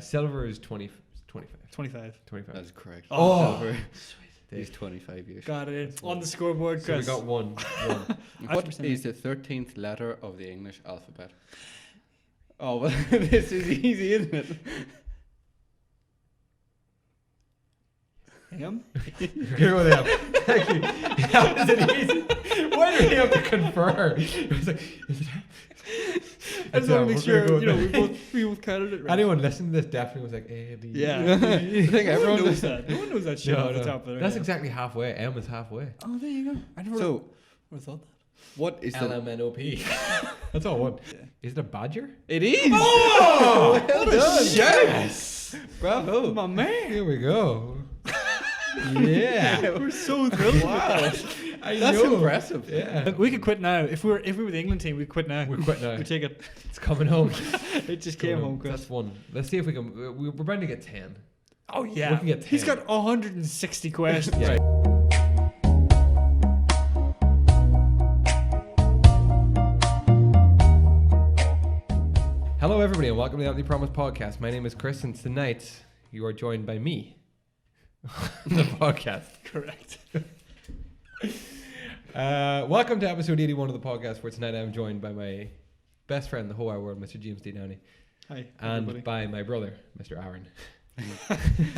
Silver is 25. 25. That's correct. Oh, Silver is 25 years. got it. On the scoreboard, So we Chris. got one. What is the 13th letter of the English alphabet? Oh, well, this is easy, isn't it? Him? Here with him. Thank you. How is it easy? Why do we have to confer? It was like, I just want to make sure, we both counted it right. Anyone listening to this definitely was like A, B. Yeah. I think everyone knows that. No one knows that shit off the top of their That's head. exactly halfway. M is halfway. Oh, there you go. I never So, would have thought that. what is the... LMNOP. That's all one. Yeah. Is it a badger? It is! Oh! Well done! Yes! Bravo! My man. Here we go. Yeah. We're so thrilled. Wow. I That's know. impressive. Yeah. Look, we could quit now. If we were the England team, we'd quit now. We quit now. We take it. It's coming home. It just came home, Chris. That's one. Let's see if we can. We're bound to get 10. Oh yeah. We can get 10. He's got 160 questions. Yeah. Hello, everybody, and welcome to the Empty Promise podcast. My name is Chris, and tonight you are joined by me on the podcast. Correct. Welcome to episode 81 of the podcast, where tonight I'm joined by my best friend in the whole wide world, Mr. James D. Downey, Hi, and everybody. by my brother, Mr. Aaron.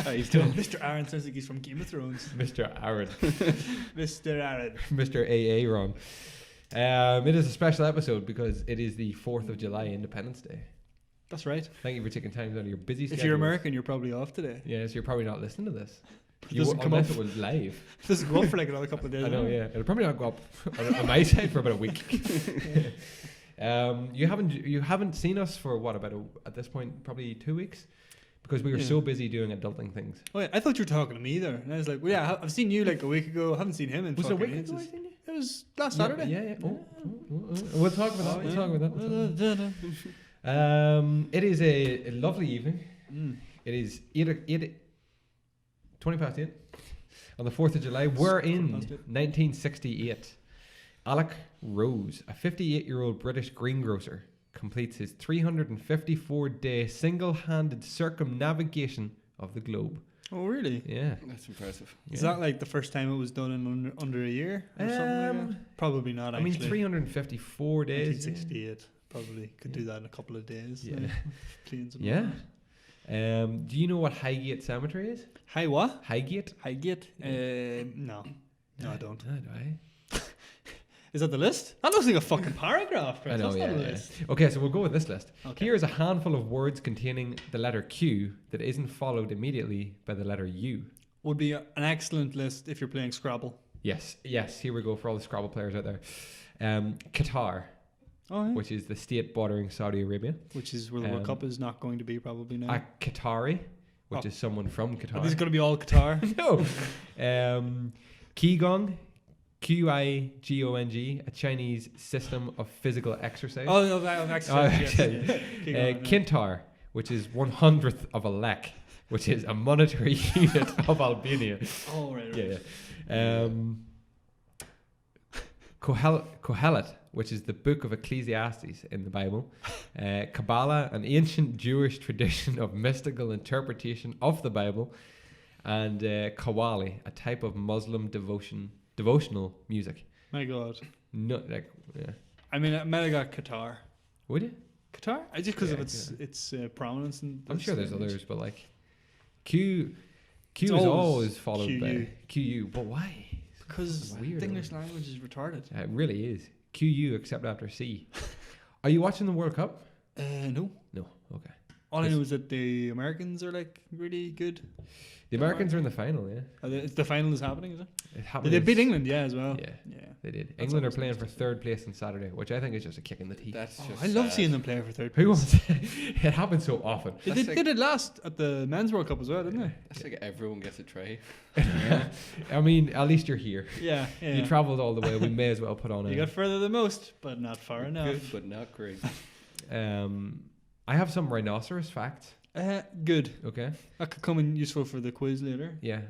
How you doing? Mr. Aaron sounds like he's from Game of Thrones. Mr. Aaron. Mr. Aaron. Mr. AA Ron. It is a special episode because it is the 4th of July, Independence Day. That's right. Thank you for taking time out of your busy schedule. If you're American, you're probably off today. Yeah, so you're probably not listening to this. It doesn't come unless up. it was live. It doesn't go up for like another couple of days. I know, yeah. It'll probably not go up on my side for about a week. You haven't seen us for what, at this point, probably 2 weeks? Because we were so busy doing adulting things. Oh yeah, I thought you were talking to me there. And I was like, well, yeah, I've seen you like a week ago. I haven't seen him in Was it a fucking week ago I ages. seen you? It was last Saturday. Yeah. Oh. We'll talk about that. We'll talk about that. It is a lovely evening. It is 20 past 8 on the 4th of July. We're in 1968. Alec Rose, a 58-year-old British greengrocer, completes his 354-day single-handed circumnavigation of the globe. Oh really? Yeah. That's impressive. Is that like the first time it was done in under a year or something like that? Probably not. I mean, actually. 354 days. 1968. Probably could do that in a couple of days. Yeah. Planes and Yeah. all that. Do you know what Highgate Cemetery is? Hi, what? Highgate? Highgate? No. No, I don't. No, do I? Is that the list? That looks like a fucking paragraph. Chris. I know, That's yeah, not a yeah. list. Okay, so we'll go with this list. Okay. Here is a handful of words containing the letter Q that isn't followed immediately by the letter U. Would be an excellent list if you're playing Scrabble. Yes, here we go for all the Scrabble players out there. Qatar, Oh, yeah. which is the state bordering Saudi Arabia. Which is where the World Cup is not going to be probably now. A Qatari, which Oh. is someone from Are Qatar. these going to be all Qatar? No. Qigong, Qigong, a Chinese system of physical exercise. Oh, no, of exercise. okay. Kintar, which is 100th of a lek, which is a monetary unit of Albania. Oh, right. Yeah. Kohelet, which is the book of Ecclesiastes in the Bible. Kabbalah, an ancient Jewish tradition of mystical interpretation of the Bible. And Qawwali, a type of Muslim devotional music. My God. No, like, yeah. I mean, I might have got Qatar. Would you? Qatar? Just because Yeah, of its prominence. I'm sure there's others, but like Q It's is always always followed QU. by QU. But why? Because It's the weird, English language is retarded. It really is. QU except after C. Are you watching the World Cup? No. No. Okay. All I know is that the Americans are like really good. The Americans are in the final, yeah. The final is happening, is it? It happened. They beat England, yeah, as well. Yeah, Yeah. they did. That's England are always playing nice for to see. third place on Saturday, which I think is just a kick in the teeth. That's just I love sad. seeing them play for third Who place. wants? It happens so often. They That's did it last at the Men's World Cup as well, didn't That's like everyone gets a tray. I mean, at least you're here. they? Yeah. Yeah. You travelled all the way. We may as well put on You got further than most, but not far enough. Good, but not great. I have some rhinoceros facts. Good. Okay. That could come in useful for the quiz later. Yeah.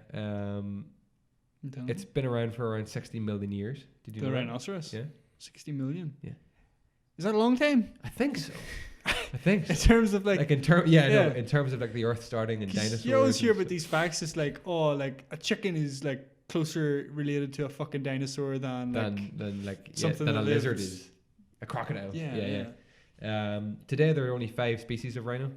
It's been around for around 60 million years. Did you the know that? rhinoceros. Yeah. 60 million. Yeah. Is that a long time? I think so. I think In terms of like in terms of like the Earth starting and dinosaurs. you always hear and about these facts. It's like, oh, like a chicken is like closer related to a fucking dinosaur than something than a that lizard lives. is. A crocodile. Yeah. Today there are only 5 species of rhino.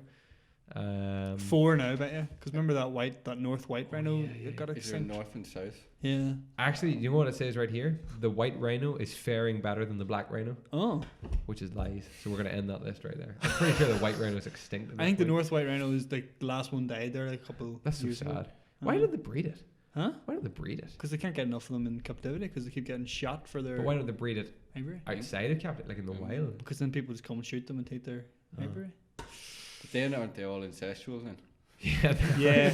4 now, I bet you. Because remember that north white rhino that got Is there extinct? north and south? Yeah. Actually, you know what it says right here? The white rhino is faring better than the black rhino, Oh. which is lies. So we're going to end that list right there. I'm pretty sure the white rhino is extinct. I think the north white rhino is like the last one died there like a couple That's so years ago. sad. Why did they breed it? Huh? Why did they breed it? Because they can't get enough of them in captivity because they keep getting shot for their But why don't they breed it ivory. outside of captivity, like in the wild? Because then people just come and shoot them and take their ivory. But then aren't they all incestual then? Yeah. Yeah,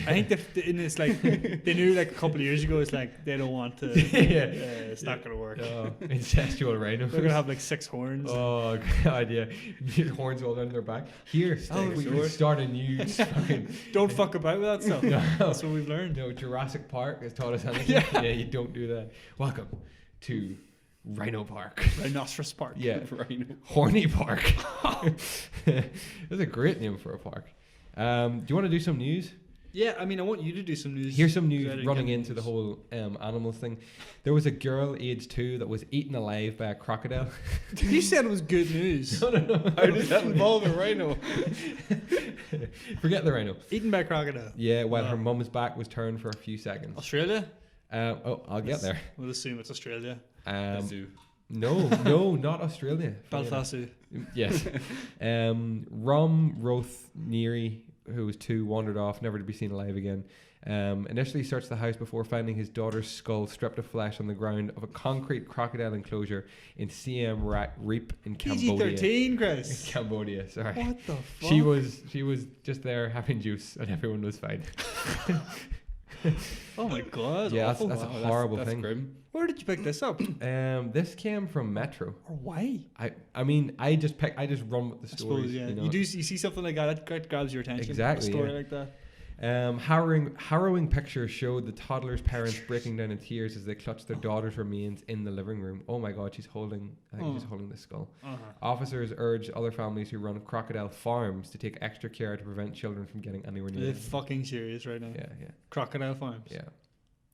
I think it's like they knew like a couple of years ago. It's like they don't want to. It's not gonna work. Incestual rhinos. They're gonna have like 6 horns. Oh god, yeah. Horns all down their back. Here, we can start a new fucking. Don't fuck about with that stuff. No. That's what we've learned. No, Jurassic Park has taught us anything. Yeah, you don't do that. Welcome to Rhino Park. Rhinoceros Park. Yeah, Rhino. Horny Park. That's a great name for a park. Do you want to do some news? Yeah, I mean, I want you to do some news. Here's some news running into the whole animals thing. There was a girl aged 2 that was eaten alive by a crocodile. You said it was good news. No. How does that involve a rhino? Forget the rhino. Eaten by a crocodile. Yeah, while her mum's back was turned for a few seconds. Australia? I'll get there. We'll assume it's Australia. Zoo. No, not Australia. Belfast Zoo. Yes. Rom Roth Neary, who was 2, wandered off, never to be seen alive again. Initially searched the house before finding his daughter's skull stripped of flesh on the ground of a concrete crocodile enclosure in Siem Reap in Cambodia. PG-13, Chris. Cambodia, sorry. What the fuck? She was just there having juice and everyone was fine. Oh my god. Yeah, awful. that's a horrible thing. Grim. Where did you pick this up? This came from Metro. Or why? I mean, I just run with the I stories. suppose, yeah. You know? You see something like that grabs your attention. Exactly, A story yeah. like that. Harrowing pictures showed the toddler's parents breaking down in tears as they clutched their daughter's remains in the living room. Oh my god, she's holding the skull. Officers urged other families who run crocodile farms to take extra care to prevent children from getting anywhere near They're them. fucking serious right now. Yeah. Crocodile farms.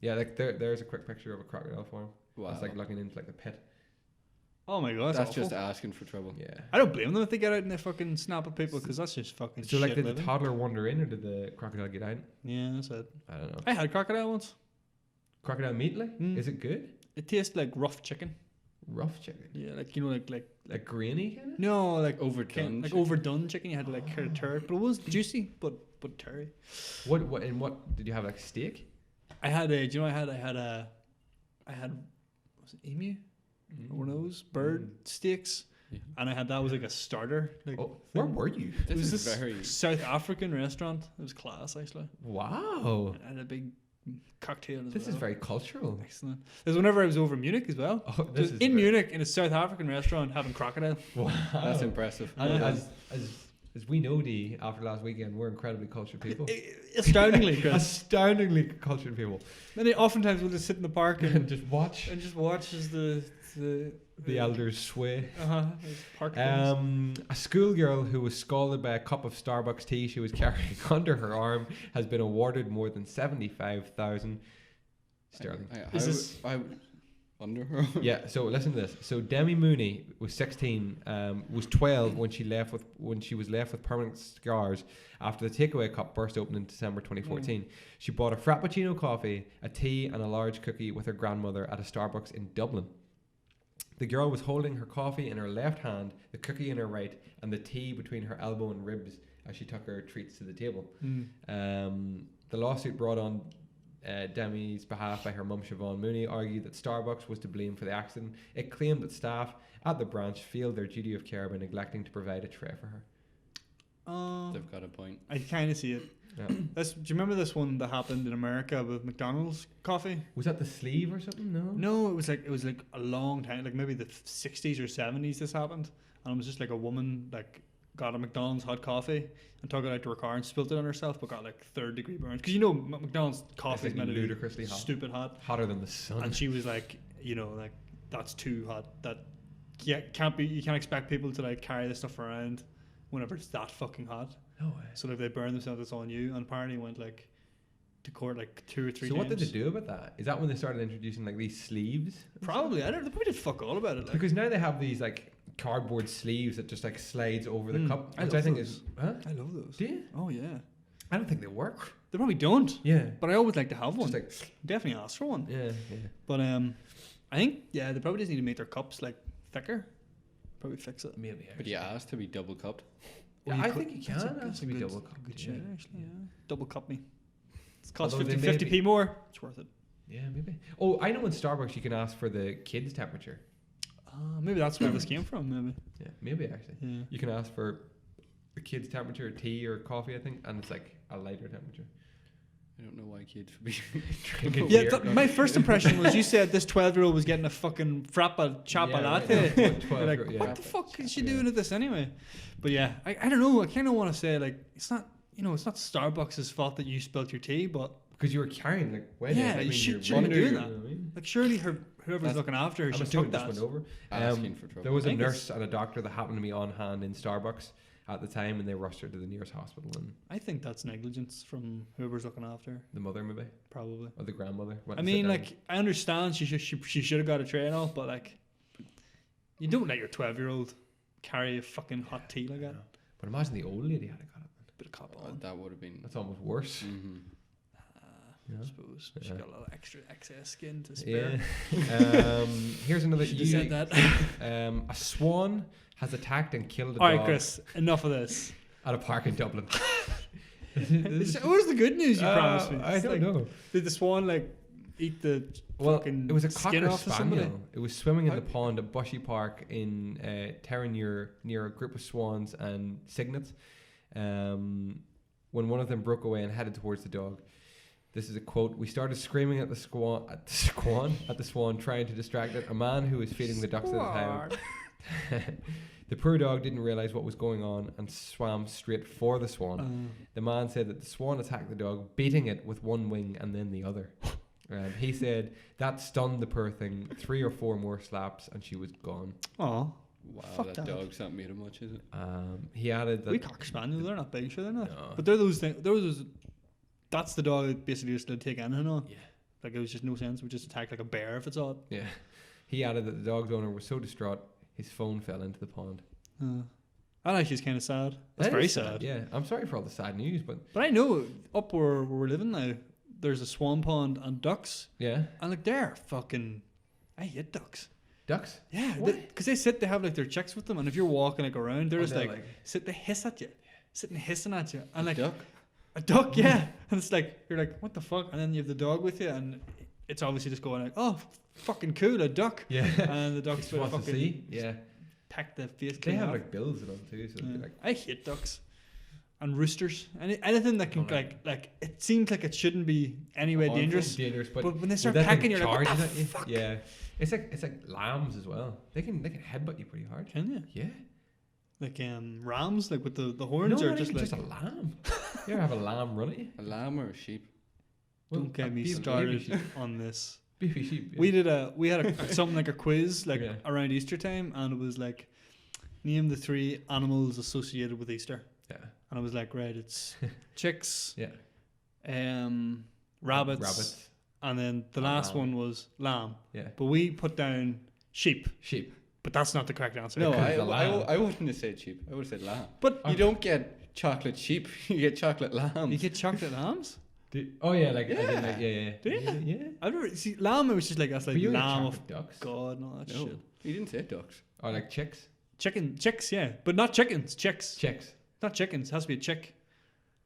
Yeah, like there's a quick picture of a crocodile farm. Wow. It's like looking into like the pit. Oh my god, That's awful. just asking for trouble. Yeah. I don't blame them if they get out and they fucking snap at people because that's just fucking So shit like did the living. toddler wander in or did the crocodile get out? Yeah, that's it. I don't know. I had crocodile once. Crocodile meat, like? Is it good? It tastes like rough chicken. Rough chicken. Yeah, like you know, Like grainy kind of? no, like Overdone like chicken. overdone chicken. You had to like kind of tear it, but it was juicy, but terry. What did you have, like steak? I had a. Do you know what I had was it emu? One of those bird steaks, Yeah. and I had that was like a starter. Like Where were you? it was This is this very. South African restaurant. It was class actually. Wow. I had a big cocktail as This well. is very cultural. Excellent. There's whenever I was over Munich as well. Oh, this is in Munich in a South African restaurant having crocodile. Wow. That's impressive. And as we know, Dee, after last weekend, we're incredibly cultured people. Astoundingly, Chris. Astoundingly cultured people. Then they oftentimes will just sit in the park And and just watch as the elders sway. as park comes. A schoolgirl who was scalded by a cup of Starbucks tea she was carrying under her arm has been awarded more than 75,000 sterling. Is this- under her? Yeah, so listen to this. So Demi Mooney was 16, was 12 when she was left with permanent scars after the takeaway cup burst open in December 2014. She bought a frappuccino coffee, a tea, and a large cookie with her grandmother at a Starbucks in Dublin. The girl was holding her coffee in her left hand, the cookie in her right, and the tea between her elbow and ribs as she took her treats to the table. The lawsuit brought on Demi's behalf by her mum Siobhan Mooney argued that Starbucks was to blame for the accident. It claimed that staff at the branch failed their duty of care by neglecting to provide a tray for her. They've got a point. I kind of see it. Yeah. Do you remember this one that happened in America with McDonald's coffee? Was that the sleeve or something? No. No, it was like a long time, like maybe the 60s or 70s. This happened, and it was just like a woman like got a McDonald's hot coffee and took it out to her car and spilled it on herself, but got like 3rd-degree burns because you know McDonald's coffee is meant to be ludicrously hot. stupid hot, Hotter than the sun. and she was like, you know, like that's too hot. That you can't expect people to like carry this stuff around. whenever it's that fucking hot. No way. So if they burn themselves, it's on you. And apparently went like to court like 2 or 3 So times. what did they do about that? Is that when they started introducing like these sleeves? and Probably. stuff? I don't. They probably did fuck all about it. Like. Because now they have these like cardboard sleeves that just like slides over the cup, I which love I think those. is. Huh? I love those. Do you? Oh yeah. I don't think they work. They probably don't. Yeah. But I always like to have one. Just like Definitely ask for one. yeah. But I think they probably just need to make their cups like thicker. Probably fix it. Maybe. But you asked to be double cupped. Yeah, Well, I could- think you that's a- can that's a actually be good- double cupped. Good Yeah. shit, actually. Yeah. Double cup me. It's cost Although they 50p more. It's worth it. Yeah, maybe. Oh, I know in Starbucks you can ask for the kids' temperature. Maybe that's where this came from. Maybe. Yeah, maybe actually. Yeah. You can ask for the kids' temperature, tea or coffee, I think, and it's like a lighter temperature. I don't know why kids would be Drinking Yeah, beer. my first impression was you said this 12-year-old was getting a fucking frappa chapa Yeah, latte. right. You're like, 12-year-old, what yeah. the fuck is she Yeah. doing at this anyway? But yeah, I don't know. I kind of want to say like it's not Starbucks' fault that you spilt your tea, but Because you were carrying like when Yeah, I you mean, shouldn't you're be doing running, that. you know what I mean? like surely whoever's That's- looking after her I'm should assuming took it just that. went over. asking for trouble? There was I a think nurse and a doctor that happened to be on hand in Starbucks at the time, and they rushed her to the nearest hospital. And I think that's negligence from whoever's looking after her, the mother, maybe, probably. or the grandmother. went I to sit mean, down. like I understand she should have got a tray and all, but like you don't let your 12-year-old carry a fucking hot tea like that. know. But imagine the old lady had got it. Bit of cop Oh, on. that would have been. That's almost worse. Mhm. Yeah. I suppose she Yeah. got a lot of extra excess skin to spare. Yeah. Here's another. Should have said that. A swan has attacked and killed a All dog right, Chris. Enough of this. at a park in Dublin. Where's the good news you promised me? I It's don't like, know. Did the swan like eat the Well, fucking it was a skin cocker off of somebody? spaniel. It was swimming in the pond at Bushy Park in Terranure near a group of swans and cygnets. When one of them broke away and headed towards the dog. This is a quote. We started screaming at the swan, trying to distract it. A man who was feeding the ducks at the time. The poor dog didn't realize what was going on and swam straight for the swan. The man said that the swan attacked the dog, beating it with one wing and then the other. He said that stunned the poor thing. 3 or 4 more slaps and she was gone. Oh, Wow, Fuck that that. dog's not made of much, is it? He added that we cocker spaniel. They're not big, sure they're not. No. But they're those things. That's the dog that basically just did take anything on. Yeah. Like it was just no sense. We just attack like a bear if it's odd. Yeah. He added that the dog's owner was so distraught his phone fell into the pond. That actually is kind of sad. That's That very is sad. Yeah, I'm sorry for all the sad news, but But I know up where we're living now, there's a swan pond and ducks, yeah, and like they're fucking. I hate ducks. ducks. Yeah, What? because they have like their chicks with them, and if you're walking like around, they're Oh, just they're like they hiss at you, sitting hissing at you, and like Duck? a duck, yeah, and it's like you're like what the fuck, and then you have the dog with you, and it's obviously just going like oh fucking cool, a duck, Yeah, and the duck's just gonna wants to fucking see. Yeah, peck the face. they clean have off. like bills and all too, so Yeah. like I hate ducks and roosters. Anything that can Don't like like it seems like it shouldn't be anyway Harmful. dangerous. dangerous. But But when they start that thing pecking, you're like, what charges the at you. fuck? Yeah, it's like lambs as well. They can headbutt you pretty hard. Can you? Yeah, Like rams, like with the horns, no, or not just even like just a lamb. You ever have a lamb run at you? A lamb or a sheep? Well, don't get a me baby started sheep. on this. Baby sheep. Yeah. We had something like a quiz like Yeah. around Easter time, and it was like name the 3 animals associated with Easter, Yeah, and I was like, right, it's chicks, yeah. rabbits, and then the last lamb. one was lamb. Yeah, But we put down sheep, sheep. but that's not the correct answer. No, Because the lamb. I wouldn't have said sheep. I would have said lamb. But You don't get chocolate sheep. You get chocolate lamb. you get chocolate lambs. Oh yeah, like as in, Yeah. like, yeah. Do you? Yeah. I've never see lamb. It was just like that's like But you get lamb chocolate of ducks God and all that No, shit. you didn't say ducks. or like chicks. Chicks, yeah, but not chickens. Chicks, Chicks. not chickens. It has to be a chick,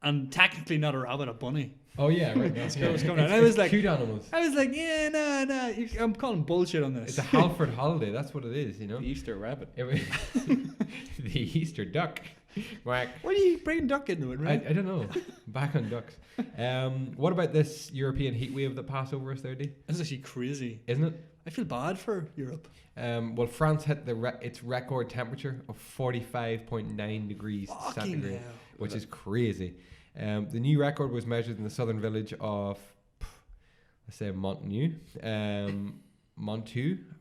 and technically not a rabbit, a bunny. Oh yeah, right. That's It was coming out. I was like, cute animals. I was like, yeah, no. I'm calling bullshit on this. It's a Halford holiday. That's what it is, you know. The Easter rabbit. The Easter duck. Whack. Why do you bring duck into it, right? I don't know. Back on ducks. What about this European heat wave that passed over us there, D? This is actually crazy. Isn't it? I feel bad for Europe. Well, France hit its record temperature of 45.9 degrees Fucking centigrade, hell. which is crazy. The new record was measured in the southern village of, let's say, Montu.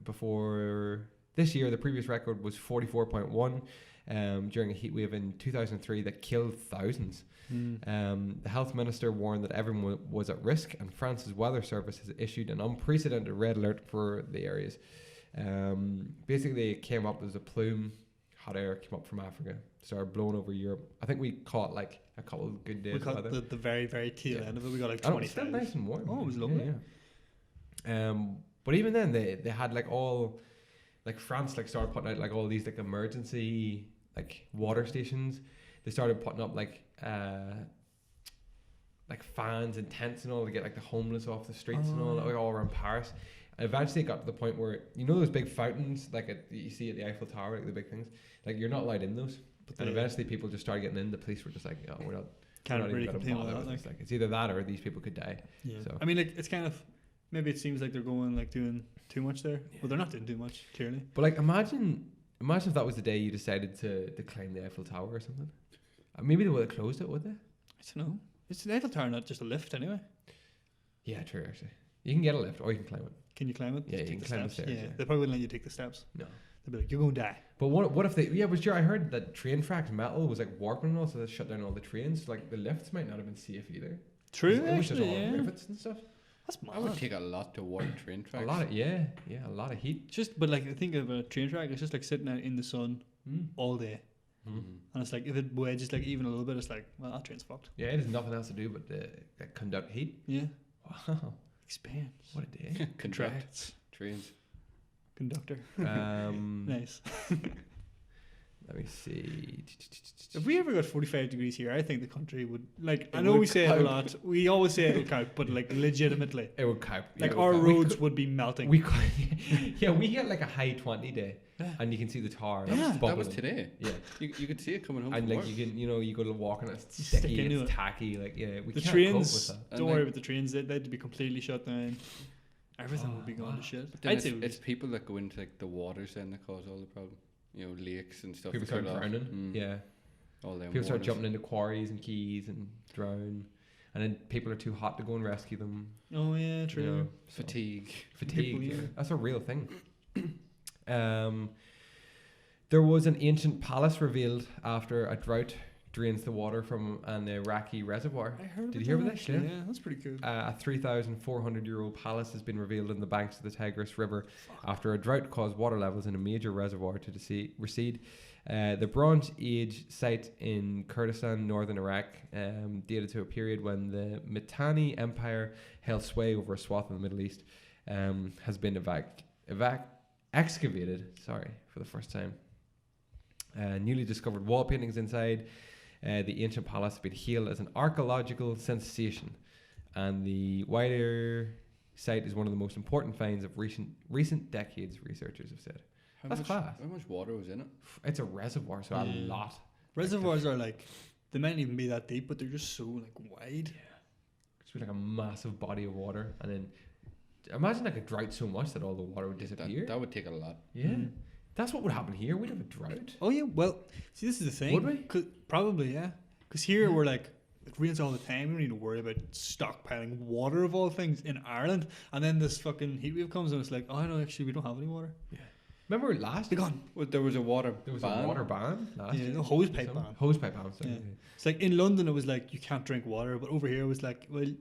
Before this year, the previous record was 44.1. during a heat wave in 2003 that killed thousands. The health minister warned that everyone was at risk, and France's weather service has issued an unprecedented red alert for the areas. Basically, it came up as a plume. Hot air came up from Africa, started blowing over Europe. I think we caught like a couple of good days. We caught the very, very tail end of it. We got like 20 It's still nice and warm. Oh, it was lovely. Yeah. But even then, they had like all, like France like started putting out like all these like emergency like water stations. They started putting up like fans and tents and all to get like the homeless off the streets and all around Paris. And eventually it got to the point where, you know, those big fountains like you see at the Eiffel Tower, like the big things, like you're not allowed in those. But then eventually people just started getting in. The police were just like, oh, we're not. Can't really complain about that. Like, it's either that or these people could die. Yeah. So I mean, like, it's kind of, maybe it seems like they're doing too much there. Well, they're not doing too much, clearly. But like, imagine if that was the day you decided to climb the Eiffel Tower or something. Maybe they would have closed it, would they? I don't know. It's the Eiffel Tower, not just a lift anyway. Yeah, true. Actually, you can get a lift or you can climb it. Can you climb it? Yeah, you can climb the stairs. Yeah, they probably wouldn't let you take the steps. No. They'd be like, you're going to die. But what if they? Yeah, but sure. I heard that train tracks metal was like warping and all, so they shut down all the trains. So, like the lifts might not have been safe either. True, It was just all actually, yeah. rivets and stuff. That's mad. I would take a lot to warp train tracks. A lot of a lot of heat. But like, think of a train track. It's just like sitting out in the sun all day, and it's like if it wedges like even a little bit, it's like, well, that train's fucked. Yeah, it has nothing else to do but conduct heat. Yeah. Wow, Experience. what a day. Contracts. Trains. Conductor. Nice. Let me see. If we ever got 45 degrees here, I think the country would, like, I It know would we say it a count. lot. We always say it'll count, but like legitimately. It would count. Like Yeah, our we roads could- would be melting. We could, yeah, we get like a high 20 day, and you can see the tar. Yeah, That's That was bubbling. today. Yeah, You could see it coming home and from like work. you can, you go to walk and it's You stick sticky, into it's it. tacky. Like we the can't trains, cope with that. don't worry about the trains. They'd be completely shut down. Everything would be going to shit. But then I'd say it's people that go into like the waters then that cause all the problem. You know, lakes and stuff. People that start kill off. drowning. Yeah, All them people start waters. jumping into quarries and quays and drown, and then people are too hot to go and rescue them. Oh yeah, true. You know, so- Fatigue. Fatigue. People, yeah. That's a real thing. There was an ancient palace revealed after a drought drains the water from an Iraqi reservoir. I heard. Did you hear about that? actually, Yeah. yeah, that's pretty cool. A 3,400-year-old palace has been revealed in the banks of the Tigris River after a drought caused water levels in a major reservoir to recede. The Bronze Age site in Kurdistan, northern Iraq, dated to a period when the Mitanni Empire held sway over a swath of the Middle East, has been excavated. For the first time. Newly discovered wall paintings inside the ancient palace have been hailed as an archaeological sensation, and the wider site is one of the most important finds of recent decades, researchers have said. That's class. How much water was in it? It's a reservoir, so a lot. Reservoirs are like, they might not even be that deep, but they're just so like wide. It's like a massive body of water, and then imagine like a drought so much that all the water would disappear. That would take a lot. Yeah, that's what would happen here. We'd have a drought. Oh yeah, well, see, this is the thing. Would we? Probably, yeah. Because here we're like, it rains all the time. We don't need to worry about stockpiling water of all things in Ireland. And then this fucking heat wave comes and it's like, oh no, actually we don't have any water. Yeah. Remember last Be gone. Well, there was a water There was ban. a water ban last Yeah, year. no, hose pipe ban. Hose pipe ban. Sorry. Yeah. It's like in London it was like you can't drink water, but over here it was like, well, you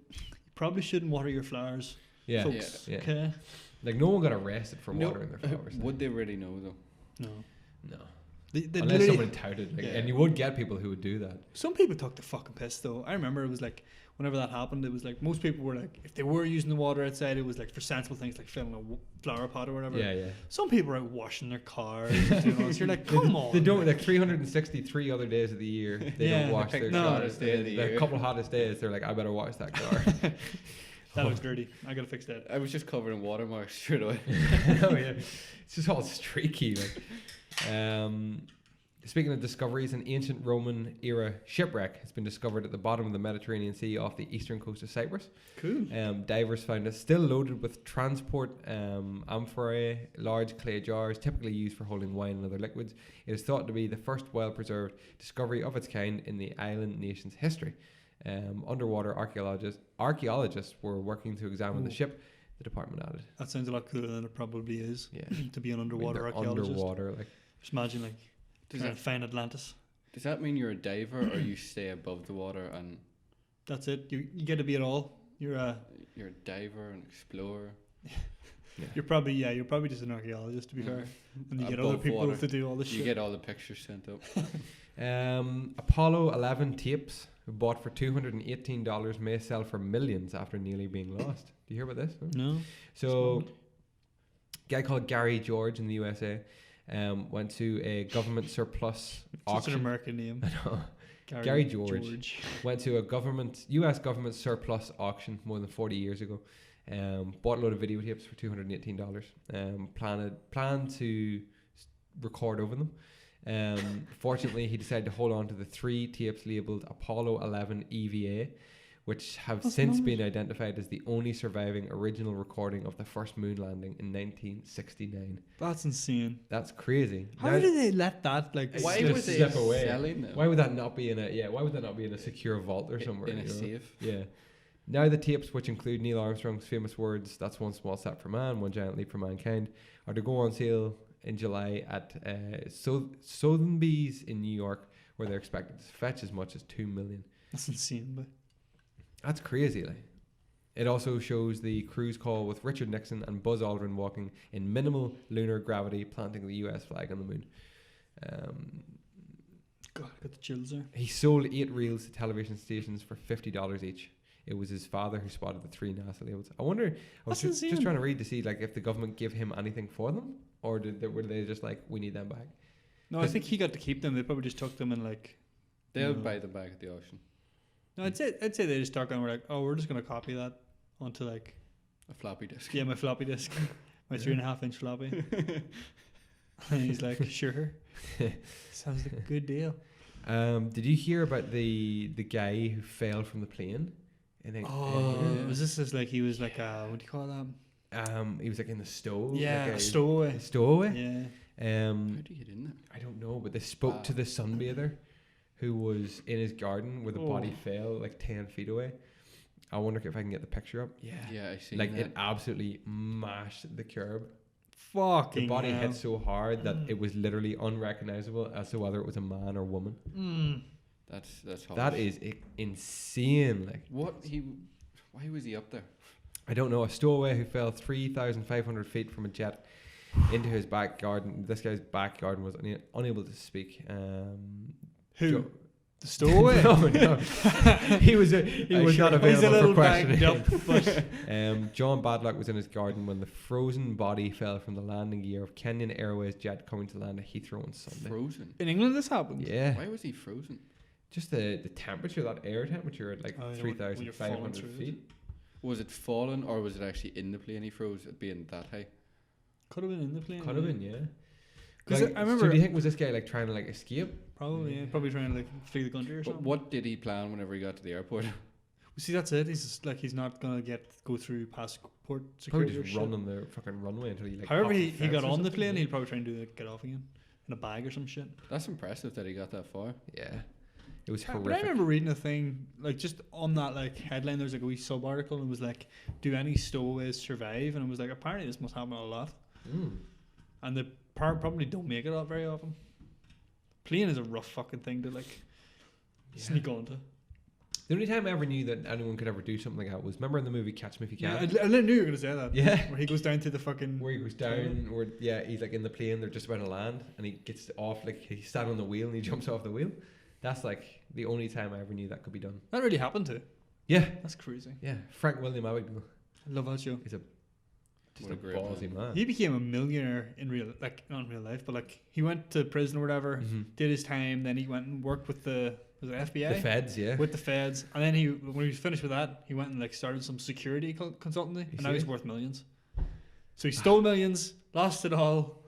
probably shouldn't water your flowers, Yeah. folks. Yeah. Okay. Like no one got arrested for No, watering their flowers. Would they really know though? No. No. They Unless literally- someone touted, like, Yeah. and you would get people who would do that. Some people took the fucking piss though. I remember it was like whenever that happened, it was like most people were like, if they were using the water outside, it was like for sensible things like filling a flower pot or whatever. Yeah, yeah. Some people are out washing their cars. And doing all this. You're like, come on. They don't, like 363 other days of the year, they Yeah. don't wash They their pick the cars. hottest day of the year. A couple hottest days, they're like, I better wash that car. That looks dirty. I gotta fix that. I was just covered in watermarks straight away. Oh yeah, it's just all streaky. Like, speaking of discoveries, an ancient Roman era shipwreck has been discovered at the bottom of the Mediterranean Sea off the eastern coast of Cyprus. Cool. Divers found it still loaded with transport amphorae, large clay jars typically used for holding wine and other liquids. It is thought to be the first well-preserved discovery of its kind in the island nation's history. Underwater archaeologists were working to examine the ship, the department added. That sounds a lot cooler than it probably is. Yeah. To be an underwater they're archaeologist. underwater, like Just imagine like Trying to find Atlantis. Does that mean you're a diver or you stay above the water and That's it. You get to be it all. You're a diver and explorer? You're probably just an archaeologist, to be fair. And you get Above other people water. to do all this shit. You get all the pictures sent up. Apollo 11 tapes bought for $218 may sell for millions after nearly being lost. Do you hear about this? No. So, a guy called Gary George in the USA went to a government surplus It's auction. an American name. I know. Gary George went to a US government surplus auction more than 40 years ago. Bought a load of videotapes for $218. Planned to record over them. Fortunately, he decided to hold on to the 3 tapes labelled Apollo 11 EVA, which have since been identified as the only surviving original recording of the first moon landing in 1969. That's insane. That's crazy. How did they let that Why slip- would they slip away? selling them? Why would that not be in a Why would that not be in a secure vault or somewhere? in a you know? safe? Yeah. Now the tapes, which include Neil Armstrong's famous words, "That's one small step for man, one giant leap for mankind," are to go on sale in July at Sotheby's in New York, where they're expected to fetch as much as $2 million. That's insane, but That's crazy. Like, it also shows the cruise call with Richard Nixon and Buzz Aldrin walking in minimal lunar gravity, planting the US flag on the moon. God, I got the chills there. He sold 8 reels to television stations for $50 each. It was his father who spotted the 3 NASA labels. I wonder. I was That's just trying to read to see like if the government gave him anything for them, or were they just like, we need them back? No, I think he got to keep them. They probably just took them and like. They'll No. buy them back at the auction. No, I'd say they just took and were like, oh, we're just gonna copy that onto like A floppy disk. my floppy disk, my 3.5-inch floppy. And he's like, sure, sounds like a good deal. Did you hear about the guy who fell from the plane? Was this just like he was like what do you call that? He was like in the stove. Yeah, like a stowaway. A stowaway. Yeah. How do you get in there? I don't know, but they spoke to the sunbather who was in his garden where the body fell like 10 feet away. I wonder if I can get the picture up. Yeah, I see. Like it absolutely mashed the curb. Fucking The body hell. hit so hard that it was literally unrecognizable as to whether it was a man or woman. That's harsh. That is insane. Like, why was he up there? I don't know. A stowaway who fell 3,500 feet from a jet into his back garden. This guy's back garden was unable to speak. Who? The stowaway? No. He was not available for questioning. John Badlock was in his garden when the frozen body fell from the landing gear of Kenyan Airways jet coming to land at Heathrow on Sunday. Frozen. In England, this happened. Yeah. Why was he frozen? Just the temperature, that air temperature at like Oh, yeah, when you're falling 3,500 through it. feet. Was it fallen or was it actually in the plane he froze at being that high? Could have been in the plane. Could have been, yeah. 'Cause Like, I remember. So do you think was this guy like trying to like escape? Probably, yeah. Probably trying to like flee the country or But something. what did he plan whenever he got to the airport? Well, see, that's it. He's just, like he's not gonna go through passport Probably security. or just shit. run on the fucking runway until he like. However, hopped he fence got or on the something, plane. yeah. He'll probably try and do like get off again in a bag or some shit. That's impressive that he got that far. Yeah, it was But I horrific. remember reading a thing like just on that like headline. There's like a wee sub article and it was like, "Do any stowaways survive?" And it was like, apparently this must happen a lot, and they probably don't make it out very often. Plane is a rough fucking thing to like sneak onto. The only time I ever knew that anyone could ever do something like that was remember in the movie Catch Me If You Yeah, Can, I knew you were gonna say that. Yeah. where he goes down to the fucking. where he goes down, where he's like in the plane, they're just about to land, and he gets off like he's sat on the wheel and he jumps off the wheel. That's like the only time I ever knew that could be done. That really happened to. Yeah, That's crazy. yeah. Frank William Abagnale. I love that show. He's just What a a great ballsy man. He became a millionaire in real, like not in real life, but like he went to prison or whatever, Mhm. did his time, then he went and worked with the FBI, The feds, yeah. with the feds, and then when he was finished with that, he went and like started some security consultancy, and now he's worth millions. So he stole millions, lost it all,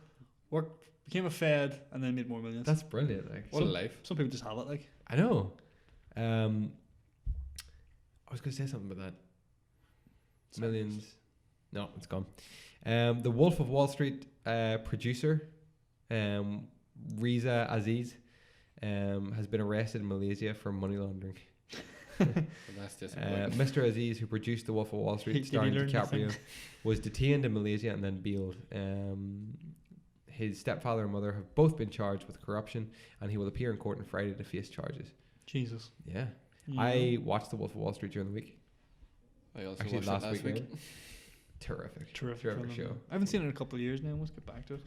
became a fed, and then made more millions. That's brilliant. Like, What a life. Some people just have it, like. I know. I was going to say something about that. Millions. No, it's gone. The Wolf of Wall Street producer, Riza Aziz, has been arrested in Malaysia for money laundering. Well, that's disappointing. Mr. Aziz, who produced The Wolf of Wall Street, Did he starring learn DiCaprio, nothing? was detained in Malaysia and then bailed. his stepfather and mother have both been charged with corruption, and he will appear in court on Friday to face charges. Jesus. Yeah. I watched The Wolf of Wall Street during the week. I also Actually, watched it last week. Terrific Terrific show. I haven't seen it in a couple of years now. Let's get back to it.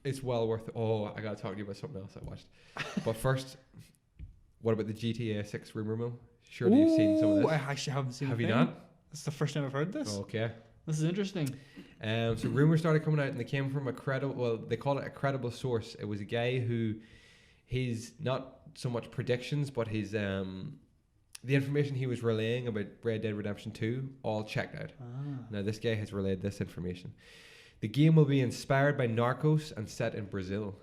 It's well worth it. Oh, I gotta talk to you about something else I watched. But first, what about the GTA 6 rumor mill? Surely you've seen some of this. I actually haven't seen it. Have you not? It's the first time I've heard this. Okay. This is interesting. So rumors started coming out, and they came from a credible. Well, they call it a credible source. It was a guy who, his not so much predictions, but his the information he was relaying about Red Dead Redemption 2 all checked out. Now this guy has relayed this information. The game will be inspired by Narcos and set in Brazil.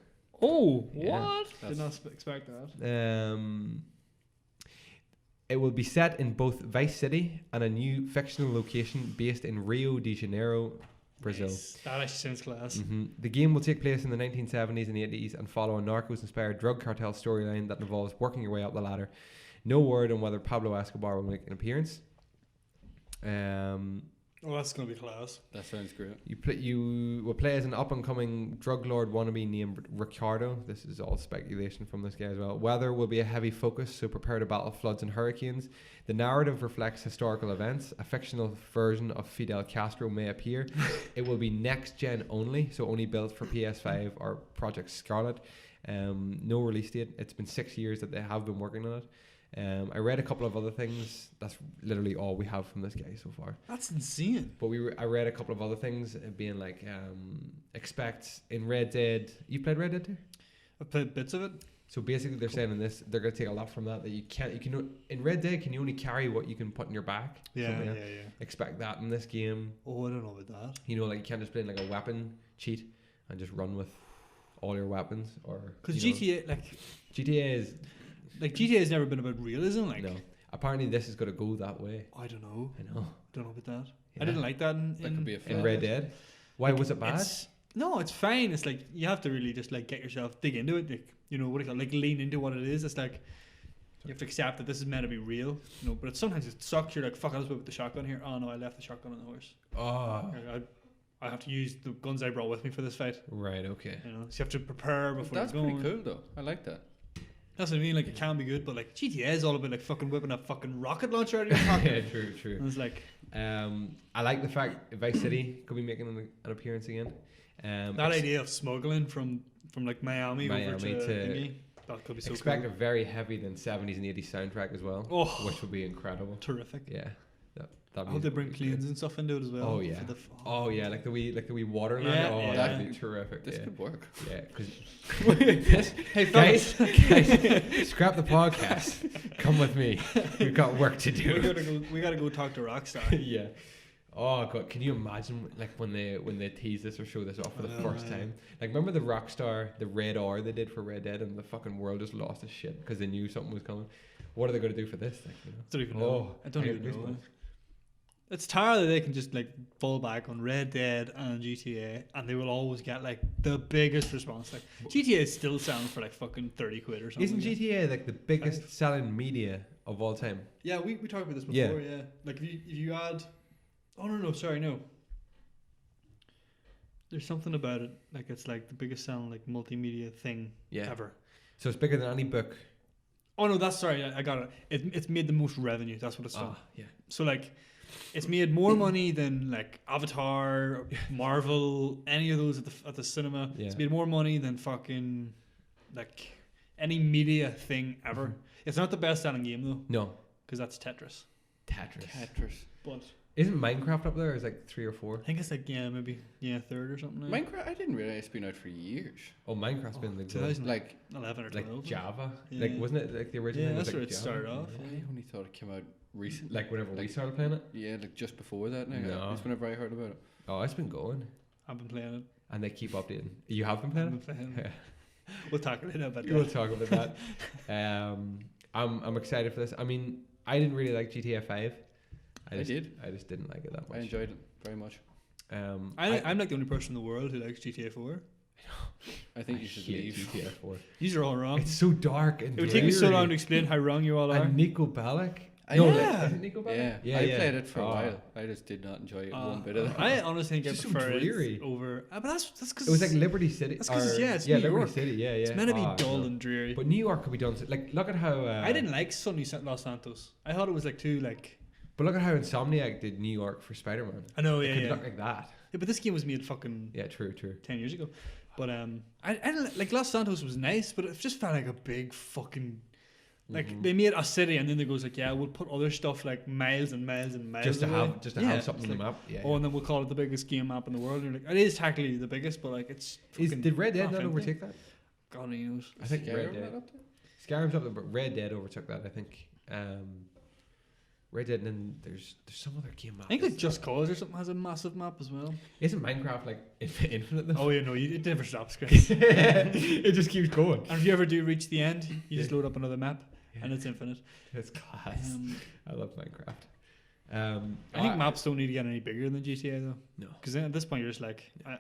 Oh, Yeah. what? Did not expect that. It will be set in both Vice City and a new fictional location based in Rio de Janeiro, Brazil. Nice. That actually sounds class. The game will take place in the 1970s and 80s and follow a Narcos-inspired drug cartel storyline that involves working your way up the ladder. No word on whether Pablo Escobar will make an appearance. Oh, that's gonna be class. That sounds great. You will play as an up-and-coming drug lord wannabe named Ricardo. This is all speculation from this guy as well. Weather will be a heavy focus, so prepare to battle floods and hurricanes. The narrative reflects historical events. A fictional version of Fidel Castro may appear. It will be next-gen only, so only built for PS5 or Project Scarlet. No release date. It's been 6 years that they have been working on it. I read a couple of other things. That's literally all we have from this guy so far. That's insane. But I read a couple of other things, being like, expect in Red Dead. You played Red Dead 2? I played bits of it. So basically, they're saying in this, they're going to take a lot from that. That you can in Red Dead, can you only carry what you can put in your back? Yeah. Expect that in this game. Oh, I don't know about that. You know, like you can't just play like a weapon cheat and just run with all your weapons, or because GTA has never been about realism. Like, no. Apparently, this is going to go that way. I don't know. Don't know about that. Yeah. I didn't like that That could be a in Red Dead. Why was it bad? No, it's fine. It's like you have to really just like get yourself dig into it. Like, you know what do you call it? Like lean into what it is. It's like you have to accept that this is meant to be real. You know, but sometimes it sucks. You're like, fuck, I'll just put the shotgun here. Oh no, I left the shotgun on the horse. Oh, I have to use the guns I brought with me for this fight. right. Okay. You know, so you have to prepare before That's you go. pretty cool though. I like that. That's what I mean. Like it can be good, but like GTA is all about like fucking whipping a fucking rocket launcher out of your pocket. Yeah, true. And it's like, I like the fact Vice City could be making an appearance again. that idea of smuggling from like Miami over to to that could be so expect cool. a very heavy than 70s and 80s soundtrack as well, which would be incredible. Terrific. Yeah, that I hope they bring cleans and stuff into it as well. Oh yeah. Like the wee water line. Yeah, oh, yeah. that'd be terrific. This could work. Yeah, because Hey guys, scrap the podcast. Come with me. We've got work to do. we gotta go talk to Rockstar. Yeah. Oh god, can you imagine like when they tease this or show this off for the first time? Like remember the Rockstar, the Red R they did for Red Dead, and the fucking world just lost its shit because they knew something was coming. What are they going to do for this? Like, you know? I don't even know. I don't even know. It's tired that they can just like fall back on Red Dead and GTA, and they will always get like the biggest response. Like GTA is still selling for like fucking 30 quid or something. Isn't GTA like the biggest selling media of all time? Yeah, we talked about this before. Yeah, like if you add, no. There's something about it, like it's like the biggest selling like multimedia thing ever. So it's bigger than any book. Oh no, that's sorry, I got it. It's made the most revenue. That's what it's done. Yeah. So like, it's made more money than like Avatar, Marvel, any of those at the cinema. Yeah. It's made more money than fucking like any media thing ever. It's not the best selling game though. No. Because that's Tetris. But isn't Minecraft up there? It's like 3 or 4. I think it's like maybe third or something. Like Minecraft, I didn't realize it's been out for years. Oh, Minecraft's been the 2011 or 12. like Java. Yeah. Like wasn't it like the original? Yeah, was that's like where it Java? started off. I only thought it came out recently. Like whenever we started playing it. Yeah, like just before that. Now, No. that's whenever I heard about it. Oh, it's been going, I've been playing it. and they keep updating. You have been playing it. We'll talk later about that. We'll talk about that. I'm excited for this. I mean, I didn't really like GTA 5. I just didn't like it that much. I enjoyed it very much. I'm like the only person in the world who likes GTA 4. I think you should leave. GTA 4. These are all wrong. It's so dark and it would take me so long to explain how wrong you all are. And Nico Bellic Isn't Nico better? I played it for a while. I just did not enjoy it one bit of it. I honestly think I It's so prefer dreary. it over. But that's because It was like Liberty City. That's 'cause, it's New Liberty York. City. Yeah, yeah. it's meant to be Oh, dull no. and dreary. But New York could be done. Like, look at how. I didn't like sunny Los Santos. I thought it was like too like. But look at how Insomniac did New York for Spider-Man. I know, It yeah, could yeah. look like that. Yeah, but this game was made fucking Yeah, true. 10 years ago. But I didn't like Los Santos was nice, but it just felt like a big fucking. Like they made a city and then they goes like, yeah, we'll put other stuff like miles and miles and miles Just to away. have something on the map. Yeah. Oh, and then we'll call it the biggest game map in the world. And you're like, it is technically the biggest, but like it's. Did Red Dead half not empty. overtake that? God only knows. I think Skyrim Red Dead. right up there? Skyrim's up there, but Red Dead overtook that. I think. Red Dead, and then there's some other game map. I think like Just Cause or something has a massive map as well. Isn't Minecraft like infinite though? Oh yeah, no, it never stops, Chris. It just keeps going. And if you ever do reach the end, you just load up another map, Yeah. and it's infinite. It's class. I love Minecraft. I think maps don't need to get any bigger than GTA though. No. Because at this point you're just like, I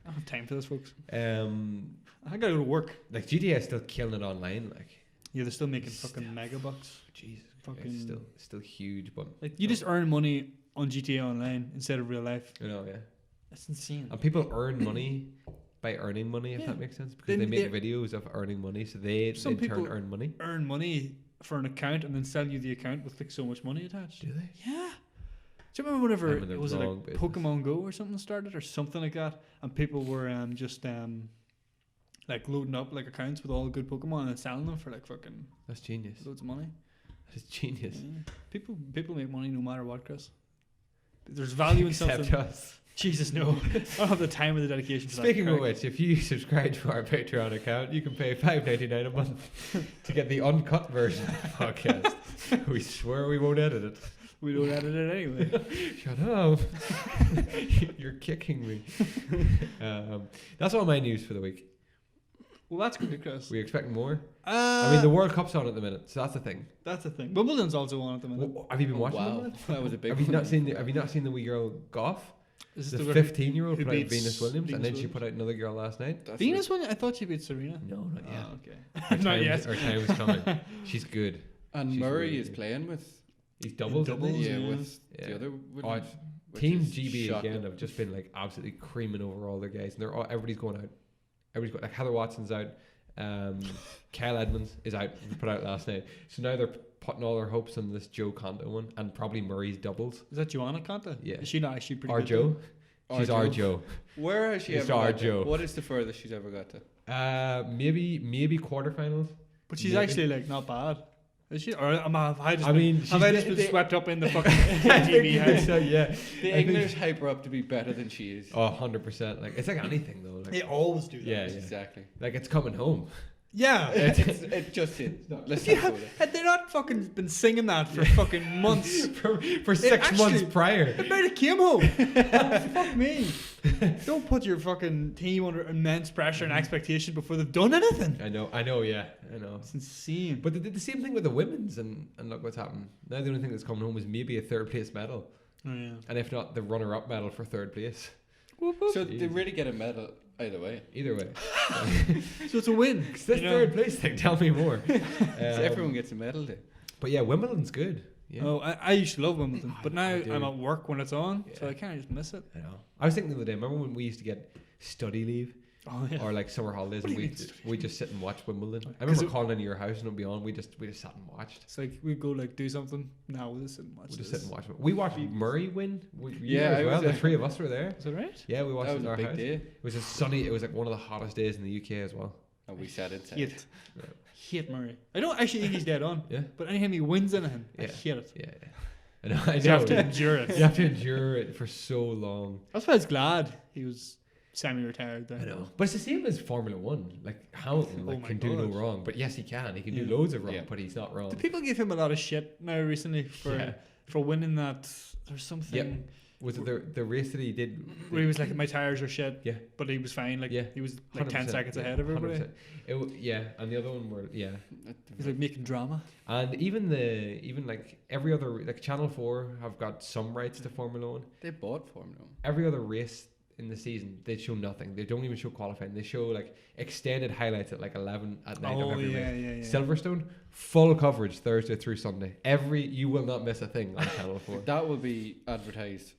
don't have time for this, folks. Um, I gotta go to work. like GTA is still killing it online. Like, Yeah, they're still making fucking mega bucks. Jesus, Fucking- it's still huge, but Like you just earn money on GTA Online instead of real life. you know, yeah. That's insane. And people earn money by earning money, if Yeah. that makes sense, because Then they make they're- videos of earning money, so they Some in turn people- earn money. Earn money for an account and then sell you the account with like so much money attached. Do they? Yeah. Do you remember whenever I'm in the it was like wrong business. Pokemon Go or something started or something like that, and people were just like loading up like accounts with all the good Pokemon and selling them for like fucking That's genius. loads of money. That is genius. Yeah. People make money no matter what, Chris. There's value in Except something. us. Jesus no, I don't have the time or the dedication. For Speaking that of which, if you subscribe to our Patreon account, you can pay $5.99 a month to get the uncut version of the podcast. We swear we won't edit it. we don't edit it anyway. Shut up. You're kicking me. That's all my news for the week. Well, that's good, Chris. We expect more. I mean, the World Cup's on at the minute, so that's the thing. That's the thing. Wimbledon's also on at the minute. Have you been watching Wow, them? that was a big Have you one. not seen? Have you not seen the wee girl golf? Is The this 15-year-old who put out beats Venus Williams, and then Venus she put out another girl last night. That's Venus one? I thought she beat Serena. No, not yet. Oh, okay. Her Not time- yet. Her time is coming. She's good. And She's Murray really is good. playing with He's doubles. Doubles, isn't he? yeah, yeah. with Yeah. the other Oh, women, which Team is GB shocking. again have just been like absolutely creaming over all their guys, and they're all everybody's going out. Everybody's got like Heather Watson's out. Kyle Edmonds is out. Put out last night. So now they're putting all their hopes on this Joe Conto one, and probably Murray's doubles. Is that Joanna Conta? Yeah. Is she not actually pretty Our good? Joe. Our She's our Joe. Joe. Where has she It's ever our got Joe. to? What is the furthest she's ever got to? Maybe quarterfinals. But she's Maybe. actually like not bad. Is she? Or have I just I been, mean, have I she's- just been they- swept up in the fucking TV house? So, yeah. The I think- English hype her up to be better than she is. Oh, 100%. Like it's like anything though. Like, They always do that. yeah, Exactly. like it's coming home. Yeah. It just is. Let's not go there. Had they not fucking been singing that for fucking months? for 6 months actually- prior. It might have came home. Fuck me. Don't put your fucking team under immense pressure and expectation before they've done anything. I know, yeah, I know. It's insane. But they did the same thing with the women's, and look what's happened. Now the only thing that's coming home is maybe a third place medal, Oh, yeah. and if not, the runner-up medal for third place. So they really get a medal either way. Either way, So it's a win. it's this you know? third place thing. Tell me more. So everyone gets a medal then. But yeah, Wimbledon's good. Yeah, Oh, I used to love Wimbledon, but now I do. I'm at work when it's on, so Yeah. I can't just miss it. I know. I was thinking the other day. Remember when we used to get study leave Oh yeah. or like summer holidays, What and do you we mean we just sit and watch Wimbledon. I 'Cause remember it- calling into your house and it'd be on. We just sat and watched. It's like we go like do something. Now we'll just sit and watch We just this. sit and watch it. We watched Murray win. You Yeah, were I as well. was The there. three of us were there. Is that right? Yeah, we watched That it was in a our big house. day. It was a sunny. It was like one of the hottest days in the UK as well. And we sat inside. Hate. Yeah. Hate Murray. I don't actually think he's dead on. Yeah, But anytime he wins anything, I Yeah. hate it. yeah. I know. I You have to know. endure it. You have to endure it for so long. That's why I was glad he was semi-retired there. I know, but it's the same as Formula One. Like Hamilton, Oh like my can do no God. wrong, but yes, he can. He can do Yeah. loads of wrong, Yeah. but he's not wrong. The people gave him a lot of shit now recently Yeah. for winning that. There's something Was it the race that he did? where he was like, my tires are shit. Yeah. But he was fine. Like Yeah. he was like 10 100%, seconds yeah, ahead of everybody. 100%. Yeah, and the other one were He was like making drama. and even like every other like Channel 4 have got some rights to Formula One. They bought Formula 1. Every other race in the season, they show nothing. They don't even show qualifying. They show like extended highlights at like 11 at night of every race. Silverstone, full coverage Thursday through Sunday. You will not miss a thing on Channel 4. That will be advertised.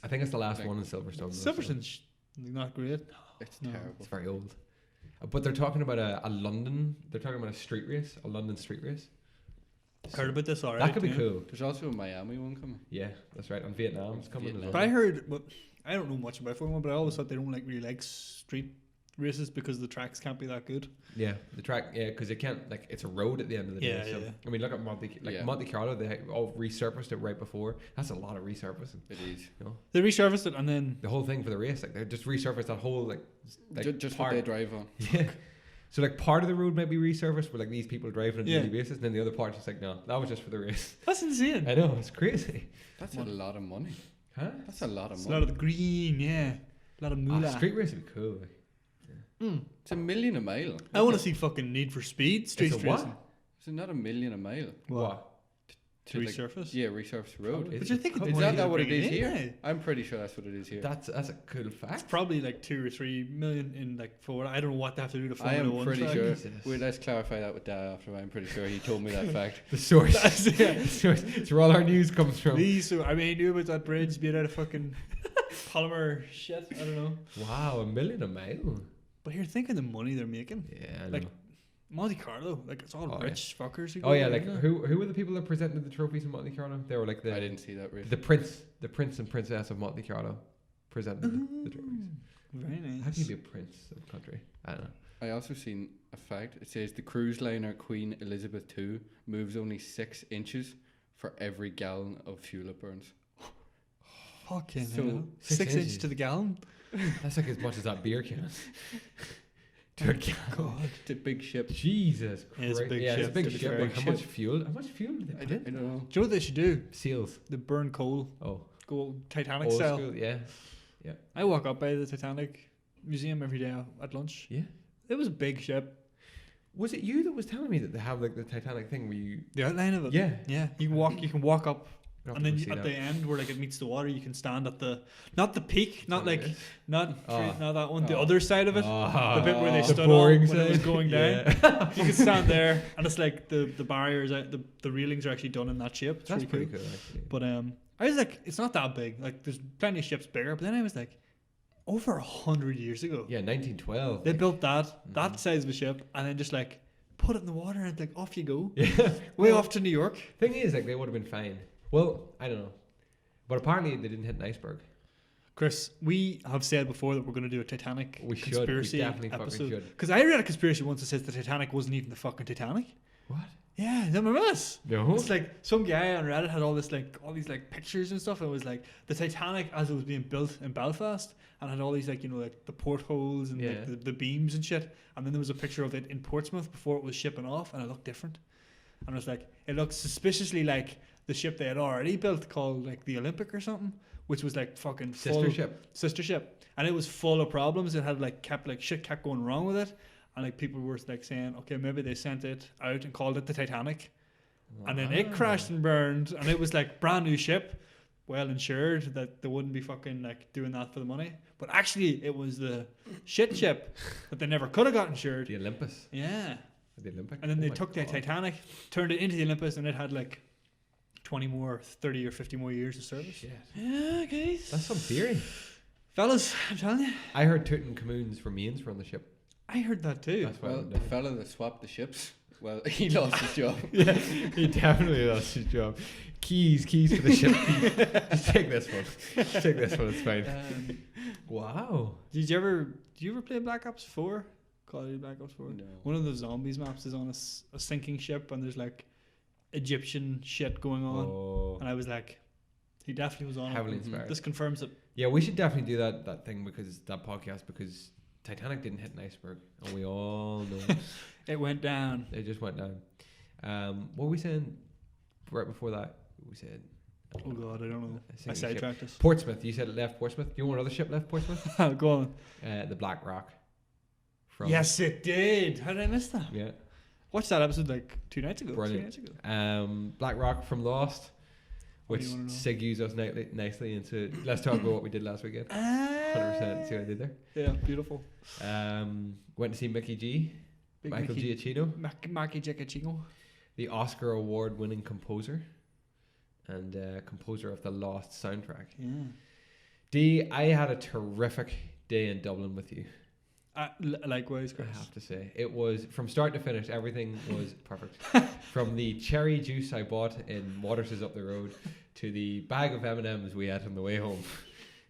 I think it's the last one in Silverstone. Silverstone's not great. It's terrible. It's very old. But they're talking about a London. They're talking about a London street race. Heard about this already. That could be cool. There's also a Miami one coming. Yeah, that's right. And Vietnam's coming as well. But I heard, I don't know much about Formula 1, but I always thought they don't really like street races because the tracks can't be that good. Yeah, the track, because it can't, like, it's a road at the end of the day. So, I mean, look at Monte Carlo, they all resurfaced it right before. That's a lot of resurfacing. It is. You know? They resurfaced it and then... The whole thing for the race, like, they just resurfaced that whole, just part. What they drive on. Yeah. So, like, part of the road might be resurfaced for, like, these people driving on a daily basis, and then the other part's just like, no, that was just for the race. That's insane. I know, it's crazy. That's a lot of money. Huh? That's a lot of money. A lot of the green, yeah. A lot of moolah. Street race would be cool. It's $1 million a mile. I want to see fucking Need for Speed street racing. What? Is it not $1 million a mile? What? To resurface? Resurface the road. But you think is that what it is here? I'm pretty sure that's what it is here. That's a cool fact. It's probably like 2 or 3 million in like for I don't know what they have to do to I Formula 1 am pretty track. sure. Wait, let's clarify that with Dad after. I'm pretty sure he told me that fact. The source. It's where all our news comes from. I mean, he knew about that bridge being out of fucking polymer shit. I don't know. Wow, $1 million a mile. But you're thinking the money they're making. Yeah, I like know. Monte Carlo, like it's all rich fuckers. Who go there, like who were the people that presented the trophies in Monte Carlo? They were like I didn't see that race. The prince and princess of Monte Carlo presented the trophies. Very nice. How can you be a prince of a country? I don't know. I also seen a fact. It says the cruise liner Queen Elizabeth II moves only 6 inches for every gallon of fuel it burns. Fucking So hell. 6 6 inches inches to the gallon. That's like as much as that beer can. To a gallon. God, it's a big ship. Jesus Christ! It's a big yeah, ship. it's a big It's a ship. big But how ship. much fuel? How much fuel do they put in? I don't know. do you know what they should do? Seals. They burn coal. Oh, Go Titanic old style. school. Yeah. I walk up by the Titanic Museum every day at lunch. Yeah. It was a big ship. Was it you that was telling me that they have like the Titanic thing where you? The outline of it. Yeah. Yeah. You can walk up. I'll have And to then go see at that. the end where like it meets the water, you can stand at not the peak, not like Yes. not that one, the Oh. other side of it, the bit where they The stood boring on when it was side. going down. Yeah. You can stand there, and it's like the barriers, the railings are actually done in that shape. It's That's really pretty cool actually. But I was like, it's not that big. Like there's plenty of ships bigger, but then I was like, over 100 years ago, Yeah, 1912. they like. built that size of a ship, and then just like put it in the water and like off you go, Yeah. way off to New York. Thing is, like they would have been fine. Well, I don't know, but apparently they didn't hit an iceberg. Chris, we have said before that we're going to do a Titanic We should. conspiracy We definitely fucking episode. should. Because I read a conspiracy once that says the Titanic wasn't even the fucking Titanic. What? Yeah, you remember this? No. It's like some guy on Reddit had all these pictures and stuff. And it was like the Titanic as it was being built in Belfast, and had all these like the portholes and like, the beams and shit. And then there was a picture of it in Portsmouth before it was shipping off, and it looked different. And it was like it looked suspiciously like the ship they had already built called like the Olympic or something, which was like fucking Sister ship. and it was full of problems. It had like shit kept going wrong with it, and like people were like saying, okay, maybe they sent it out and called it the Titanic, and then it crashed and burned, and it was like brand new ship, well insured, that they wouldn't be fucking like doing that for the money. But actually, it was the shit ship that they never could have got insured. The Olympus. Yeah, The Olympic. and then Oh they my took the God. Titanic, turned it into the Olympus, and it had like 20 more, 30 or 50 more years of service. Shit. Yeah, guys. That's some theory. Fellas, I'm telling you. I heard Tutankhamun's remains were on the ship. I heard that too. That's why I Well, went the down. fella that swapped the ships, well, he lost his job. Yeah, he definitely lost his job. Keys for the ship. Just take this one. Take this one. It's fine. Wow. Did you ever play Black Ops 4? Call of Duty Black Ops 4? No. One of the zombies maps is on a sinking ship, and there's like Egyptian shit going on. Oh. And I was like, he definitely was on Heavily it. inspired. This confirms it. Yeah, we should definitely do that thing because that podcast because Titanic didn't hit an iceberg, and we all know It went down. it just went down. What were we saying right before that? We said Oh god, I don't know. I sinking ship. sidetracked us. Portsmouth. You said it left Portsmouth. Do you know what other ship left Portsmouth? Go on. The Black Rock. Yes, it did. How did I miss that? Yeah. Watched that episode like 2 nights ago. Brilliant. 3 nights ago. Black Rock from Lost What do which you wanna know? segues us nicely into. Let's talk about what we did last weekend. 100%. See what I did there? Yeah, beautiful. Went to see Mickey G. Big Michael Mickey- Giacchino, Maki Giacchino. the Oscar award-winning composer and composer of the Lost soundtrack. Yeah. D, I had a terrific day in Dublin with you. Likewise, Chris. I have to say, it was from start to finish. Everything was perfect. From the cherry juice I bought in Waters's up the road to the bag of M&Ms we had on the way home.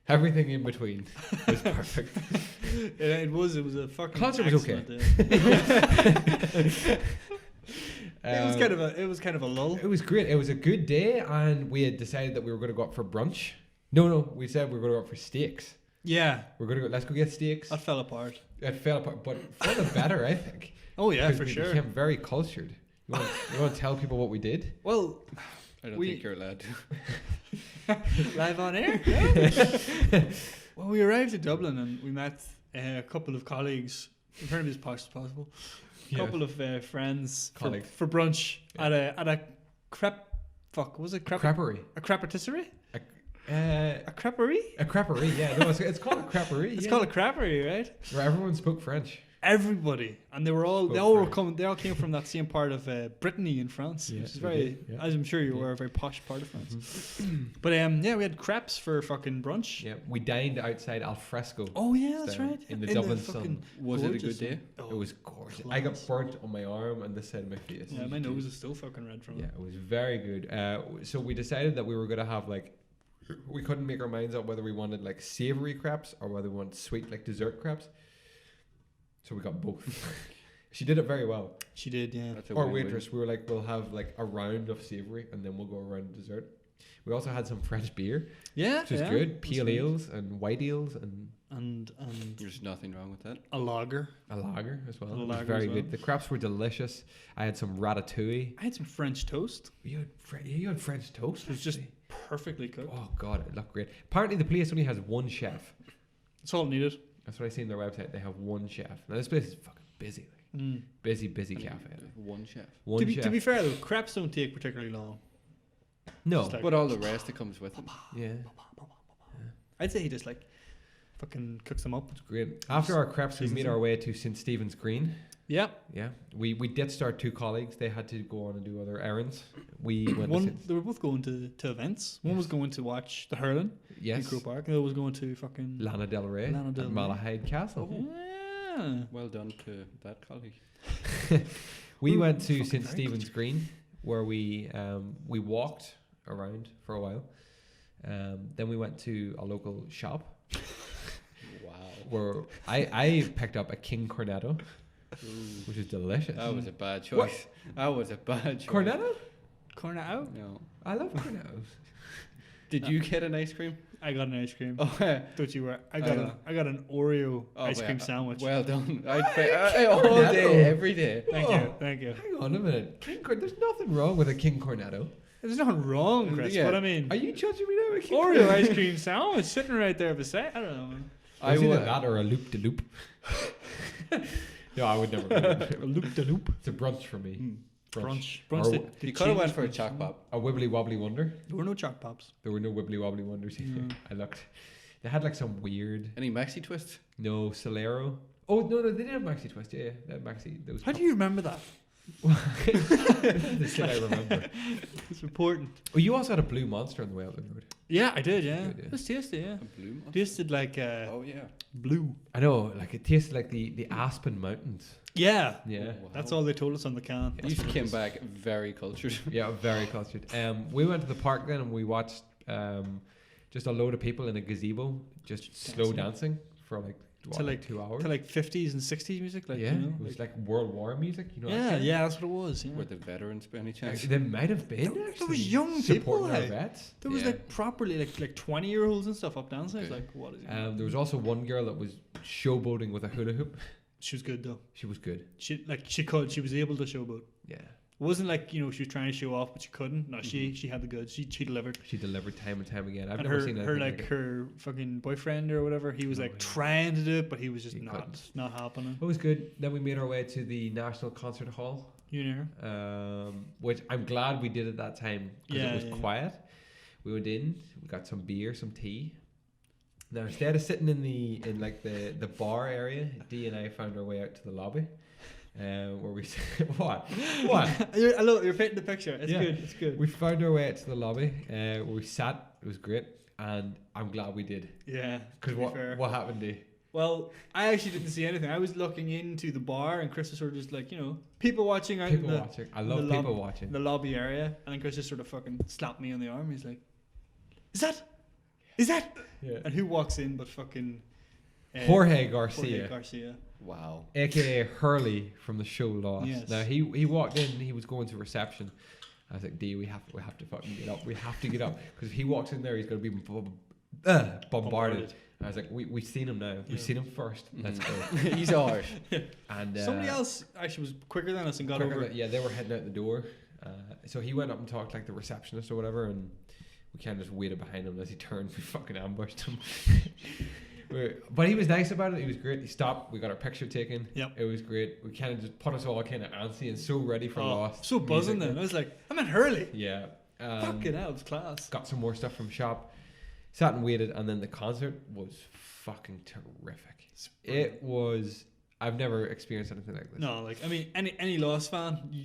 Everything in between was perfect. It was a fucking Concert was okay. excellent day. It was kind of a lull. It was great. It was a good day, and we had decided that we were going to go out for brunch. No, we said we were going to go out for steaks. Yeah, We're going to go. Let's go get steaks. that fell apart. It fell apart, but for the better, I think. Oh yeah, 'Cause for we sure. became very cultured. You want to tell people what we did? Well, I don't We- think you're allowed to. live on air. Yeah. Well, we arrived at Dublin and we met a couple of colleagues. I'm trying to be as posh as possible. A couple of friends Colleagues. for brunch Yeah. at a crep. Fuck, was it crep? Creperie. A crepatisserie? A A creperie? creperie, yeah. No, it's called a creperie. It's yeah. called a creperie, right? Where everyone spoke French. Everybody, and they Spoke all were French. coming. They all came from that same part of Brittany in France, Yeah, which is they very, did, yeah. as I'm sure you're Yeah. aware, a very posh part of France. But yeah, we had crepes for fucking brunch. Yeah, we dined outside al fresco. Oh yeah, that's Down right. in the Dublin sun. fucking Was it a gorgeous good day? sun. It Oh, was gorgeous. I got class. burnt on my arm and this side of my face. yeah, my nose is still fucking red from Yeah, it. it was very good. So we decided that we were going to have we couldn't make our minds up whether we wanted like savory crepes or whether we wanted sweet like dessert crepes. So we got both. She did it very well. She did, yeah. That's a Our win-win. waitress, we were like, we'll have like a round of savory and then we'll go around dessert. We also had some French beer, Yeah, which is yeah, good. that's Pale right. ales and white ales and and There's nothing wrong with that. a lager. a lager as well. A It was lager very as well. good. The crepes were delicious. I had some ratatouille. I had some French toast. You had French toast? It was just actually? perfectly cooked. Oh god, it looked great. Apparently the place only has one chef. That's all it needed. That's what I see on their website. They have one chef. Now this place is fucking busy. Like, Mm. busy cafe. One chef. One To be, chef. to be fair though, crepes don't take particularly long. no. Just like- But all the rest that comes with it. Yeah. I'd say he just like fucking cooks them up. Great. After our crepes, we Seasons made them. our way to St. Stephen's Green. Yeah. Yeah. We ditched our two colleagues. They had to go on and do other errands. We went to One, St. they were both going to events. One Yes. was going to watch the hurling in Yes. Crow Park, and the other was going to fucking. Lana Del Rey Lana Del and Rey. Malahide Castle. Yeah. Well done to that colleague. We Ooh, went to fucking St. very Stephen's Green where we walked around for a while. Then we went to a local shop Wow. where I picked up a King Cornetto, which is delicious. That was a bad choice. What? That was a bad choice. Cornetto? Corner out. No. I love Cornettos. Did you get an ice cream? I got an ice cream. Oh, Don't you worry. I know. got an Oreo ice well, cream sandwich. Well done. Hey, All Cornetto. day, every day. Thank Oh. you. Thank you. Hang on a minute. There's nothing wrong with a King Cornetto. There's nothing wrong, Chris. Yeah. But I mean, Are you judging me now? King Oreo Cornetto? ice cream sandwich sitting right there beside. I don't know. Man. I was either wa- that or a loop de loop. No, I would never. Go Loop de loop. It's a brunch for me. Brunch. Or Brunch. You could have went for a choc pop. A wibbly wobbly wonder. There were no chalk pops. There were no wibbly wobbly wonders. Mm. I looked. They had like some weird. Any maxi twists? No Solero. Oh no, they did have Maxi Twist. Yeah, they had Maxi. Those. How do you remember that? the shit I remember. It's important. Oh, you also had a blue monster on the way up the road. Yeah, I did. Yeah, Good, yeah. it was tasty. Yeah, A blue monster? tasted like Oh, yeah. blue. I know, like it tasted like the Aspen Mountains. Yeah, Yeah. Wow. that's all they told us on the can. Yeah. You came back very cultured. Yeah, very cultured. We went to the park then and we watched just a load of people in a gazebo just slow dancing for like, what, To like like- 2 hours. To like 50s and 60s music, like yeah, you know, it was like World War music. You know. that yeah, kind of- yeah, that's what it was. Yeah. Were the veterans by any chance? They might have been. There actually, was young people, supporting our like- vets. There was Yeah. like properly like 20-year-olds and stuff up dancing. It's Okay. like, what is it? There was also one girl that was showboating with a hula hoop. She was good though. She was good. She was able to showboat. Yeah, It wasn't like, you know, she was trying to show off but she couldn't. No, she had the goods. She delivered. she delivered time and time again. I've And never her seen her anything like like it. her fucking boyfriend or whatever, he was No, like yeah. trying to do it, but he was just He not couldn't. happening. It was good. Then we made our way to the National Concert Hall, You know. which I'm glad we did at that time because Yeah, it was yeah. quiet. We went in. We got some beer, some tea. Now instead of sitting in the bar area, Dee and I found our way out to the lobby. Where we what? I love it. You're painting the picture. It's good. It's good. We found our way out to the lobby. Where we sat. It was great, and I'm glad we did. Yeah. Because what happened, Dee? Well, I actually didn't see anything. I was looking into the bar, and Chris was sort of just like, people watching out People watching. I love people watching. The lobby area, and then Chris just sort of fucking slapped me on the arm. He's like, "Is that?" Yeah. And who walks in but fucking Jorge Garcia. Wow. AKA Hurley from the show Lost. Yes. Now he walked in. He was going to reception. I was like, D, we have to fucking get up. We have to get up because if he walks in there, he's gonna be bombarded. I was like, we've seen him now. We've seen him first. Let's go. He's alright. And somebody else actually was quicker than us and got over. They were heading out the door. So he went up and talked like the receptionist or whatever, and we kind of just waited behind him as he turned. We fucking ambushed him. But he was nice about it. He was great. He stopped. We got our picture taken. Yep. It was great. We kind of just put us all kind of antsy and so ready for Lost. So buzzing then. I was like, I'm at Hurley. Yeah. Fucking hell, it was class. Got some more stuff from shop. Sat and waited, and then the concert was fucking terrific. It was. I've never experienced anything like this. No, like I mean, any Lost fan, you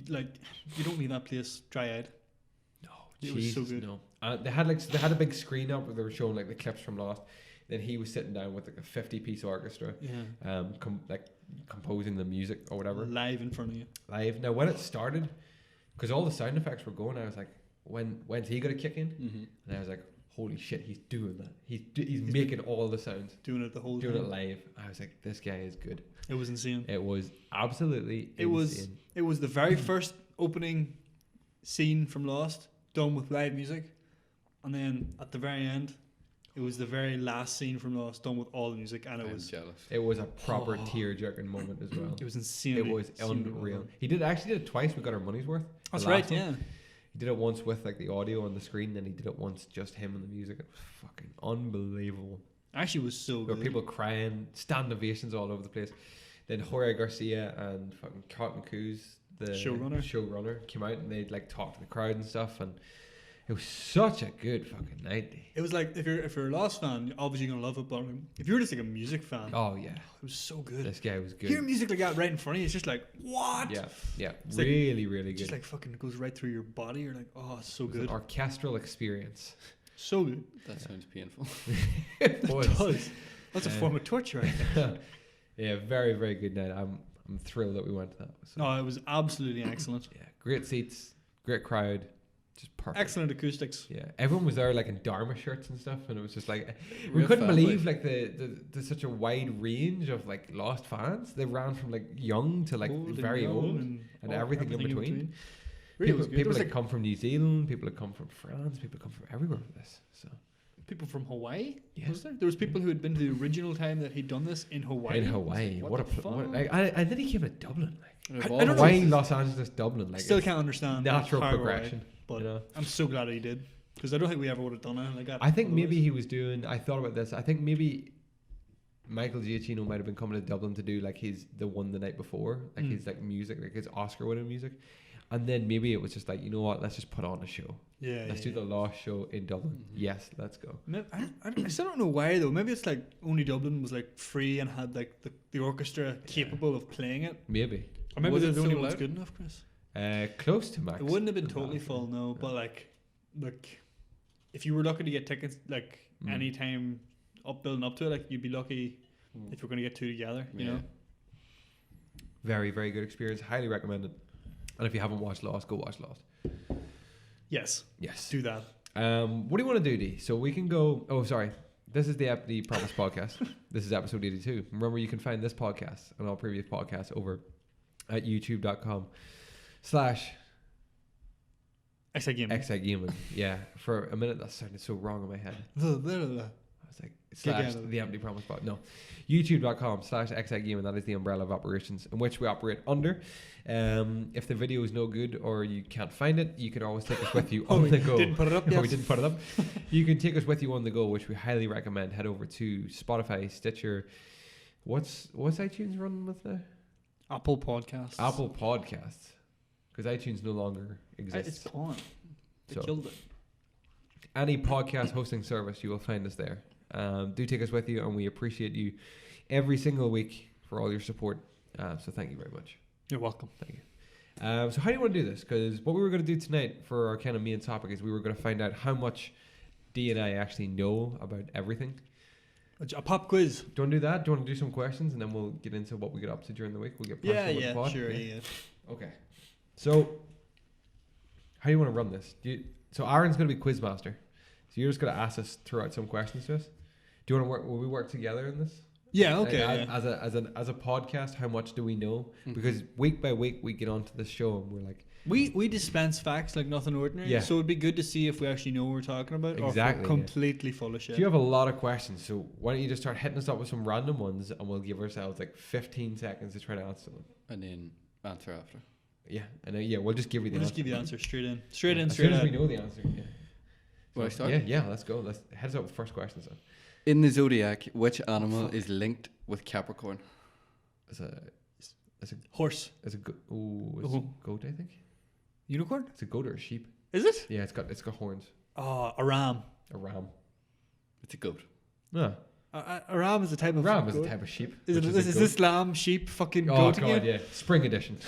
don't leave that place dry-eyed. No, it was so good. No, they had a big screen up where they were showing like the clips from Lost. Then he was sitting down with like a 50-piece orchestra, composing the music or whatever, live in front of you. Live. Now when it started, because all the sound effects were going, I was like, when's he gonna kick in? Mm-hmm. And I was like, holy shit, he's doing that. He's making all the sounds. Doing it the whole time. Doing it live. I was like, this guy is good. It was insane. It was absolutely insane. It was the very first opening scene from Lost done with live music. And then at the very end, it was the very last scene from Lost done with all the music. And I'm jealous. It was a proper tear-jerking moment as well. It was insane. It was unreal. He did it twice. We got our money's worth. That's right, yeah. He did it once with like the audio on the screen, then he did it once just him and the music. It was fucking unbelievable. Actually, was so good. There were people crying, stand ovations all over the place. Then Jorge Garcia and fucking Carlton Cuse, the showrunner, came out and they'd like talk to the crowd and stuff, and it was such a good fucking night. It was like if you're a Lost fan, you're obviously gonna love it, but if you're just like a music fan, oh yeah, it was so good. This guy was good. Hear music like that right in front of you, it's just like what? Yeah, it's really good. Just like fucking goes right through your body. You're like, oh, it's so good. An orchestral experience. So good. That sounds painful. It does. That's a form of torture, right there. Yeah, very very good night. I'm thrilled that we went to that. So. No, it was absolutely excellent. Yeah, great seats, great crowd. Just perfect. Excellent acoustics. Yeah, everyone was there like in Dharma shirts and stuff, and it was just like we Real couldn't family. believe like the such a wide range of like Lost fans. They ran from like young to like very old and everything in between. Really people had come from New Zealand, people had come from France, people had come from everywhere for this. So people from Hawaii. Yes. Was there? There was people who had been to the original time that he'd done this in Hawaii. In Hawaii, and then he came to Dublin. Like, I don't Hawaii, know. Los Angeles, Dublin. Like Still can't understand natural how progression. But I'm so glad he did, because I don't think we ever would have done it like that. I think maybe he was doing. I thought about this. I think maybe Michael Giacchino might have been coming to Dublin to do like the one the night before, like his like music, like his Oscar-winning music, and then maybe it was just like, you know what, let's just put on a show. Yeah, let's do the Lost show in Dublin. Mm-hmm. Yes, let's go. I still don't know why though. Maybe it's like only Dublin was like free and had like the orchestra capable of playing it. Maybe. Or maybe they're the only ones good enough, Chris. Close to max. It wouldn't have been totally full, no. But like, if you were lucky to get tickets, like any time building up to it, like you'd be lucky if you're going to get two together. You know. Very very good experience. Highly recommended. And if you haven't watched Lost, go watch Lost. Yes. Do that. What do you want to do, D? So we can go. Oh, sorry. This is the Promise podcast. This is episode 82. Remember, you can find this podcast and all previous podcasts over at youtube.com/ XIGaming. Yeah. For a minute, that sounded so wrong in my head. I was like, / the Empty Promise podcast. No. youtube.com / XIGaming. That is the umbrella of operations in which we operate under. If the video is no good or you can't find it, you can always take us with you on the go. Didn't put it up yet. We didn't put it up. You can take us with you on the go, which we highly recommend. Head over to Spotify, Stitcher. What's iTunes running with now? Apple Podcasts. Because iTunes no longer exists. It's gone. They killed it. any podcast hosting service, you will find us there. Do take us with you, and we appreciate you every single week for all your support. So thank you very much. You're welcome. Thank you. So how do you want to do this? Because what we were going to do tonight for our kind of main topic is we were going to find out how much D and I actually know about everything. A pop quiz. Do you want to do that? Do you want to do some questions, and then we'll get into what we get up to during the week? We'll get personal with the pod. Sure, yeah. Okay. So how do you want to run this? So Aaron's going to be quiz master. So you're just going to ask us, throw out some questions to us. Do you want to work? Will we work together in this? Yeah. Okay. Like, as a podcast, how much do we know? Because week by week we get onto the show and we're like, we dispense facts like nothing ordinary. Yeah. So it'd be good to see if we actually know what we're talking about, or if Exactly, we're completely full of shit. so you have a lot of questions. So why don't you just start hitting us up with some random ones, and we'll give ourselves like 15 seconds to try to answer them. And then answer after. Yeah, and we'll just give you the We'll answer. just give you the answer straight in, As soon straight as out. we know the answer. Yeah. Will I So, start? Yeah. Let's go. Let's head us up with the first questions then. In the zodiac, which animal is linked with Capricorn? It's a Horse. goat, I think. Unicorn? It's a goat or a sheep. Is it? Yeah, it's got horns. Oh, a ram. A ram. It's a goat. No, A ram is a type of ram is goat. a type of sheep. Is which it? a Is goat. this lamb, sheep, fucking Oh goat god, again? yeah. Spring edition.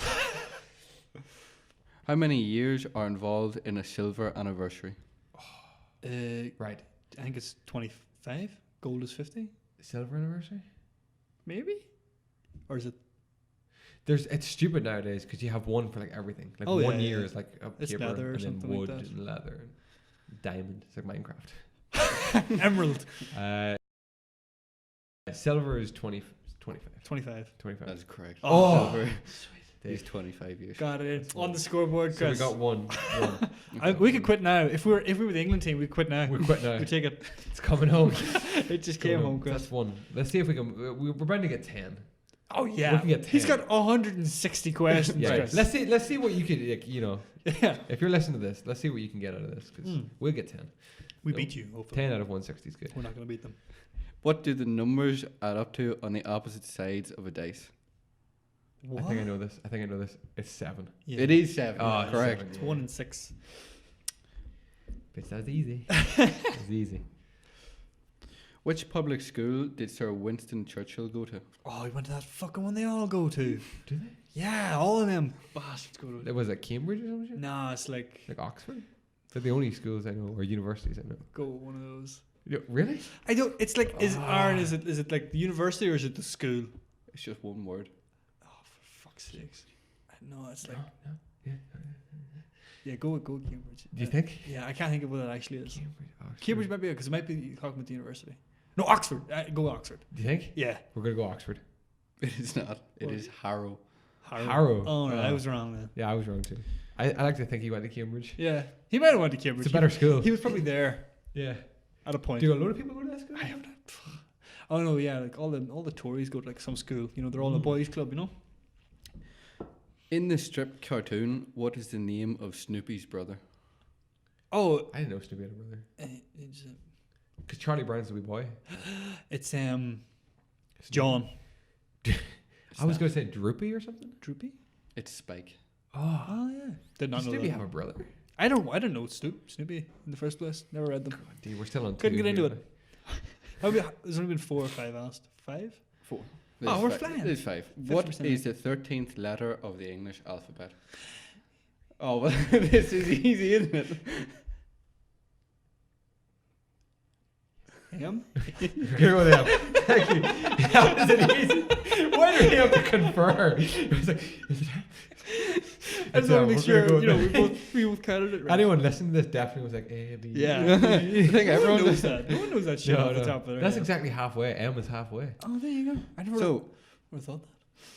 How many years are involved in a silver anniversary? Right. I think it's 25. Gold is 50. Silver anniversary. Maybe. Or is it? It's stupid nowadays because you have one for like everything. Like Oh, 1 yeah, year yeah. is like a It's paper, leather or and then something like wood that. and leather and diamond. It's like Minecraft. Emerald. Silver is 25. 25. 25. That is correct. Oh, Silver is 25 years. got it. On the scoreboard, So we Chris. got one. We could quit now. If we were the England team, we quit now. We quit now. We take it. It's coming home. It just came home, Chris. That's one. Let's see if we can. We're bound to get 10. Oh yeah. We can get He's 10. got 160 questions. Yeah. Chris. Let's see what you could, like, Yeah. if you're listening to this, let's see what you can get out of this, because we'll get 10. We So, beat you. Hopefully. 10 out of 160 is good. We're not going to beat them. What do the numbers add up to on the opposite sides of a dice? I think I know this. It's 7. Yeah. It is 7. Oh, correct. 7, It's yeah. 1 and 6. Bitch, that's easy. It's easy. Which public school did Sir Winston Churchill go to? Oh, he went to that fucking one they all go to. Do they? Yeah, all of them bastards go to it. Was it Cambridge or something? Nah, it's like Like Oxford? They're the only schools I know, or universities I know. go one of those. Really? I don't. It's like Aaron? Is it like the university or is it the school? It's just one word. Oh, for fuck's sakes! No, it's like No. Yeah. yeah. Go Cambridge. Do you think? Yeah, I can't think of what it actually is. Cambridge. Oxford. Cambridge might be because it might be talking about the university. No, Oxford. Go Oxford. Do you think? Yeah. We're gonna go Oxford. It is not. It is Harrow. Harrow. Oh no, I was wrong then. Yeah, I was wrong too. I like to think he went to Cambridge. Yeah, he might have went to Cambridge. It's a better school. He was probably there Yeah. at a point. Do a load of people go to that school? I have that. Oh no, yeah, like all the Tories go to like some school. You know, they're all in a boys' club. You know. In the strip cartoon, what is the name of Snoopy's brother? Oh, I didn't know Snoopy had a brother. it's Because Charlie Brown's the wee boy. John. I was going to say Droopy or something. Droopy. It's Spike. Oh yeah. Did not Does know Snoopy that. have a brother? I don't know Snoopy in the first place. Never read them. Dude, we're still on Couldn't 2 get into here, it. There's only been 4 or 5 asked. 5? 4. Oh, we're flying. There's 5. What 50% is the 13th letter of the English alphabet? Oh, well, this is easy, isn't it? Him? Here we go. Thank you. How is it easy? Why do we have to confer? It was like, I just want to make sure, you know, we both counted it right. Anyone listening to this definitely was like A, B. Yeah. I think everyone knows that. No one knows that shit No, off the no. top of their That's head. exactly halfway. M is halfway. Oh, there you go. I never thought that.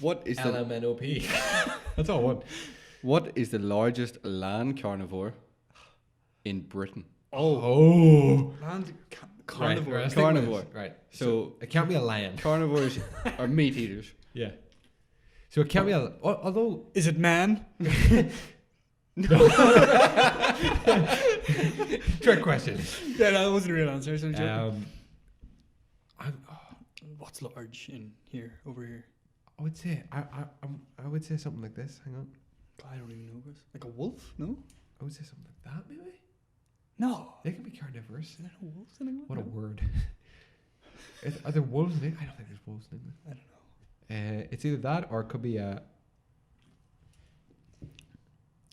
What is the LMNOP. That's all one. what is the largest land carnivore in Britain? Oh. Land carnivore. Right, Carnivore. Right. So it can't be a lion. carnivores are meat eaters. Yeah. So it can't be a. Although. Is it man? Trick question. Yeah, that wasn't a real answer. So I'm joking. I'm, What's large in here, over here? I would say I would say something like this. Hang on. I don't even know this. Like a wolf? No? I would say something like that maybe. No. They can be carnivorous. Is there no wolves in England? What a No. word. Are there wolves in England? I don't think there's wolves in England. I don't know. It's either that or it could be a...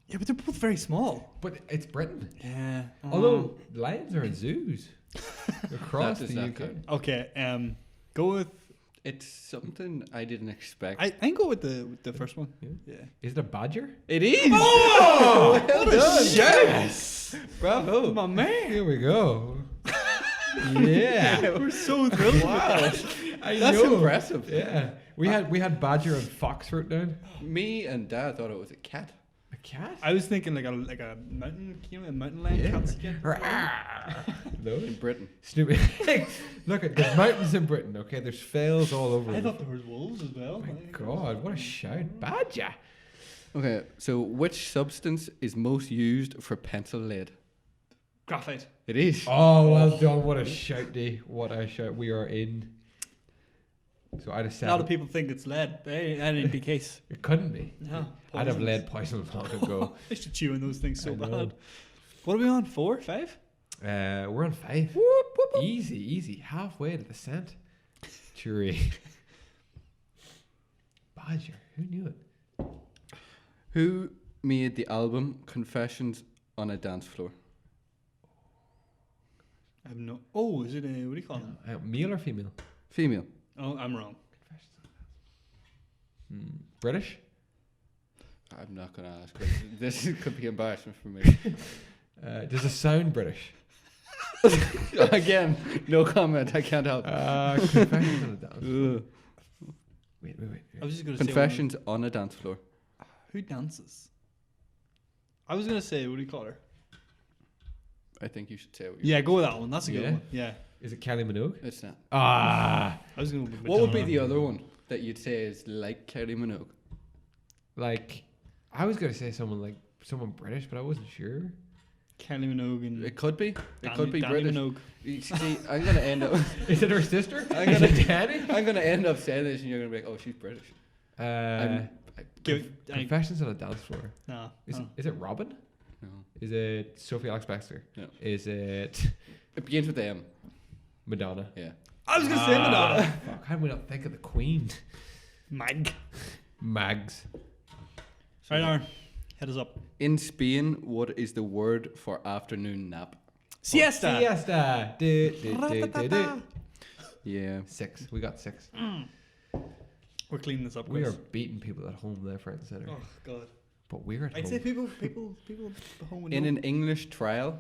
Yeah, but they're both very small. But it's Britain. Yeah. Although lions are in zoos across That the does not UK. count. Okay. Go with. It's something I didn't expect. I can go with the first one. Yeah. Yeah. Is it a badger? It is. Oh, well done. yes! Bravo. My man. Here we go. Yeah. We're so thrilled. Wow. I That's know. impressive. Yeah. We had badger and fox wrote down. Me and Dad thought it was a cat. A cat? I was thinking like a mountain, a mountain lion. Yeah. Cats again. Those? In Britain. Stupid. Look at there's mountains in Britain, okay? There's fells all over. I it. thought there was wolves as well. Oh my God, what a shout. Badger. Okay, so which substance is most used for pencil lead? Graphite. It is. Oh, well done. What a shout, D. What a shout. We are in. So I'd have A said lot of people think it's lead. That ain't the case. it couldn't be. No. I'd have lead poison long ago. I used to chew on those things so I know. bad. What are we on? 4, 5? We're on 5. Easy. Halfway to the century. Badger. Who knew it? Who made the album Confessions on a Dance Floor? I have no. Oh, is it a. What do you call them? Male or female? Female. Oh, I'm wrong. British? I'm not going to ask. 'Cause this could be embarrassment for me. Does it sound British? Again, no comment. I can't help. Confessions on a dance. Ugh. Wait. I was just going to Confessions on a Dance Floor. say. Who dances? I was going to say, what do you call her? I think you should say what you Yeah, go with that one. That's a good Yeah? one. Yeah. Is it Kelly Minogue? It's not. Ah, I was going to What would be the other one that you'd say is like Kylie Minogue? like I was gonna say someone British, but I wasn't sure. Kylie Minogue and. It could be. It could be Danny British. Minogue. You see, I'm gonna end up. Is it her sister? I'm Is gonna- it Danny? I'm gonna end up saying this, and you're gonna be like, "Oh, she's British." Confessions on a dance floor. No. Is it Robin? No, Is it Sophie Alex Baxter? No. Is it it begins with M. Madonna? Yeah. I was going to say Madonna. Fuck, how did we not think of the Queen? Mag. Mags. Right, Aaron. Head us up. In Spain, what is the word for afternoon nap? Siesta. Siesta. Du. Yeah. 6. We got 6. We're cleaning this up, We are Chris. beating people at home left, right, and centre. Oh, God. But we're at I'd home. say people at home would In know. an English trial,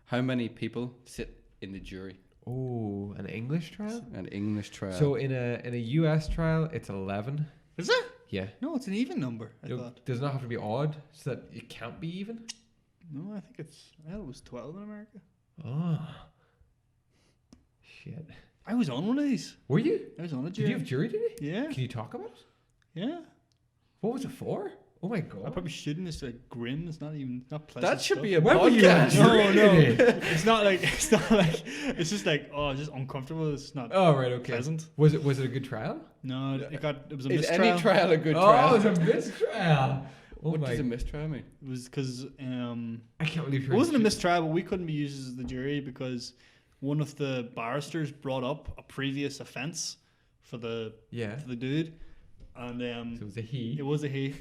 how many people sit in the jury? Oh, an English trial? An English trial. So in a US trial, it's 11. Is it? Yeah. No, it's an even number, I thought. Does not have to be odd, so that it can't be even. No, I think I thought it was 12 in America. Oh. Shit. I was on one of these. Were you? I was on a Did jury. you have jury duty? Yeah. Can you talk about it? Yeah. What was it for? Oh my I god. probably shouldn't. It's like grim. It's not even not pleasant. that should stuff. be a When were you on podcast. jury duty? It's not like it's just like it's just uncomfortable. It's not Oh right, okay. pleasant. Was it a good trial? No, it was a Is mistrial. any trial a good Oh, trial? it was a mistrial. Oh what my. does a mistrial mean? It was because I can't believe it you're. wasn't a mistrial, but we couldn't be used as the jury because one of the barristers brought up a previous offence for the Yeah. dude, and So it was a he. it was a he.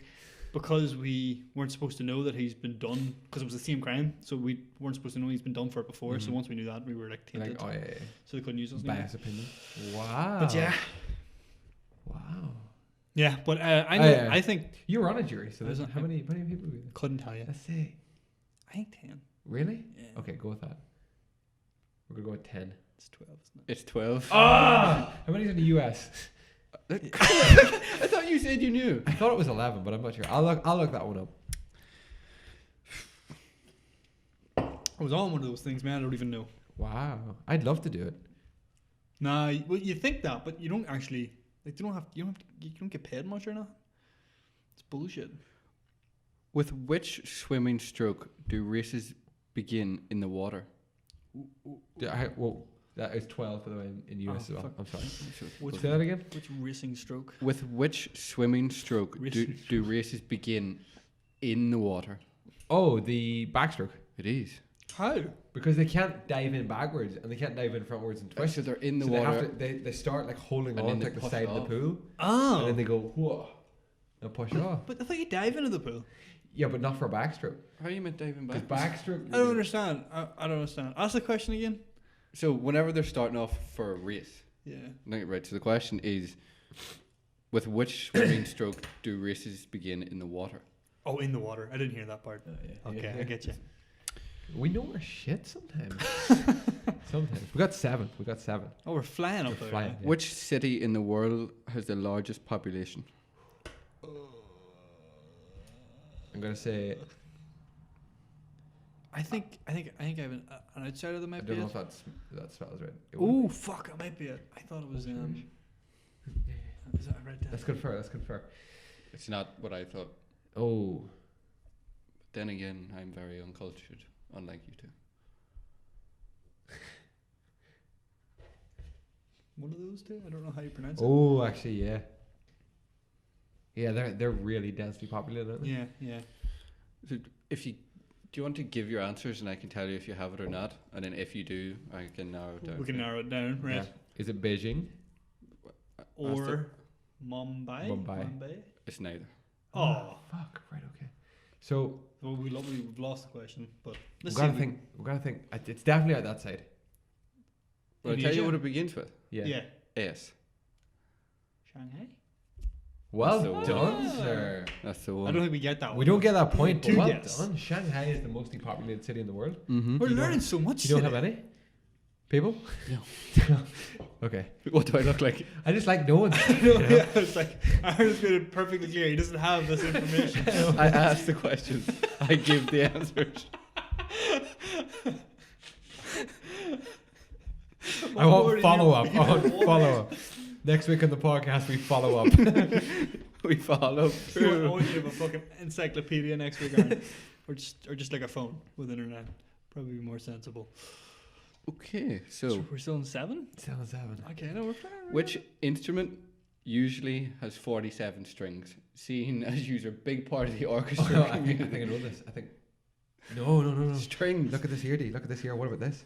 Because we weren't supposed to know that he's been done, because it was the same crime, so we weren't supposed to know he's been done for it before. So Mhm. once we knew that, we were like tainted. Like, oh yeah. So they couldn't use us anymore. Bias opinion. Wow. But yeah, Wow. yeah. But I know. yeah. I think You were on a jury, so I was there's- on- how many people were you? couldn't tell you. Let's say. I think 10. Really? Yeah. Okay, go with that. We're gonna go with 10. It's 12, isn't it? It's 12. Ah! How many's in the US? I thought you said you knew. I thought it was 11, but I'm not sure. I'll look that one up. I was on one of those things, man. I don't even know. Wow. I'd love to do it. Nah, well, you think that, but you don't actually. Like, you don't get paid much or not. It's bullshit. With which swimming stroke do races begin in the water? Well, that is 12 by the way in US as well. fuck. I'm sorry. Which, Say that again. which racing stroke? With which swimming stroke Racing do races begin in the water? Oh, the backstroke. It is. How? Because they can't dive in backwards and they can't dive in frontwards and twist. So they're in the So water. they start like holding And on then to they like the push side of the off. pool, Oh. and then they go whoa, and push off. But I thought you dive into the pool. Yeah, but not for a backstroke. How are you meant diving Because back? backstroke. I don't understand. I don't understand. Ask the question again. So whenever they're starting off for a race, Yeah. right. So the question is, with which swimming stroke do races begin in the water? Oh, in the water. I didn't hear that part. Yeah, Okay, yeah. I get you. We know our shit sometimes. Sometimes we got 7. Oh, we're flying up there. flying. Yeah. Which city in the world has the largest population? I'm gonna say. I think I have an outsider that I might be don't know it. if that spells right. It would Oh fuck! It might be it. I thought it was Is that right there? Let's confer. It's not what I thought. Oh, Then again, I'm very uncultured, unlike you two. One of those two. I don't know how you pronounce it. oh, actually, yeah. Yeah, they're really densely populated, aren't they? Yeah, yeah. So do you want to give your answers and I can tell you if you have it or not, and then if you do, I can narrow it down. We can narrow it down, right? Yeah. Is it Beijing? Or Mumbai. Mumbai. It's neither. Oh, Fuck. Right. Okay. So well, we've lost the question, but we let's gotta see. think. We gotta think. It's definitely out that side. Well, I'll tell you what it begins with. Yeah. Yeah. S. Shanghai. Well That's the done, one. sir. That's the I one. don't think we get that one. We don't get that point, but Two well guess. done. Shanghai is the most populated city in the world. Mm-hmm. We're You don't- learning so much. You don't have today. any people? No. Okay. What do I look like? I just like knowing. Yeah, it's like Aaron's made it perfectly clear. He doesn't have this information. I ask the questions. I give the answers. I want follow up. I want follow up. Next week on the podcast, we follow up. We follow I through. want you to have a fucking encyclopedia next week, Aaron. or just like a phone with internet. Probably be more sensible. Okay, So so we're still in 7? 7. Okay, no, we're fine. which instrument usually has 47 strings, seeing as you're a big part of the orchestra I think I community? know this. I think. No. Strings. Look at this here, D. Look at this here. What about this?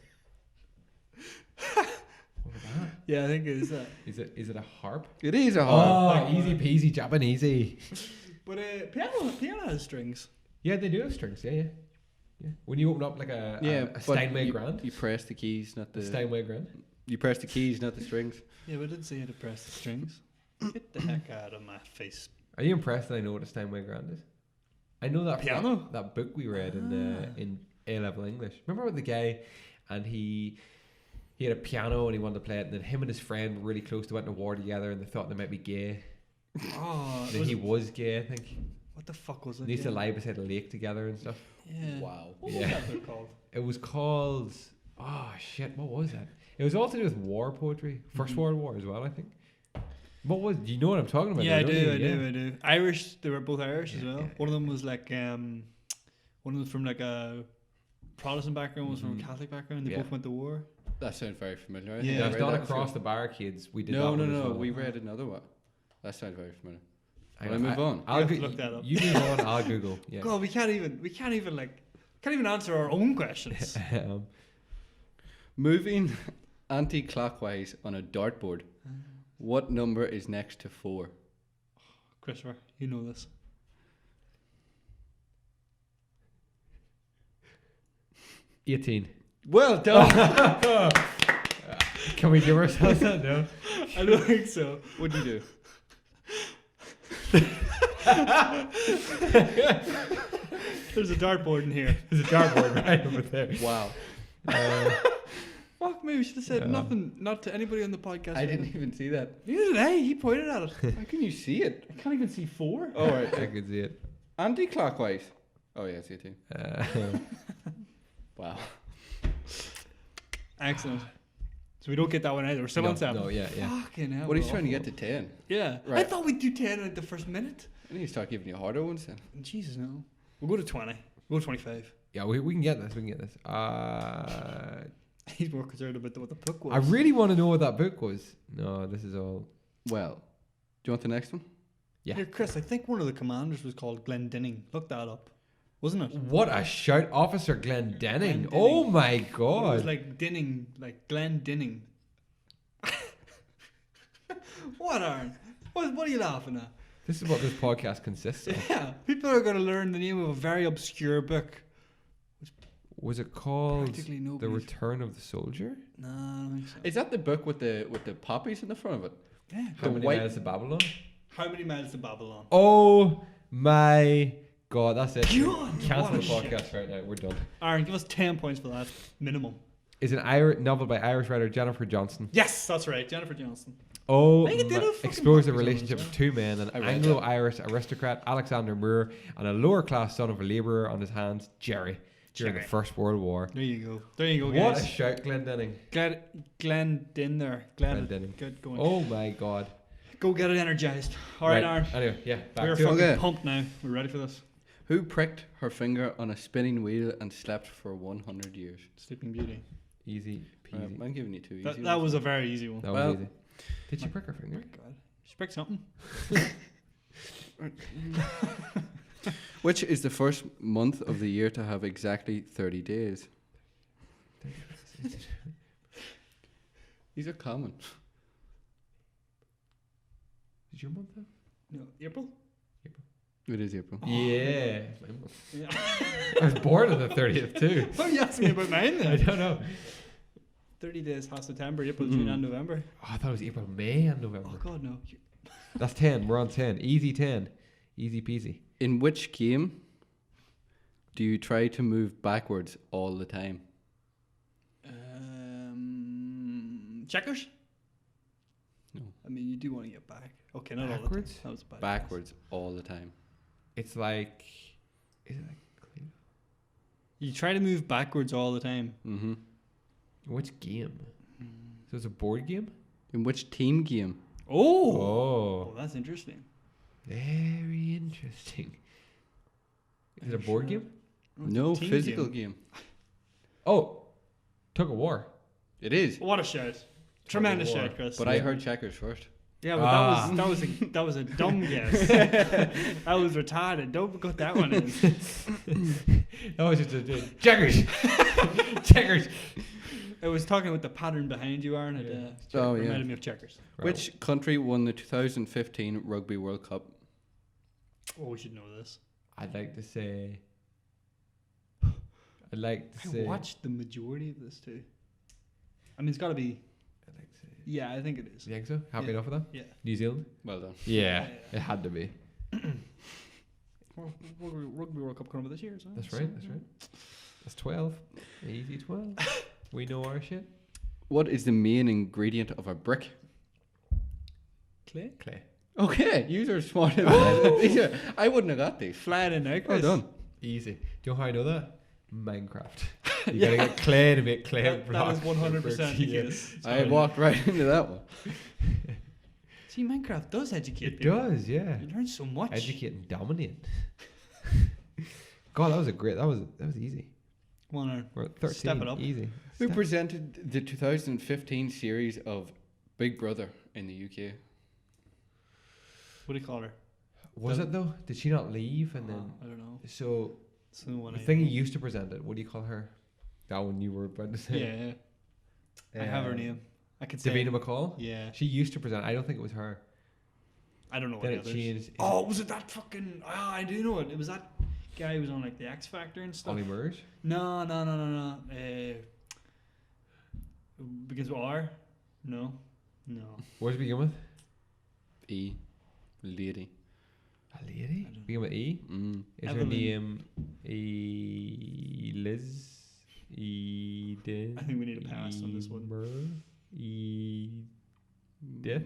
What about that? Yeah, I think it is that. Is it a harp? It is a harp. Oh, easy peasy, Japanese. But piano has strings. Yeah, they do have strings. Yeah. When you open up like a but Steinway you, grand, you press the keys, not a the. Steinway grand. You press the keys, not the strings. Yeah, but I didn't say how to press the strings. Get the heck out of my face. Are you impressed that I know what a Steinway grand is? I know that Piano? from that book we read in A-level English. Remember with the guy, and he had a piano and he wanted to play it, and then him and his friend were really close. They went to war together, and they thought they might be gay. Oh, And then he was gay, I think. what the fuck was it? They used to again? lie beside a lake together and stuff. Yeah. Wow. What Yeah. was that book called? It was called. Oh shit! What was that? It was all to do with war poetry, First Mhm. World War as well, I think. What was? Do you know what I'm talking about? Yeah, I don't do, you? I do. Irish, they were both Irish as Yeah, well. yeah, One of them was like, one of them from like a Protestant background, was from a Mhm. Catholic background. They Yeah. both went to war. That sounds very familiar. I Yeah. think I Yeah, it's read not that across before. the barricades. We did No, that no, one as no. well. We read another one. That sounds very familiar. Hang Will I on, move on? I'll have to go- look that up. You move on. I'll Google. Yeah. God, we can't even answer our own questions. Moving anti-clockwise on a dartboard, what number is next to 4? Christopher, you know this. $18. Well done. Can we give ourselves that? No. I don't think so. What'd you do? There's a dartboard in here. There's a dartboard right over there. Wow. Fuck me, we should have said Yeah. nothing, not to anybody on the podcast. I didn't even see that. Neither did I. He pointed at it. How can you see it? I can't even see 4. Oh, right. I could see it. Anti-clockwise. Oh, yeah, it's 18. Wow. Excellent. So we don't get that one either. We're still on 7. No, yeah. Fucking hell. What are you we're trying to awful. get to 10? Yeah. I Right. thought we'd do 10 at the first minute. I need to start giving you harder ones then. Jesus, no. We'll go to 20. We'll go to 25. Yeah, we can get this. We can get this. He's more concerned about what the book was. I really want to know what that book was. No, this is all. Well, do you want the next one? Yeah. Here, Chris, I think one of the commanders was called Glendinning. Look that up. wasn't it? What a shout, Officer Glendenning. Glendenning. Oh my It god. was like Dinning, like Glenn Dinning. What, Aaron? What are you laughing at? This is what this podcast consists of. Yeah, people are going to learn the name of a very obscure book. Was it called Practically The nobody's- Return of the Soldier? No, I don't think so. Is that the book with the poppies in the front of it? Yeah. How The Many white- Miles to Babylon? How many miles to Babylon? Oh my god, that's it. God, Cancel what the a podcast right now. We're done. Aaron, give us 10 points for that. Minimum. Is an novel by Irish writer Jennifer Johnson. Yes, that's right. Jennifer Johnson. Oh, I think it did a fucking explores the podcast on it relationship as of two men, an I read Anglo-Irish aristocrat, Alexander Moore, and a lower-class son of a labourer on his hands, Jerry, during the Jerry. First World War. There you go. There you go, What guys. a shout, Glendenning. Glenn Din there. Glendenning. Good going. Oh my god. Go get it energized. All right, Aaron. Anyway, yeah, back We're to fucking it. Okay. pumped now. We're ready for this. Who pricked her finger on a spinning wheel and slept for 100 years? Sleeping Beauty. Easy peasy. I'm giving you two easy That ones. was a very easy one. That Well- was easy. Did she prick her finger? God. She picked something. Which is the first month of the year to have exactly 30 days? These are common. Is your month though? No, April? It is April. Yeah. Yeah. I was born on the 30th too. Why are you asking me about mine I then? don't know. 30 days past September, April, June, and November. Oh, I thought it was April, May, and November. Oh, God, no. That's 10. We're on 10. Easy 10. Easy peasy. In which game do you try to move backwards all the time? Checkers? No. I mean, you do want to get back. Okay, not Backwards? all the time. That was a bad. Backwards all the time. It's like. Is it like. guess. You try to move backwards all the time. Mm-hmm. Which game? So it's a board game? In which team game? Oh! Oh. That's interesting. Very interesting. Is it a board game? No, team physical game. game. Oh. Tug of War. It is. What a shout. Tremendous War. shout, Chris. But I heard checkers first. yeah, but Ah. that was a dumb guess. That was retarded. Don't put that one in. That was just a checkers. Checkers. I was talking with the pattern behind you, Aaron. It Oh, yeah. reminded me of checkers. Which country won the 2015 Rugby World Cup? Oh, we should know this. I'd like to say. I'd like to I say. watched the majority of this too. I mean, it's got to be. I'd like to say. Yeah, I think it is. You think so? Happy Yeah. enough with that? Yeah. New Zealand? Well done. Yeah, Yeah. it had to be. Well, Rugby World Cup coming up this year, so That's right. That's right. That's 12. Easy 12. We know our shit. What is the main ingredient of a brick? Clay. Clay. Okay, you are smarter than I. I wouldn't have got these. Flying in now, Well Chris. done. Easy. Do you know how I know that? Minecraft. You gotta get clay to make clay That blocks. is 100% the Yeah. case. I walked right into that one. See, Minecraft does educate It people. does, yeah. You learn so much. Educate and dominate. God, that was a great. That was easy. Come on, Aaron. We're at 13. Step it up. Easy. Who Step- presented the 2015 series of Big Brother in the UK? What do you call her? Was it though? Did she not leave and then? I don't know. So It's the one the I thing you used to present it. What do you call her? That one you were about to say. Yeah, yeah. I have her name. I could say. Davina McCall. Yeah. She used to present. I don't think it was her. I don't know what Then the it others. changed. Oh, was it that fucking? Ah, I do know it. It was that guy who was on like the X Factor and stuff. Ollie Murs. No. Begins with R. No. What does it begin with? E. Lady. A lady. I don't Begin with E. Mm. Is Evelyn. her name Liz? Edith? I think we need a pass on this one. Edith?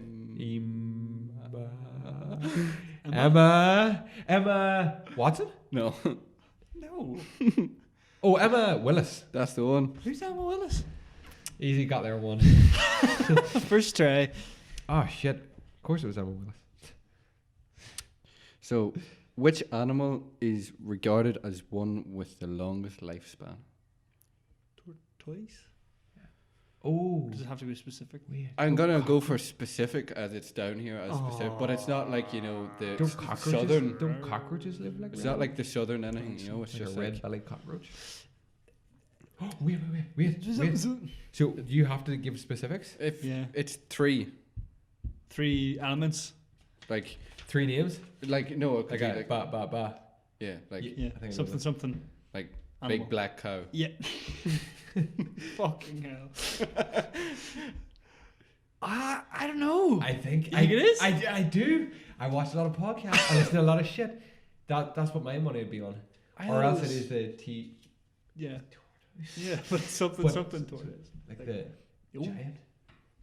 Emma. Emma Watson? No, No. Oh, Emma Willis. that's the one. Who's Emma Willis? Easy got there one. First try. Oh shit. Of course it was Emma Willis. So, which animal is regarded as one with the longest lifespan? Tortoise. Oh, Does it have to be specific? wait. I'm gonna go for specific as it's down here as specific, but it's not like, you know, the southern. Don't cockroaches live like It's that? not like the southern anything, you know. It's Like just a like red-bellied cockroach. Oh, wait. So you have to give specifics? if Yeah. it's 3, 3 elements. like 3 names? no, it could Like be like ba. yeah, like Ye- Yeah. I think I Something know something. like Animal. big black cow. Yeah. Fucking hell. I don't know. I think You think it is? I do. I watch a lot of podcasts. I listen to a lot of shit. That's what my money would be on. Or else it is the T. Yeah. Yeah, but something But- something tortoise. Like the Oh. giant.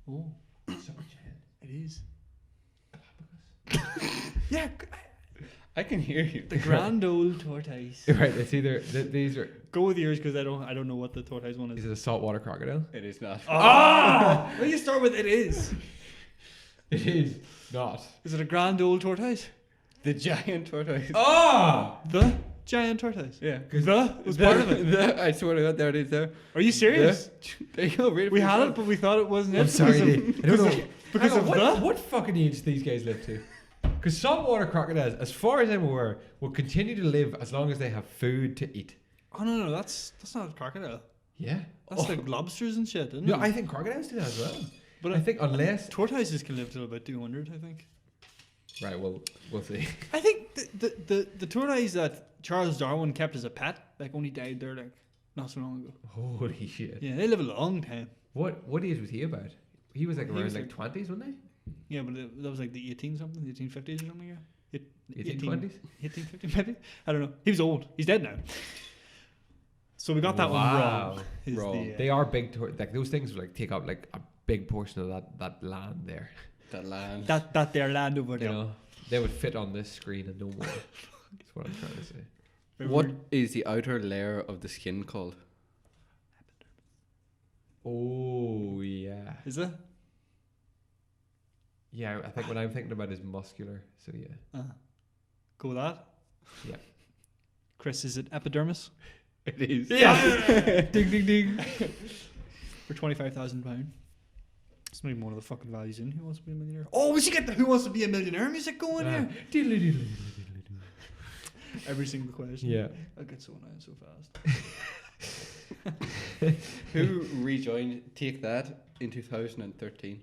Oh, Super giant. it is. Yeah, I can hear you. the grand old tortoise. Right. It's either these are. Go with yours because I don't know what the tortoise one Is is. it a saltwater crocodile? It is not. Ah! Well, you start with it is. It is not. Is it a grand old tortoise? The giant tortoise. Ah. The giant tortoise. Yeah. The was part of it. I swear to God, there it is there. Are you serious? There you go. Read it We for had yourself. it, but we thought it wasn't it. I'm sorry. I don't know. Because Hang on, of the. what fucking age these guys live to? Because saltwater crocodiles, as far as I'm aware, will continue to live as long as they have food to eat. Oh no, that's not a crocodile. Yeah. That's like lobsters and shit, isn't No, it? I think crocodiles do that as well. But I think unless. tortoises can live till about 200, I think. Right. Well, we'll see. I think the tortoise that Charles Darwin kept as a pet, like, only died there like not so long ago. Holy shit. Yeah, they live a long time. What age was he about? He was like He around was like 20s, wasn't Yeah, but that was like the 18 something, the 1850s or something. Yeah, he? 1820s. 1850 maybe. I don't know. He was old. He's dead now. So we got that one wrong. is the, They are big. Like those things like take up like a big portion of that land there. That land. that their land over You there. know, they would fit on this screen and no more. That's what I'm trying to say. What is the outer layer of the skin called? Oh yeah, Is it? yeah. I think what I'm thinking about is muscular. So yeah, Go with that. Yeah. Chris, is it epidermis? It is. Yeah. Ding ding ding. For £25,000. It's not even one of the fucking values in Who Wants to Be a Millionaire. Oh, we should get the Who Wants to Be a Millionaire music going here. Every single question. Yeah. I get so annoyed so fast. Who rejoined Take That in 2013?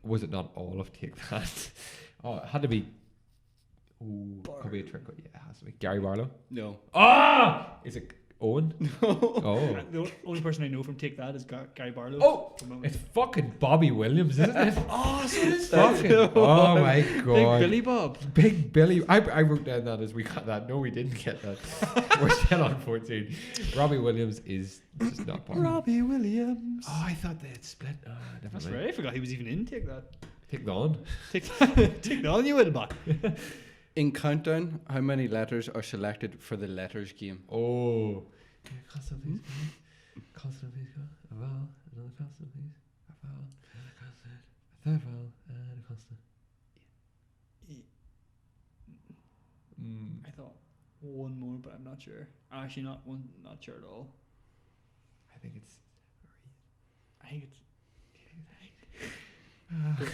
Was it not all of Take That? Oh, it had to be. Ooh, could be a trick. Yeah, it has to be Gary Barlow. No. Ah, is it Owen? No. Oh. The only person I know from Take That is Gary Barlow. Oh, at the moment. it's fucking Bobby Williams, isn't it? Oh, so it is Fucking, oh my god. Big Billy Bob. Big Billy. I wrote down that as we got that. No, we didn't get that. We're still on 14. Robbie Williams is just not part of it. Robbie Williams. Oh, I thought they had split. Oh, That's definitely. right. I forgot he was even in Take That. Take the on. Take That. Take That on you with back. In Countdown, how many letters are selected for the letters game? Oh. Constant, please. Constant, please. A vowel, another constant, please. A vowel, another constant, a third vowel, and a constant. I thought one more, but I'm not sure. Actually, not sure at all. I think it's. I think it's.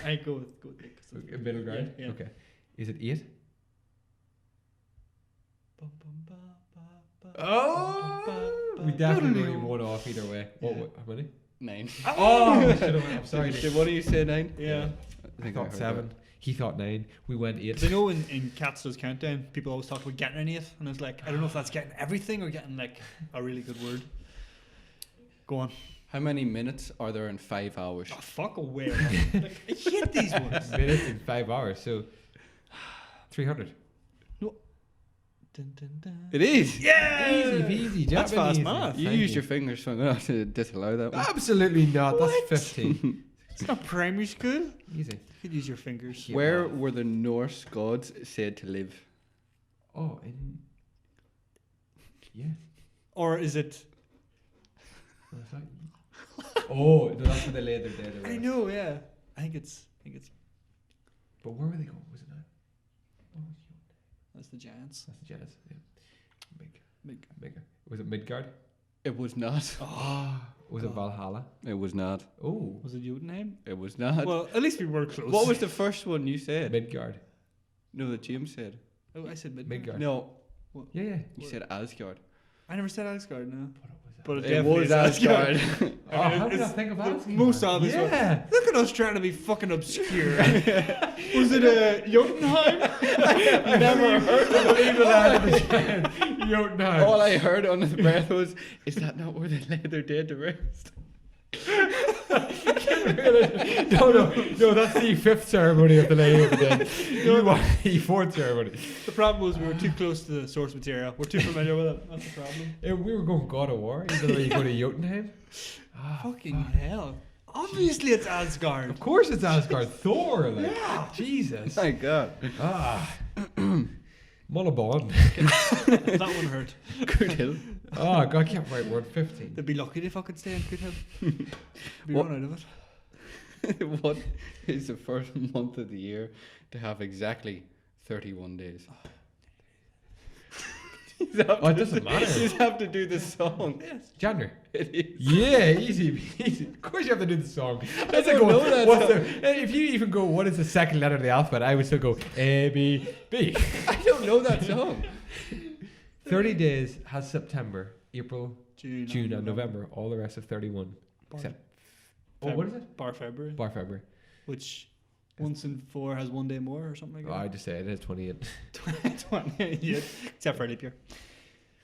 I go with it. Okay, middle ground? Yeah, yeah. Okay. Is it 8? Oh! We definitely only one off either way. What, how many? 9. Oh! I'm sorry. Did one of you say 9? Yeah. I I thought heard 7. He thought 9. We went 8. Because I know in Cats Does Countdown, people always talk about getting an 8th, and I was like, I don't know if that's getting everything or getting like a really good word. Go on. How many minutes are there in 5 hours? Oh, fuck away. Like, I hate these ones. Minutes in 5 hours, so 300. Dun, dun, dun. It is. Yeah! Easy peasy. That's Japanese. fast math. You Thank used your fingers, so I'm going to have to disallow that one. Absolutely not. What? That's 15. It's not primary school. Easy. You could use your fingers. Yeah. Where were the Norse gods said to live? Oh, in. Yeah. Or is it... Oh, no, that's where they laid their dead. I know, yeah. I think it's... But where were they going? Was it not? Oh, That's the Giants. that's the Jazz. Yeah. Big. Bigger. Was it Midgard? It was not. Oh, Was it Valhalla? It was not. Oh, Was it Jotunheim? It was not. Well, at least we were close. What was the first one you said? Midgard. No, that James said. Oh, I said Midgard. Midgard. No, Yeah, yeah. you said Asgard. I never said Asgard, no. What But It definitely was is Asgard. Oh, how did I It's think of the Asgard? most obvious one. Yeah. Look at us trying to be fucking obscure. Was it Jotunheim? Never heard of it. Jotunheim. All I heard under the breath was, "Is that not where they lay their dead to rest?" No, that's the fifth ceremony of the laying of the dead. You want the fourth ceremony. The problem was we were too close to the source material. We're too familiar with it. That's the problem. If we were going God of War, you know, you go to Jotunheim. Fucking hell. Obviously it's Asgard. Of course it's Asgard. Thor, like. Jesus. My God. Mullabond. That one hurt. Good hill. Oh, God, I can't write word 15. They'd be lucky to fucking stay in Good Hill. Be What? run out of it. What is the first month of the year to have exactly 31 days? Oh, it doesn't matter. You just have to do the song. Yes. January. It is. Yeah, easy. Of course you have to do the song. I don't know that what's song. if you even go, what is the second letter of the alphabet? I would still go A, B, B. I don't know that song. 30 days has September, April, June, June, and November. All the rest of 31. Except, what is it? Bar February. Bar February. Which once in 4 has 1 day more or something Oh, like I just said it is 28. that. 20, yeah, except for leap year.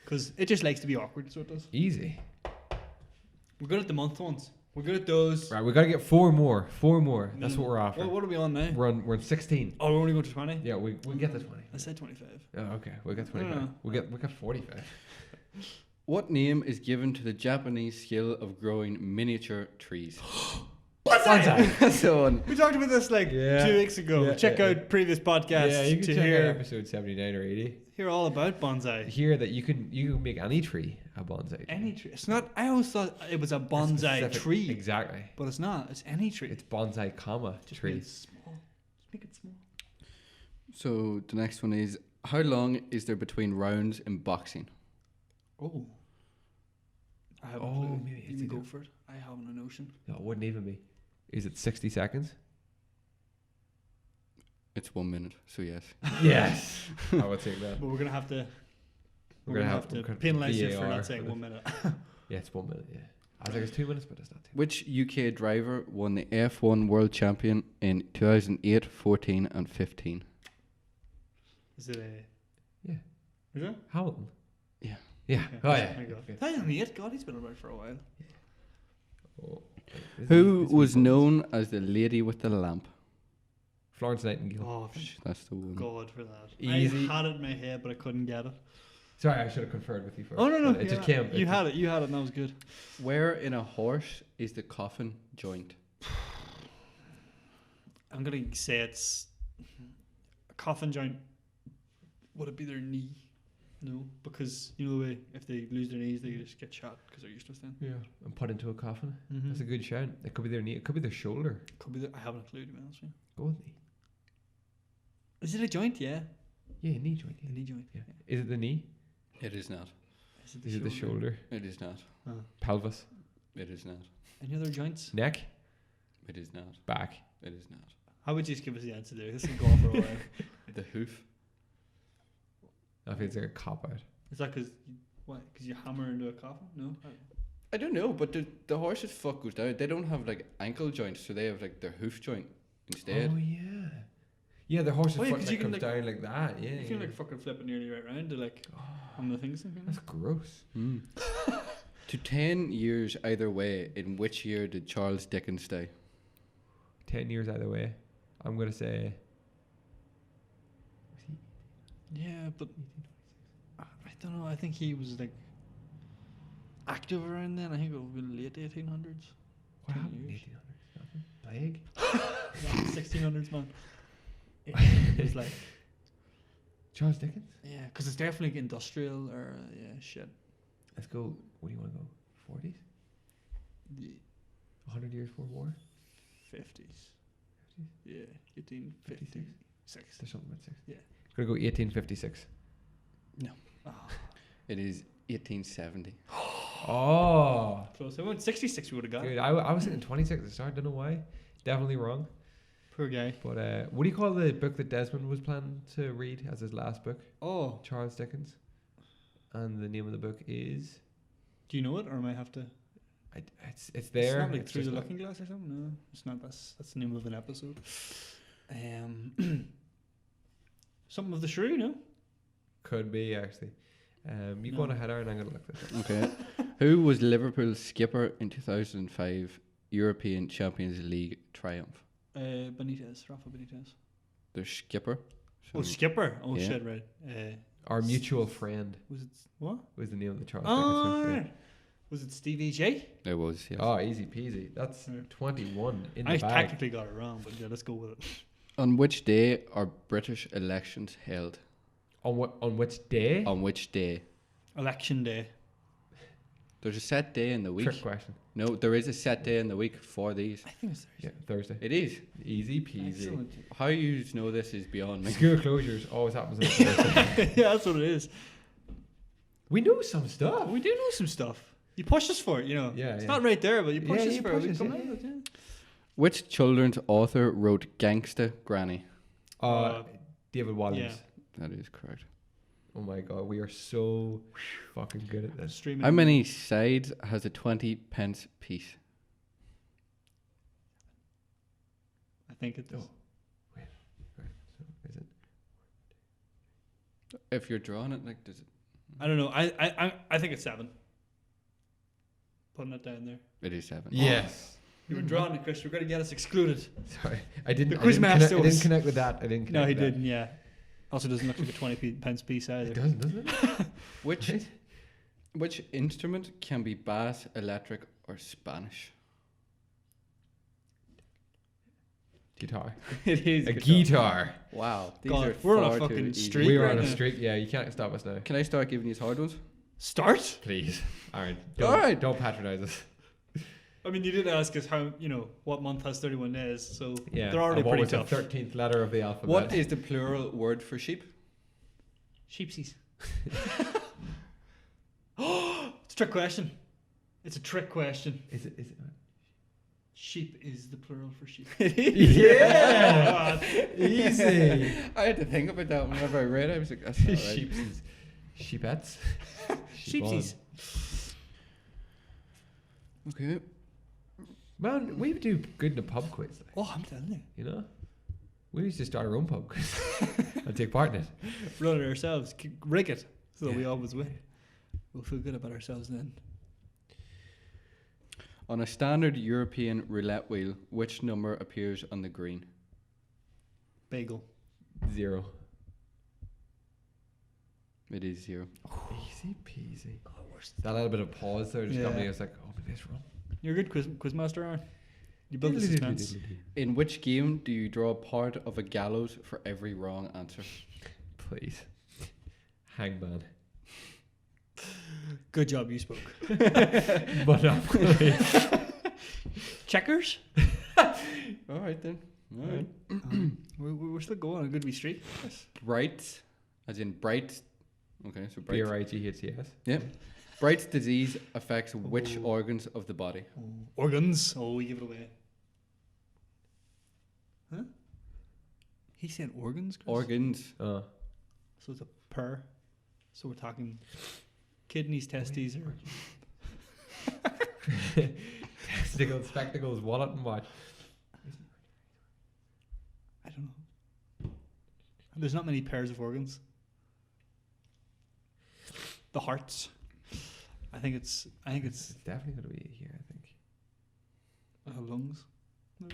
Because it just likes to be awkward, so it does. Easy. We're good at the month ones. We're good at those. Right, we got to get 4 more. 4 more. That's what we're after. What are we on now? We're on 16. Oh, we're only going to 20? Yeah, we get the 20. I said 25. Oh, okay. We got 25. No. We got 45. What name is given to the Japanese skill of growing miniature trees? Bonsai. That's the one. We talked about this like 2 weeks ago. Yeah, Check yeah, out previous podcasts Yeah, you can to check out hear episode 79 or 80. hear all about bonsai. Hear that you can make any tree a bonsai tree. Any tree. It's not. I always thought it was a bonsai Specific- tree, Exactly. but it's not. It's any tree. It's bonsai, comma, Just tree. make it small. Just make it small. So the next one is, how long is there between rounds in boxing? Oh. I have Oh, a clue. maybe You it's can either- go for it. I haven't a notion. No, it wouldn't even be. Is it 60 seconds? It's 1 minute, so yes. Yes. I would take that. But we're gonna have to. We're We're gonna gonna have have to to penalise you for VAR not for saying this. 1 minute. Yeah, it's 1 minute, yeah. I was like, it's 2 minutes, but it's not 2 Which UK driver won the F1 World Champion in 2008, 14 and 15? Is it a? Yeah. Is it? Hamilton. Yeah. Yeah. Oh, yeah. There you go. 2008. God, he's been around for a while. Oh. Who was known as the lady with the lamp? Florence Nightingale. Oh, That's the one. God for that. Easy. I had it in my head, but I couldn't get it. Sorry, I should have conferred with you first. Oh no! but It just came. You had it. You had it, and that was good. Where in a horse is the coffin joint? I'm gonna say it's a coffin joint. Would it be their knee? No, because you know the way if they lose their knees, they just get shot because they're useless then. Yeah. And put into a coffin. Mm-hmm. That's a good shout. It could be their knee. It could be their shoulder. Could be. I haven't a clue to be honest with Go with knee. you. Is it a joint? Yeah. Yeah, knee joint. A Yeah. knee joint. Yeah. Is it the knee? It is not. Is it the shoulder? It is not. Pelvis? It is not. Any other joints? Neck? It is not. Back? It is not. How would you just give us the answer there? This can go on for a while. The hoof. I feel it's like a cop out. Is that because what? Because you hammer into a coffin? No. I don't know, but the horse's foot goes down. They don't have like ankle joints, so they have like their hoof joint instead. Oh yeah. Yeah, the horse's Oh, yeah, foot 'cause like, you can, comes like- down like that. Yeah. You can yeah. like fucking flip it nearly right round to like on the things. That's gross. Mm. To 10 years either way, in which year did Charles Dickens die? 10 years either way. I'm gonna say. Yeah, but I don't know. I think he was like active around then. I think it would have been late 1800s. What 10 happened in years. 1800s? Nothing. Plague. 1600s, man. It's like Charles Dickens. yeah, because it's definitely industrial or yeah shit. Let's go. What do you want to go? 40s. The 100 years before war. 50s. Yeah, 1856. There's something about six. Yeah. Gonna go 1856. Oh, It is 1870. Oh, Close. I went 66. We would have got good. it. I was thinking 26 at the start. Don't know why. Definitely wrong. Poor guy. But what do you call the book that Desmond was planning to read as his last book? Oh, Charles Dickens. And the name of the book is. do you know it, or am I have to? It's there. It's not like It's Through the just Looking Glass or something. No, it's not. That's the name of an episode. Something of the Shrew, no? Could be actually. You go No. on ahead, Aaron. I'm gonna look this up. Okay. Who was Liverpool's skipper in 2005 European Champions League triumph? Benitez, Rafa Benitez. Their skipper. Oh, skipper. Oh Yeah. shit, right. Our mutual friend Was it what? was the name of the Charles Oh, Dickens book. right. Was it Stevie J? There was, yes. Oh, easy peasy. That's Right. 21 in the I bag. technically got it wrong, but yeah, let's go with it. On which day are British elections held? On which day? On which day? Election day. There's a set day in the week. Trick question. No, there is a set day in the week for these. I think it's Yeah, Thursday. It is. Easy peasy. Excellent. How you know this is beyond me. School closures always happens on a Thursday. Yeah, that's what it is. We know some stuff. We do know some stuff. You push us for it, you know. Yeah, it's yeah. not right there, but you push Yeah, us you for push it. We us, come yeah. out with it, yeah. Which children's author wrote Gangsta Granny? David Walliams. yeah. That is correct. Oh my god, we are so fucking good at this. Streaming. How many sides has a 20 pence piece? I think it is. Oh. Right. So is it? If you're drawing it, like, does it? I don't know. I think it's 7. Putting it down there. It is 7. Yes. You were drawing it, Chris. We're going to get us excluded. Sorry, I didn't. The I didn't, quizmaster connect, I didn't was- connect with that. I didn't. Connect No, he with that. didn't, yeah. Also doesn't look like a 20 pence piece either. It doesn't it? Which Right? which instrument can be bass, electric, or Spanish? Guitar. It is A guitar. Wow, these God, are we're on a far too fucking easy. streak. We are right on a now. streak. Yeah, you can't stop us now. Can I start giving you hard ones? Start? Please. All right. All right. Don't patronize us. I mean, you did ask us how, what month has 31 days, so Yeah. they're already and what pretty was tough. the 13th letter of the alphabet? What is the plural word for sheep? Sheepsies. It's a trick question. It's a trick question. Is it? Sheep is the plural for sheep. Yeah. Easy. I had to think about that whenever I read it. I was like, that's not right. Sheepsies. Sheepettes. Sheepsies. Okay. Man, we do good in a pub quiz. Like, Oh, I'm telling you. you know? We used to start our own pub quiz and take part in it. Run it ourselves. Rig it so that we Yeah. always win. We'll feel good about ourselves then. On a standard European roulette wheel, which number appears on the green? Bagel. 0. It is 0. Easy peasy. That little bit of pause there just got me. I was like, oh, maybe it's wrong. You're a good quizmaster, Aaron. You build the suspense. In which game do you draw part of a gallows for every wrong answer? Please. Hangman. Good job, you spoke. Monopoly. Checkers? All right then. All right. We're still going on a good wee streak. Bright, as in bright. Okay, so bright. B-R-I-G-H-T-S. Yep. Bright's disease affects which organs of the body? Organs. Oh, we give it away. Huh? He said organs, Chris? Organs. Oh. So it's a per. So we're talking kidneys, testes, or Testicles, spectacles, wallet and watch. I don't know. There's not many pairs of organs. The hearts. I think it's It's definitely going to be here, I think. lungs. No.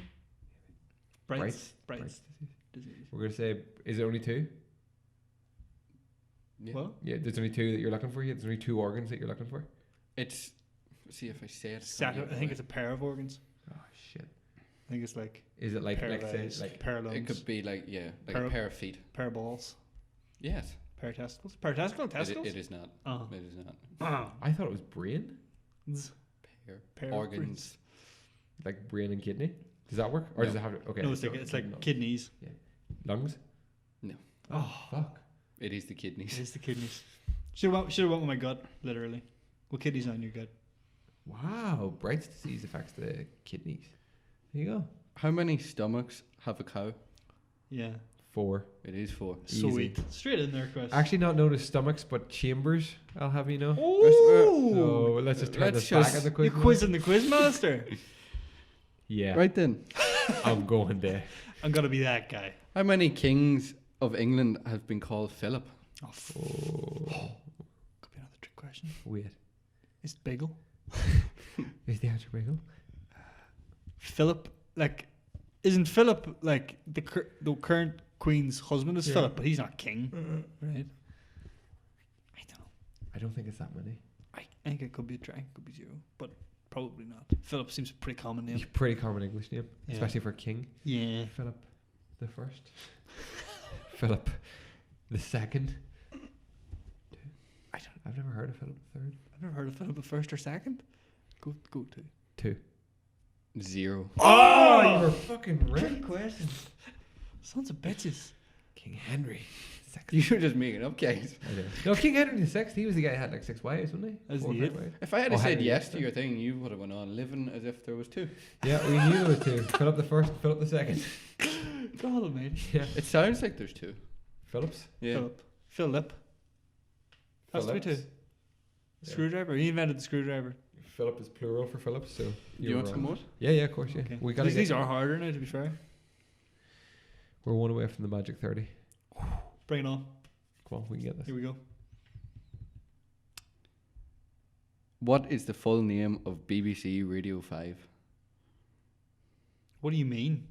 Bright's Brights. disease. Disease. We're going to say, is it only 2? Yeah. What? Yeah, there's only 2 that you're looking for here. There's only 2 organs that you're looking for. It's. See if I say it. I think it's a pair of organs. Oh, shit. I think it's like Is it like say, paralyzed, like pair of lungs, It could be like like a pair of feet. pair of balls, Yes. pair of testicles, pair of testicles. It is not. Oh. It is not. I thought it was brain? Pair of organs. Like brain and kidney? Does that work? Or No. does it have to, okay. No, it's so like no. kidneys. Lungs? No. Oh, fuck. It is the kidneys. It is the kidneys. Should have went with my gut, literally. What kidneys on your gut? Wow, Bright's disease affects the kidneys. There you go. How many stomachs have a cow? Yeah. 4. It is 4. Sweet. Straight in there, Chris. Actually, not known as stomachs, but chambers. I'll have you know. Ooh. So let's just turn this back at the quiz. You're quizzing the quizmaster. Yeah, Right then. I'm going there. I'm gonna be that guy. How many kings of England have been called Philip? Oh, could be another trick question. Wait, Is it Bagel? is the answer Bagel? Philip, like, isn't Philip like the current queen's husband is Yeah. Philip, but he's not king, right? I don't know. I don't think it's that many. I think it could be a try, it could be 0, but probably not. Philip seems a pretty common name. It's a pretty common English name, Yeah. especially for king. Yeah. Philip the First. Philip the Second. I've never heard of Philip the Third. I've never heard of Philip the first or second. Go to. 2. 0. Oh, you were fucking right. question. Sons of bitches. King Henry VI. You're just making up guys. No, King Henry VI. He was the guy who had like 6 wives, wasn't he? That's 4 or the 5 it. wives. If I had Oh, said Henry yes VI. to your thing, you would have went on living as if there was 2. Yeah, we knew there were 2. Philip the First, Philip the Second. God, mate. Yeah, It sounds like there's 2. Phillips. Yeah. Philip. Has to be 2. Phillips. Yeah. Screwdriver. He invented the screwdriver. Philip is plural for Phillips, so Do you want some more? Yeah, of course, yeah. Okay. We gotta These get, are harder now, to be fair. we're 1 away from the magic 30. Bring it on. Come on, we can get this. Here we go. What is the full name of BBC Radio 5? What do you mean?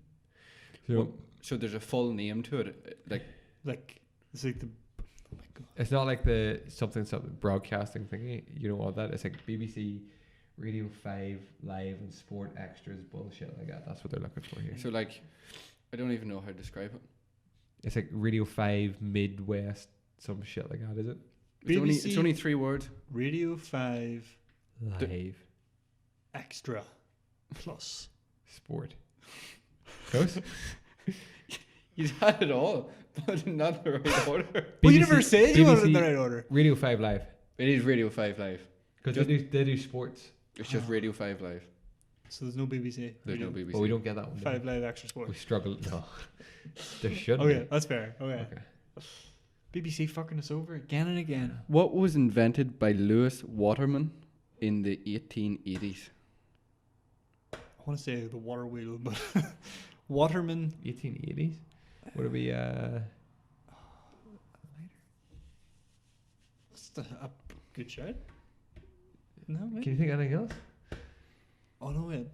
So So there's a full name to it. Like, it's like the. Oh my god. it's not like the something broadcasting thingy. You know what that? It's like BBC Radio 5 Live and Sport Extras bullshit like that. That's what they're looking for here. So I don't even know how to describe it. It's like Radio 5 Midwest, some shit like that, is it? It's only 3 words. Radio 5 Live Extra Plus. Sport. Close? You had it all, but not the right order. Well, you never said you wanted it in the right order. Radio 5 Live. It is Radio 5 Live. Because they do sports. It's just Radio 5 Live. So there's no BBC. There's no BBC. But we don't get that one. do 5 we? Live Extra Sport. We struggle. No. There should Okay, be. that's fair. Okay. Okay. BBC fucking us over again and again. What was invented by Lewis Waterman in the 1880s? I want to say the water wheel, but Waterman. 1880s? Would it be That's a good shout. No, mate. Can you think of anything else? Oh no, wait.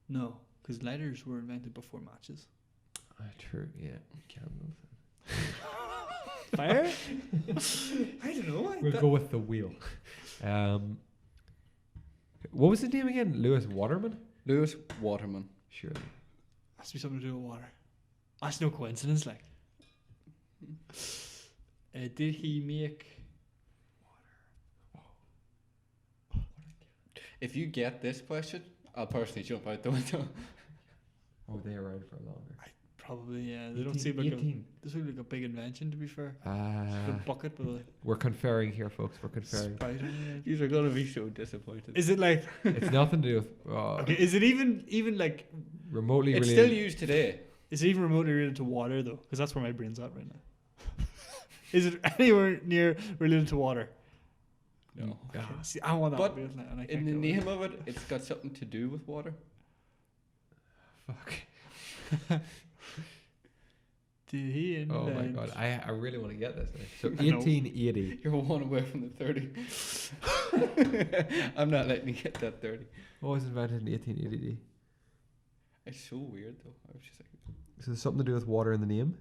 No, because lighters were invented before matches. True, yeah. Candles. Fire? I don't know. We'll go with the wheel. What was his name again? Lewis Waterman? Lewis Waterman. Surely. Has to be something to do with water. That's no coincidence, like. Did he make? If you get this question, I'll personally jump out the window. Oh, they around for longer. Probably, yeah. They don't seem like 18. this would be like a big invention, to be fair. A Ah, bucket with a we're conferring here, folks. We're conferring. spout on You're gonna be so disappointed. it. Is it like? It's nothing to do with Okay, is it even like? remotely It's related. still used today. Is it even remotely related to water though? Because that's where my brain's at right now. Is it anywhere near related to water? No. Ah, See, I want that. But to be, and I In can't the get name of it, it's got something to do with water. fuck. Did he invent? Oh my god. I really want to get this. Now. So I know. 1880. You're 1 away from the 30. I'm not letting you get that 30. What was invented in 1880? It's so weird though. I was just like, So there's something to do with water in the name?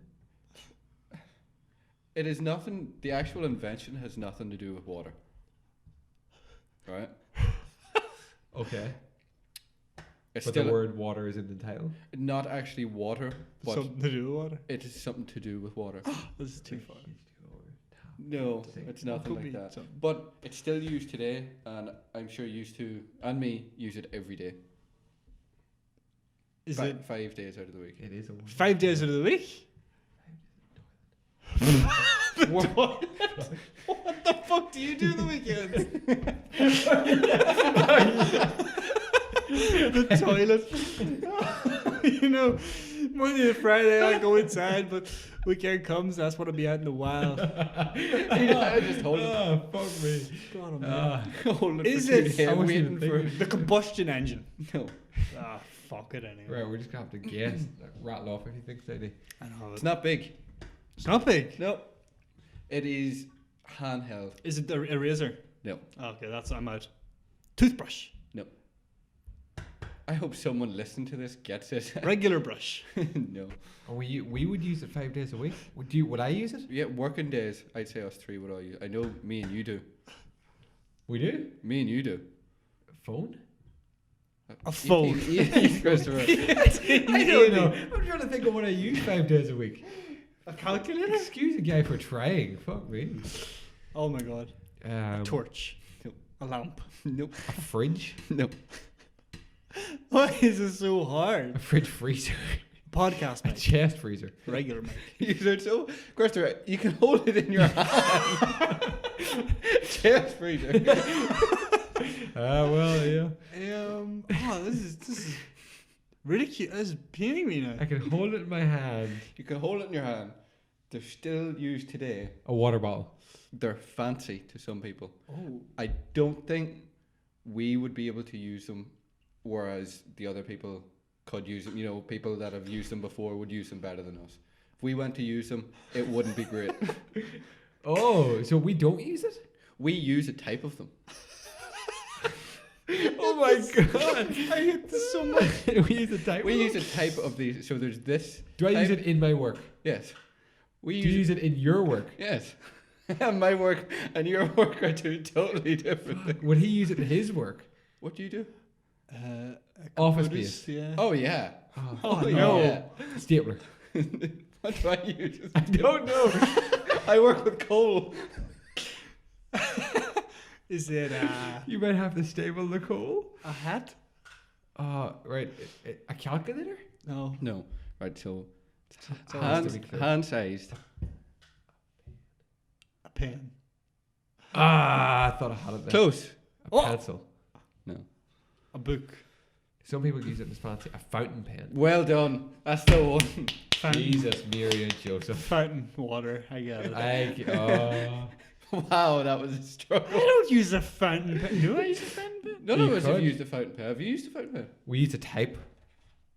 it is nothing. The actual invention has nothing to do with water. Right? Okay. It's But still the word water is in the title? not actually water, but Something to do with water. it is something to do with water. This is too far. No, to say. it's nothing Could like be that. something. But it's still used today, and I'm sure used to, and me, use it every day. Is Fi- it 5 days out of the week. It is a word. 5 days out of the week? What the fuck do you do the weekends? The toilet. You know, Monday to Friday I go inside, but weekend comes, that's what I'll be out in the wild. I just hold it. Oh, fuck me. God, man. Hold Is for 2 it- days, I wasn't waiting even for thinking. The combustion engine. No, Ah, fuck it anyway. Right, we're just gonna have to guess. Like, rattle off if you think so. I know. it's not big. It's not big. No, it is handheld. Is it a razor? No, Okay, I'm out. Toothbrush. no. I hope someone listening to this gets it. Regular brush. No. And we would use it 5 days a week. Would I use it? Yeah, working days. I'd say us three would all use. I know me and you do. We do. Me and you do. Phone? A phone. Christopher. I don't know. I'm trying to think of what I use 5 days a week. A calculator? Excuse a guy for trying. Fuck me. Oh my god. A torch. Nope. A lamp. Nope. A fridge. Nope. Why is it so hard? A fridge freezer. Podcast A mic. chest freezer. Regular mic. You're so, Christopher, you can hold it in your hand. Chest freezer. Well, yeah. This is really cute. This is paining me now. I can hold it in my hand. You can hold it in your hand. They're still used today. A water bottle. They're fancy to some people. Oh. I don't think we would be able to use them, whereas the other people could use them. You know, people that have used them before would use them better than us. If we went to use them, it wouldn't be great. Oh, so we don't use it? We use a type of them. Oh my god. I hate this so much. We use a type. We use a type of these. So there's this. Do I use type- it in my work? Yes. We Do you use use it in your work? Yes. My work and your work are two totally different things. Would he use it in his work? What do you do? Office Computers, space. Yeah. Oh yeah. Oh, yeah. no. Stapler. What do I use? I don't know. I work with coal. Is it You might have to staple the coal. a hat? Right. A calculator? No. No. Right. So It's always to be clear. hand sized. A pen. I thought I had it there. Close. A Oh. pencil. No. A book. Some people use it as fancy. A fountain pen. Well done. That's the one. Fountain. Jesus, Mary and Joseph. Fountain water. I get it. Wow, that was a I struggle. don't use a fountain pen. Do I use a fountain pen? None You of us have could. used a fountain pen. Have you used a fountain pen? We use a type.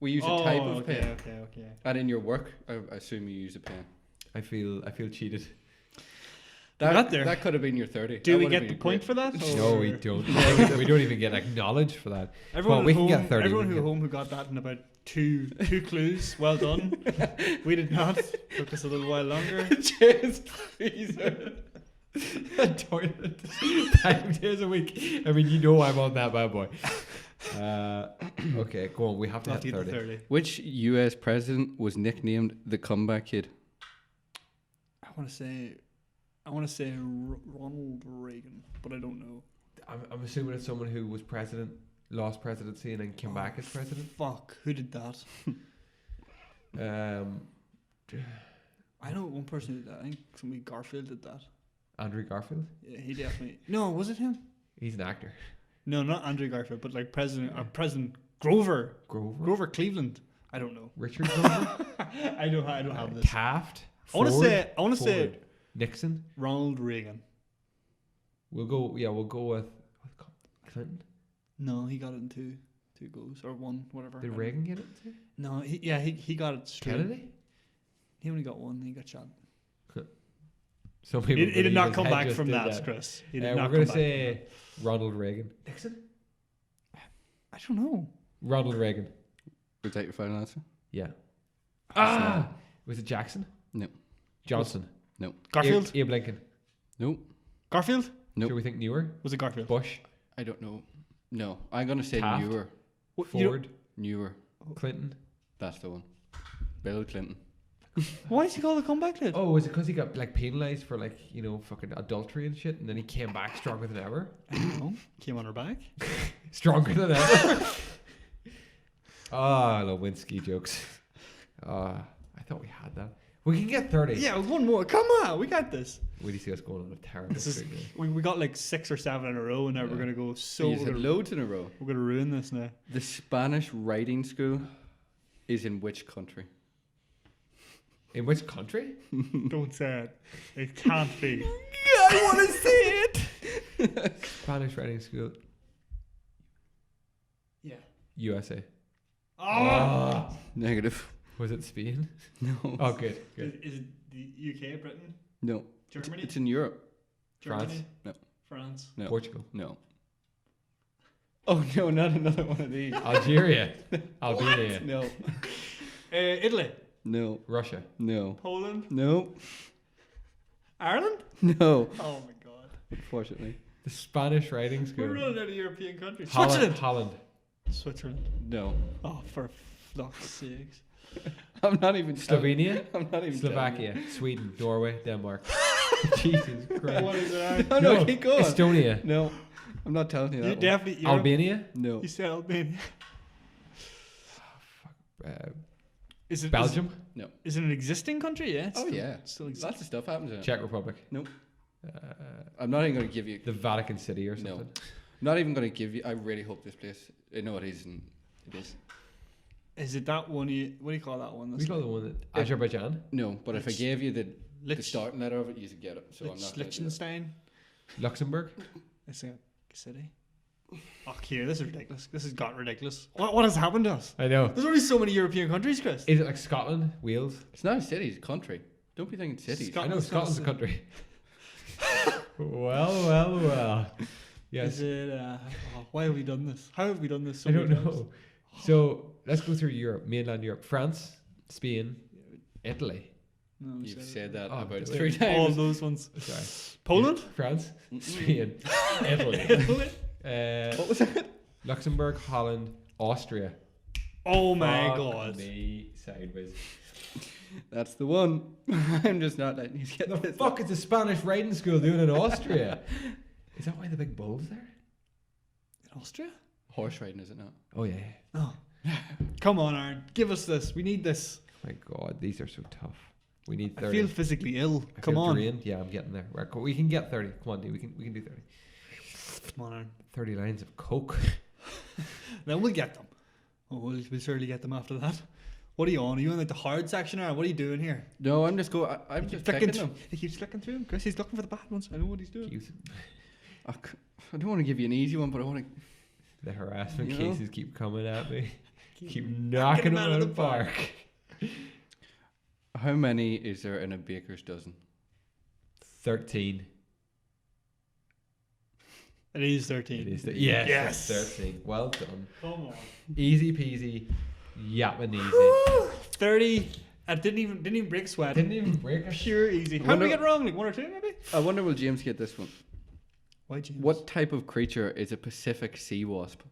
We use a type of okay, pen. okay. And in your work, I assume you use a pen. I feel cheated. Got there. That could have been your 30. Do That we would get have the been point great. for that? No, Or- we don't. We don't even get acknowledged for that. Everyone, Well, we at can home, get 30, everyone we who can- home who got that in about two clues, well done. We did not. Took us a little while longer. Chest freezer. A toilet 5 days a week. I mean, you know I'm on that bad boy. Okay, go on. We have to Not hit to get 30. the 30. Which US president was nicknamed the comeback kid? I want to say Ronald Reagan, but I don't know. I'm assuming it's someone who was president, lost presidency, and then came back as president. Fuck, who did that? I know one person who did that. I think somebody Garfield did that. Andrew Garfield. Yeah, he definitely. No, was it him? He's an actor. No, not Andrew Garfield, but like President Grover. Grover. Grover Cleveland. I don't know. Richard Grover. I don't have this. Taft. I want to Ford, say Ford, Nixon. Ronald Reagan. We'll go with Clinton. No, he got it in two goes or one, whatever. Did Reagan get it too? No, he got it straight. Kennedy. He only got one. He got shot. Some people. He did believe not his come head back just from did that, Chris. He did We're not gonna come back say Ronald Reagan. Nixon. I don't know. Ronald Reagan. Was that your final answer? Yeah. Ah! Was it Jackson? No. Johnson. No. Garfield. Abe Lincoln. No. Garfield. Nope. Should we think newer? Was it Garfield? Bush. I don't know. No. I'm going to say Taft? newer. What, you don't- Ford. Newer. Clinton. That's the one. Bill Clinton. Why is he called a comeback kid? Oh, was it because he got like penalized for like fucking adultery and shit, and then he came back stronger than ever? I don't know. Came on her back. Stronger than ever. I love Winsky jokes. I thought we had that. We can get 30. Yeah, one more. Come on, we got this. We need to see us going on a terrible This is, streak now. we got like 6 or 7 in a row, and now we're gonna go so. You said loads in a row. We're gonna ruin this now. The Spanish writing school is in which country? In which country? Don't say it. It can't be. I want to see it. Spanish writing school, Yeah. USA. Oh. Negative. Was it Spain? No. Oh, good. Good. Is it the UK, Britain, No. Germany, It's in Europe. Germany, France. No. France? No. Portugal. No. Oh no, not another one of these. Algeria. Albania. No. Italy, No. Russia. No. Poland, No. Ireland. No. Oh my God. Unfortunately. The Spanish writing school. We're running out of European countries. Holland. Switzerland. Holland. Switzerland. No. Oh, for fuck's sakes. I'm not even. Slovenia. I'm not even. Slovakia. Sweden. Norway. Denmark. Jesus Christ. What is it? No, no, keep going. Estonia. No. I'm not telling you that. You one. definitely. Europe. Albania. No. You said Albania. Uh, Is it Belgium. Is it an existing country? Yeah. It's Oh still, yeah. Still Lots exists. of stuff happens in it. Czech Republic. Nope. Uh, I'm not even going to give you. the Vatican City or No. something. I'm not even going to give you. I really hope this place. No, it isn't. It is. Is it that one? What do you call that one? We That's call the one that Azerbaijan. No, but if I gave you the Lich- starting letter of it, you should get it. So I'm not. gonna do that. Liechtenstein. Luxembourg. It's a city. Oh, here, this is ridiculous. This has got ridiculous. What has happened to us? I know. There's only so many European countries, Chris. Is it like Scotland, Wales? It's not a city. It's a country. Don't be thinking cities. Scot- I know Scotland's Scotland's a not country. well. Yes. Is it? Why have we done this? How have we done this? So I don't many times? know. So let's go through Europe, mainland Europe. France, Spain, Italy. No, we You've said said it. that Oh, about wait. 3 All times. those ones. Sorry. Poland. France, Spain, Italy. Italy. What was that? Luxembourg, Holland, Austria. Oh my Fuck God. me sideways. That's the one. I'm just not letting you get The this. fuck is the Spanish riding school doing in Austria? Is that why the big bull's there? In Austria? Horse riding, is it not? Oh yeah. Oh. Come on, Aaron. Give us this. We need this. My God, these are so tough. We need I 30. feel physically ill. I Come feel on. drained. Yeah, I'm getting there. We can get 30. Come on, dude. We can do 30. Come on, Aaron. 30 lines of coke. Then we'll get them. Oh, we'll certainly get them after that. What are you on? Are you in like the hard section, Aaron? What are you doing here? No, I'm just going. I'm just Flicking picking them. He keeps flicking through them. Chris, he's looking for the bad ones. I know what he's doing. Keeps- I don't want to give you an easy one, but I want to. The harassment You know? cases keep coming at me. Keep knocking knocking them them out of the park. How many is there in a baker's dozen? 13. It is 13. It is. Yes. Yes. It's 13. Well done. Come on. Easy peasy. Yapping easy. 30. I didn't even break sweat. Didn't even break a Pure easy. How did Wonder- we get wrong? Like 1 or 2 maybe? I wonder will James get this one? Why, James? What type of creature is a Pacific sea wasp?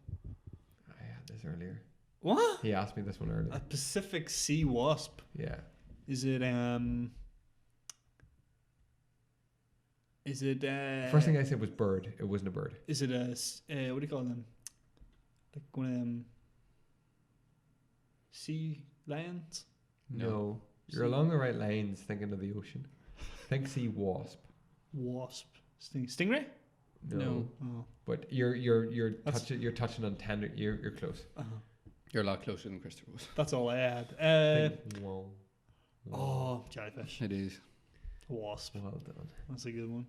I had this earlier. What? He asked me this one A earlier. Pacific sea wasp. Yeah. Is it Is it First thing I said was bird. It wasn't a bird. Is it what do you call them? Like one of them sea lions? No. You're along the right lines thinking of the ocean. Think sea wasp. Wasp. Stingray? No. Oh. But you're touching on tender. You're close. You're a lot closer than Christopher was. That's all I had. Think, whoa. Oh, jellyfish. It is. Wasp. Well done. That's a good one.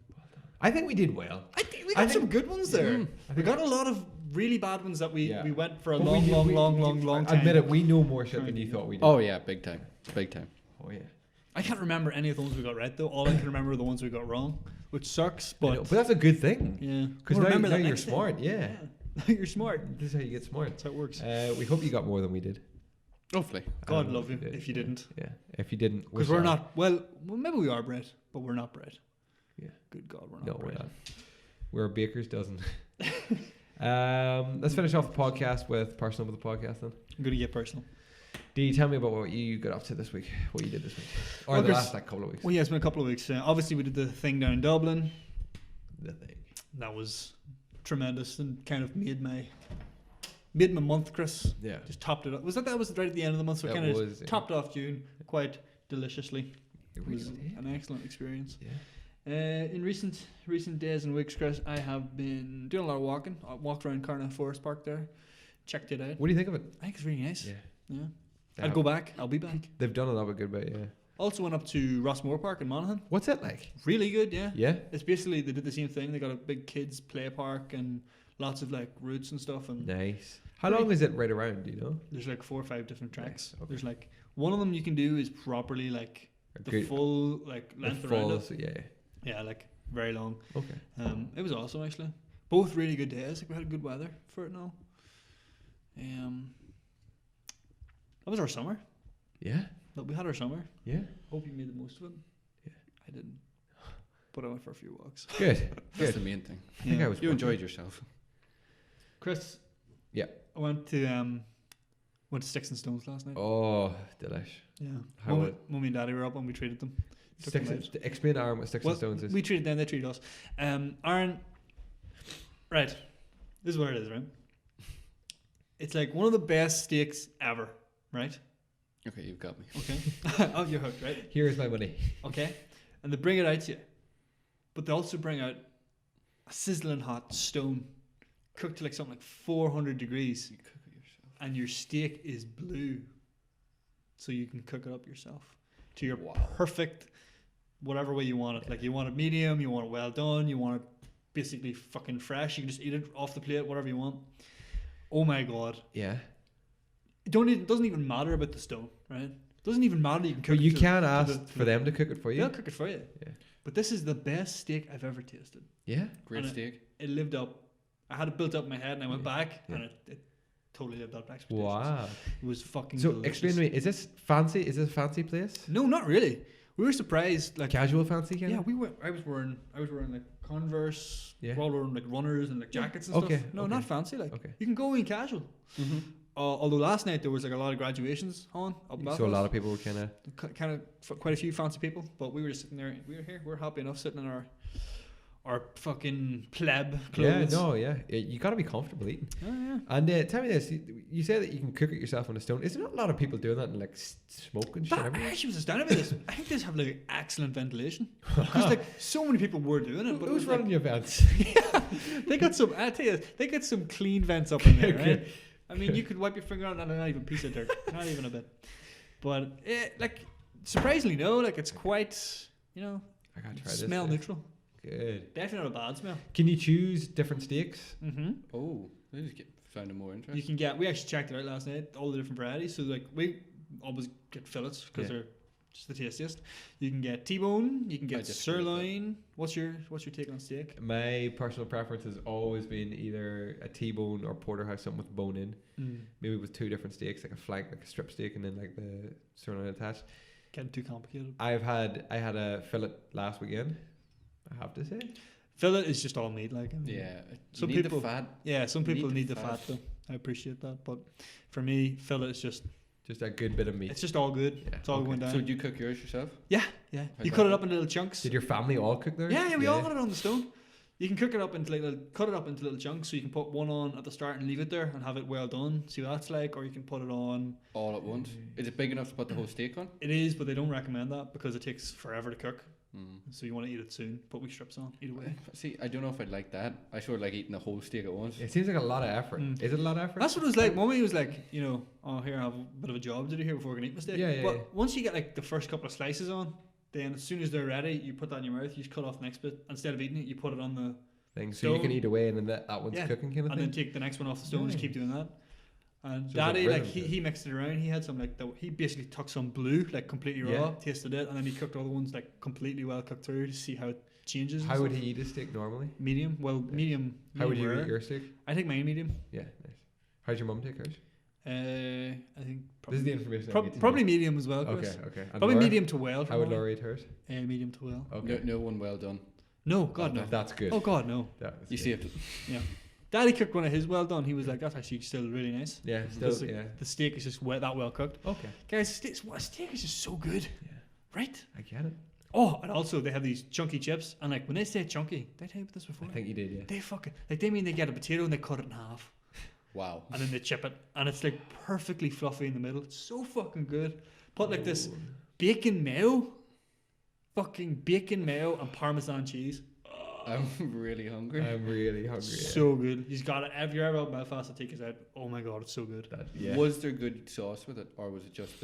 I think we did well. I think we got some good ones there. We got a lot of really bad ones that we went for a But long time. Admit it, we know more shit than you thought we did. Oh yeah, big time, big time. Oh yeah. I can't remember any of the ones we got right though. All I can remember are the ones we got wrong, which sucks. I know, But but that's a good thing. yeah, Because We'll now, remember now that you're next time. smart. Yeah. Now you're smart. This is how you get smart. That's how it works. We hope you got more than we did. Hopefully. God love you if you yeah. didn't. Yeah. If you didn't, Because we're not. Well, maybe we are bred, but we're not bred. Yeah. Good God, we're not No, bred. we're not. We're a baker's dozen. Let's finish off the podcast with personal with the podcast then. I'm gonna get personal. Dee, tell me about what you got up to this week. What you did this week, or Well, the Chris- last couple of weeks. Well, yeah, it's been a couple of weeks. Obviously, we did the thing down in Dublin. The thing. That was tremendous and kind of made my month, Chris. Yeah. Just topped it up. Was that was right at the end of the month? So It kind of was, yeah. topped off June quite deliciously. It was an excellent experience. Yeah. In recent days and weeks, Chris, I have been doing a lot of walking. I walked around Carna Forest Park there, checked it out. What do you think of it? I think it's really nice. Yeah. I'd go back. I'll be back. They've done a lot of good by it, yeah. Also went up to Rossmore Park in Monaghan. What's it like? Really good, yeah. Yeah. It's basically, they did the same thing. They got a big kids play park and lots of like routes and stuff. And Nice. How long is it right around, do you know? there's like 4 or 5 different tracks. Nice, okay. There's like, one of them you can do is properly like the full like length around it. Yeah. Yeah, like very long. Okay. It was awesome actually. Both really good days. Like we had good weather for it now. That was our summer. Yeah. But we had our summer. Yeah. Hope you made the most of it. Yeah. I didn't. But I went for a few walks. Good. That's the main thing. I think I was You enjoyed yourself. Chris. Yeah. I went to Sticks and Stones last night. Oh, delish. Yeah. How Mummy and Daddy were up and we treated them. Explain Aaron what Sticks and Stones is. We treated them, they treated us. Aaron, right. This is what it is, right? It's like one of the best steaks ever, right? Okay, you've got me. Okay. Oh, you're hooked, right? Here's my money. Okay. And they bring it out to you. But they also bring out a sizzling hot stone cooked to like something like 400 degrees. You cook it yourself. And your steak is blue. So you can cook it up yourself to your perfect, whatever way you want it. Like you want it medium, you want it well done, you want it basically fucking fresh. You can just eat it off the plate, whatever you want. Oh my God. Yeah. It doesn't even matter about the stone, right? Doesn't even matter. You can cook But you it can't ask for them to cook it for you. They'll cook it for you. Yeah. But this is the best steak I've ever tasted. Yeah. Great And steak. It lived up. I had it built up in my head and I went back Yeah. and it totally lived up to expectations. Wow. It was fucking So delicious. explain to me, is this fancy? Is this a fancy place? No, not really. We were surprised. Like Casual fancy kind yeah, of? we were. I was wearing like Converse. Yeah. We're all wearing like runners and like jackets and Okay, stuff. No, okay. not fancy. Like Okay. you can go in casual. Mm-hmm. Although last night there was like a lot of graduations on. Up in So a Belfast. lot of people were kind of... quite a few fancy people, but we were just sitting there. We were here. We're happy enough sitting in our fucking pleb clothes. You got to be comfortable eating. Oh, yeah. And tell me this, you say that you can cook it yourself on a stone. Is there not a lot of people doing that and like smoke and shit That, I everywhere? actually was astounded by this. I think they have like excellent ventilation because like so many people were doing it. But it Who's was like, running your events? yeah, they got some. I tell you, they got some clean vents up in there. Okay. Right? I mean, you could wipe your finger on it and not even a piece of dirt, not even a bit. But like surprisingly, no, like it's quite I gotta try this. smell place. neutral. Good. Definitely not a bad smell. Can you choose different steaks? Mm-hmm. Oh, that just sounded more interesting. You can get. We actually checked it out last night. All the different varieties. So like we always get fillets because Yeah. they're just the tastiest. You can get T-bone. You can I get disagree with that. sirloin. What's your take on steak? My personal preference has always been either a T-bone or porterhouse, something with bone in. Maybe with 2 different steaks, like a flank, like a strip steak, and then like the sirloin attached. Getting too complicated. I had a fillet last weekend. I have to say. Fillet is just all meat, like. I mean, Yeah. Some You need people- the fat. Yeah, some You people need need the the fat. fat though. I appreciate that, but for me, fillet is just A good bit of meat. it's just all good. Yeah, It's all okay. going down. So do you cook yours yourself? yeah. How's You that cut it go? up in little chunks. Did your family all cook theirs? Yeah, we all got it on the stone. You can cook it up into cut it up into little chunks, so you can put one on at the start and leave it there and have it well done. See what that's like, or you can put it on. All at once? Is it big enough to put the whole steak on? It is, but they don't recommend that because it takes forever to cook. Mm. So you want to eat it soon. Put wee strips on, eat away. See, I don't know if I'd like that. I sort of like eating the whole steak at once. It seems like a lot of effort. Mm. Is it a lot of effort? That's what it was like. Mummy was like, oh, here, I have a bit of a job to do here before we can eat my steak. Yeah, But yeah. once you get like the first couple of slices on, then as soon as they're ready, you put that in your mouth. You just cut off the next bit. Instead of eating it, you put it on the Thing. So you can stone. eat away and then that one's Yeah. cooking kind of and thing. then take the next one off the stone. Just keep doing that. And So it's Daddy, a like rhythm to he mixed it around. He had some like he basically took some blue, like completely raw, Yeah. tasted it, and then he cooked other ones like completely well cooked through to see how it changes. and How would stuff. he eat a steak normally? Medium. Well, Nice. medium. How would you medium eat your steak? I take mine medium. Yeah, nice. How'd your mum take hers? I think This is the information. I need to probably know. medium as well. Chris. Okay. And Probably Laura? medium to well. How would Laura eat hers? Medium to well. Okay. No one well done. No, God no. That's good. Oh God no. That was You good. saved it. Yeah. Daddy cooked one of his well done. He was like, that's actually still really nice. Yeah, still, This- yeah. The steak is just that well cooked. Okay. Guys, steak is just so good, Yeah, right? I get it. Oh, and also they have these chunky chips, and like when they say chunky, did I tell you about this before? I think you did, yeah. They fucking like they mean they get a potato and they cut it in half, Wow. and then they chip it, and it's like perfectly fluffy in the middle. It's so fucking good. Put like this Ooh. bacon mayo fucking bacon mayo and Parmesan cheese. I'm really hungry. I'm really hungry. So good. He's got it. If you're ever out in Belfast to take us out, oh my god, it's so good. Was there good sauce with it, or was it just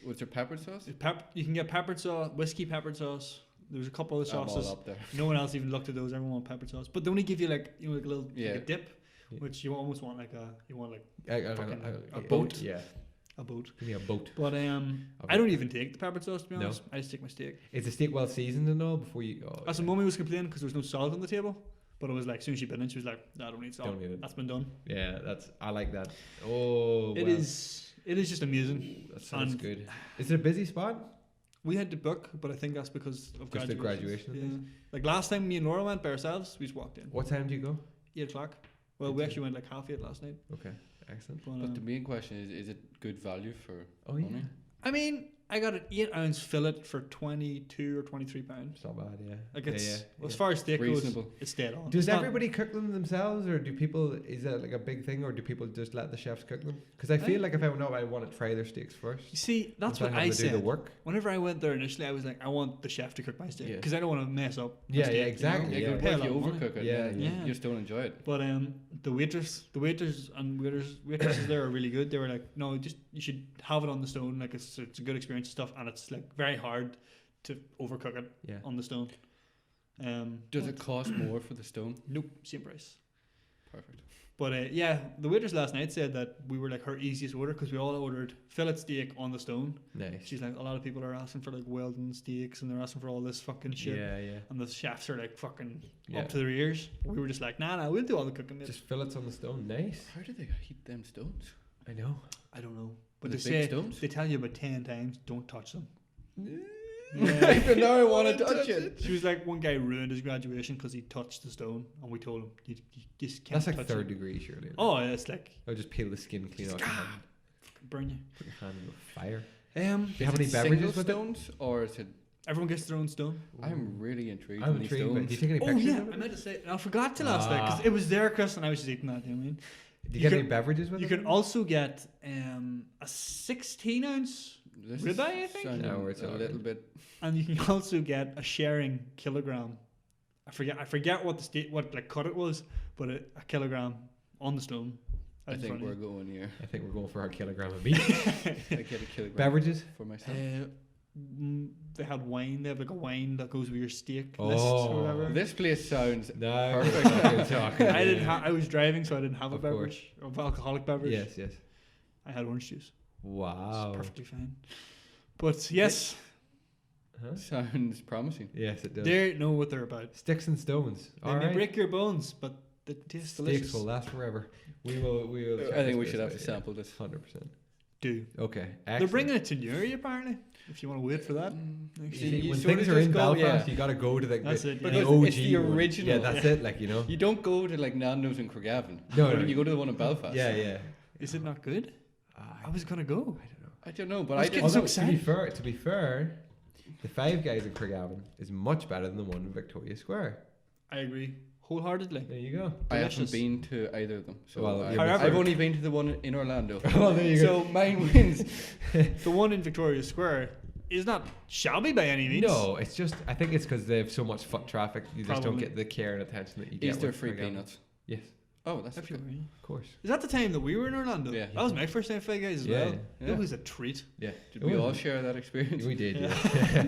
was there peppered sauce? You can get peppered sauce, whiskey peppered sauce. There's a couple of I'm all sauces. up there. No one else even looked at those. Everyone wanted peppered sauce, but they only give you like like a little like a dip, Yeah. which you almost want like a boat. Yeah. A boat. Give me a boat. But I don't even take the peppered sauce to be honest. I just take my steak. Is the steak well seasoned and all before you? That's what Mummy was complaining because there was no salt on the table. But it was like, as soon as she bit in, she was like, "No, I don't need salt. Don't need it. That's been done." Yeah, I like that. Oh, It is just amazing. That sounds And good. Is it a busy spot? we had to book, but I think that's because of Just the graduation. Yeah. Like last time me and Laura went by ourselves, we just walked in. What time do you go? 8 o'clock. Well, we actually went like 8:30 last night. Okay, excellent. But the main question is it good value for Oh, yeah. money? I mean, I got an 8-ounce fillet for £22 or £23. It's not bad, yeah. Like it's yeah. as far as steak goes, Reasonable. it's dead on. Does It's not- everybody cook them themselves, or do people? Is that like a big thing, or do people just let the chefs cook them? Because I feel like if I went out, I want to try their steaks first. You see, that's instead what of I having to do the said. work. Whenever I went there initially, I was like, I want the chef to cook my steak Yeah. because I don't want to mess up. my Yeah, steak, yeah, you know? exactly, Yeah, yeah. good. Pay a If you lot of money. overcook it, Yeah, you yeah. just don't enjoy it. But the waitresses and waitresses there are really good. They were like, no, just you should have it on the stone. Like it's a good experience and stuff, and it's like very hard to overcook it Yeah. on the stone. Does it cost more for the stone? Nope, same price. Perfect. But yeah, the waitress last night said that we were like her easiest order because we all ordered fillet steak on the stone. Nice. She's like, a lot of people are asking for like Weldon steaks and they're asking for all this fucking shit. Yeah, yeah. And the chefs are like fucking Yeah. up to their ears. We were just like, nah, we'll do all the cooking. Mate. Just fillets on the stone. Nice. How do they heat them stones? I know. I don't know, but The they big say stones? they tell you about 10 times, don't touch them. Even now I want to touch it. She was like, one guy ruined his graduation because he touched the stone, and we told him you just can't That's like touch third it. degree, surely. Oh, yeah, it's like I'll just peel the skin clean off your hand. burn you. Put your hand in the fire. Um, Do you have Is any it beverages single with it? stones or is it? everyone gets their own stone. I'm really intrigued. I'm in these intrigued. But stones. do you take any Oh pictures yeah, of I it? meant to say. I forgot to last night because it was there, Chris, and I was just eating that. You know what I mean? Do you you get any can- beverages with You it? can also get a 16-ounce, This Ribeye, is I think? sounding No, it's a all little right. bit. and you can also get a sharing kilogram. I forget what what like cut it was, but a kilogram on the stone. I out in think front we're of going here. I think we're going for our kilogram of meat. I get a kilogram Beverages? for you. myself. They had wine. They have like a wine that goes with your steak list Oh. or whatever. This place sounds No, perfect. we're talking. I didn't. I was driving, so I didn't have a Of beverage, of alcoholic beverage. Yes, yes. I had orange juice. Wow. It's perfectly fine. But yes, Huh? sounds promising. Yes, it does. they know what they're about. Sticks and stones. They All may right. break your bones, but they taste delicious. Steaks will last forever. We will. I think we should have to sample this. 100%. Do. Okay. They're bringing it to Newry apparently. If you want to wait for that. Next See, year. you when sort things of are just in go, Belfast, yeah. you got to go to That's the it, yeah. Because OG it's the one. original. Yeah, that's it. Like, you know. You don't go to like Nando's in Craigavon. No, You no. You go to the one in Belfast. Yeah, yeah. Is it not good? I was gonna go. I don't know. I don't know, but I was I getting just so Although, excited. to be fair, the Five Guys in Craigavon is much better than the one in Victoria Square. I agree wholeheartedly. There you go. I Delicious. haven't been to either of them. So Well, I, you're However- I've only been to the one in Orlando. Well, there you So mine wins. The one in Victoria Square is not shabby by any means. No, it's just I think it's because they have so much foot traffic. You just don't Probably. get the care and attention that you get. Is there with free Craigavon. peanuts? Yes, Oh, that's If you're okay. right. of course. Is that the time that we were in Orlando? Yeah. That was my first time at Five Guys as Yeah, well. yeah. It was a treat. Yeah. Did It we was- all share that experience? We did. Yeah. Yeah.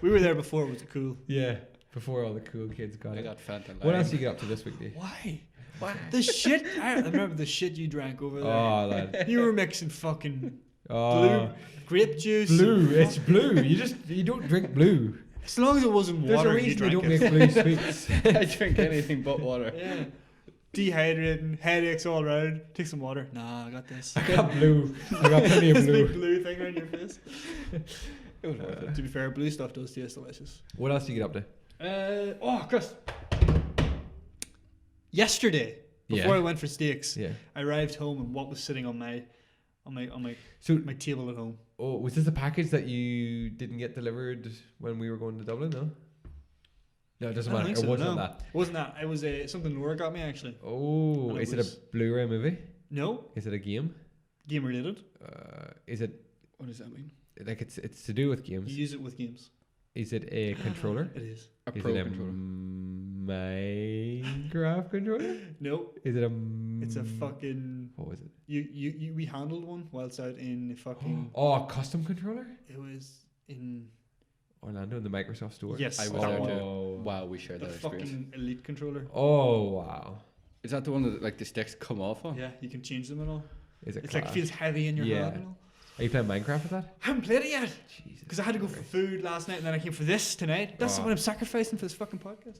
We were there before it was cool. Yeah. Before all the cool kids got I it. got Fanta What Lime. else do you get up to this week, Dave? Why? Why? The shit. I remember the shit you drank over there. Oh, lad. You were mixing fucking Oh, grape juice. blue. and It's blue. You don't drink blue. As long as it wasn't There's water, a you reason they drank don't it. make blue sweets. I drink anything but water. Yeah. Dehydrating, headaches all around. Take some water. Nah, I got this. I got blue. I got plenty of This big blue. blue thing around your face. It was worth it. To be fair, blue stuff does taste delicious. What else do you get up to? Chris. Yesterday, before Yeah. I went for steaks, Yeah. I arrived home and what was sitting on my So, my table at home. oh, was this a package that you didn't get delivered when we were going to Dublin? No. No, it doesn't I don't matter. think It so, wasn't no. that. Wasn't that? It was something Laura got me actually. Oh, And it is it was- a Blu-ray movie? No, Is it a game? game related. Is it What does that mean? like it's to do with You games? use it with games. Is it a controller? It is. A Is pro it a controller. Minecraft controller? No, Is it a? it's a fucking. What was it? We handled one whilst out in fucking. Oh, a custom controller? It was in Orlando in the Microsoft store. yes. I was there Oh. too. Wow, we shared The that experience. fucking elite controller. Oh wow. Is that the one that like the sticks come off of? Yeah, you can change them and all. Is it? It's like class? feels heavy in your Yeah. hand and all. Are you playing Minecraft with that? I haven't played it yet Jesus. because I had to go for food last night and then I came for this tonight. That's Oh. what I'm sacrificing for this fucking podcast.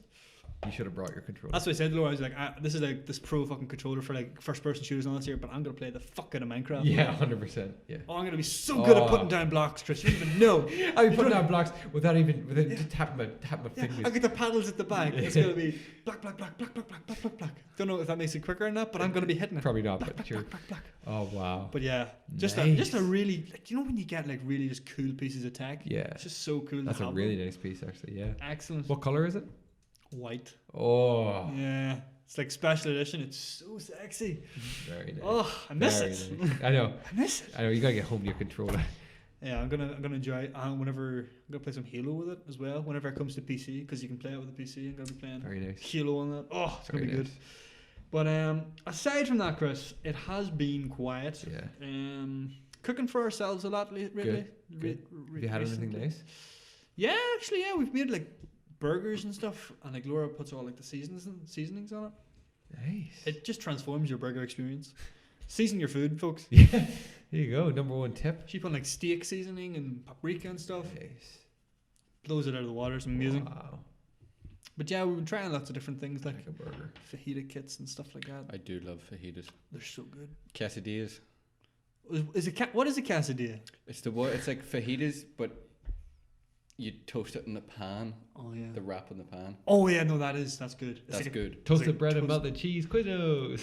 You should have brought your controller. That's what I said to Laura. I was like, this is like this pro fucking controller for like first person shooters and all this here, but I'm gonna play the fuck out of Minecraft. Yeah, 100%. Yeah. Oh, I'm gonna be so good at Oh. putting down blocks, Chris. You don't even know. I'll be putting down blocks without just tapping my Yeah, fingers. I get the paddles at the back. It's gonna be black, black, black, black, black, black, black, black, black. Don't know if that makes it quicker or not, but I'm gonna be hitting it. Probably not, Black, but black, sure. black, black, black. Oh wow. But yeah, just a Nice. really like, you know when you get like really just cool pieces of tech. Yeah. It's just so cool. That's to a have really them. nice piece, actually. Yeah. Excellent. What color is it? White. Oh, Yeah, it's like special edition. It's so sexy. very nice. Oh, I miss Very it. nice. I know. I miss it. I know. You gotta get home to your controller. Yeah, I'm gonna enjoy it. Whenever I'm gonna play some Halo with it as well. Whenever it comes to PC, because you can play it with the PC. I'm gonna be playing Very nice. Halo on that. Oh, it's gonna Very be nice. good. But aside from that, Chris, it has been quiet. Yeah. Cooking for ourselves a lot lately. Good. Have you had anything nice? Yeah, actually, yeah. We've made like burgers and stuff, and like Laura puts all like the seasonings on it. Nice. It just transforms your burger experience. Season your food, folks. Yeah. There you go. Number one tip. She put like steak seasoning and paprika and stuff. Nice. Blows it out of the water. It's amazing. Wow. But yeah, we've been trying lots of different things like Like a burger. fajita kits and stuff like that. I do love fajitas. They're so good. Quesadillas. What is a quesadilla? It's the one. It's like fajitas, but you toast it in the pan. Oh yeah. The wrap in the pan. Oh yeah, no, that's good. It's That's like good. Toasted like bread and toast- melted cheese. Quizos.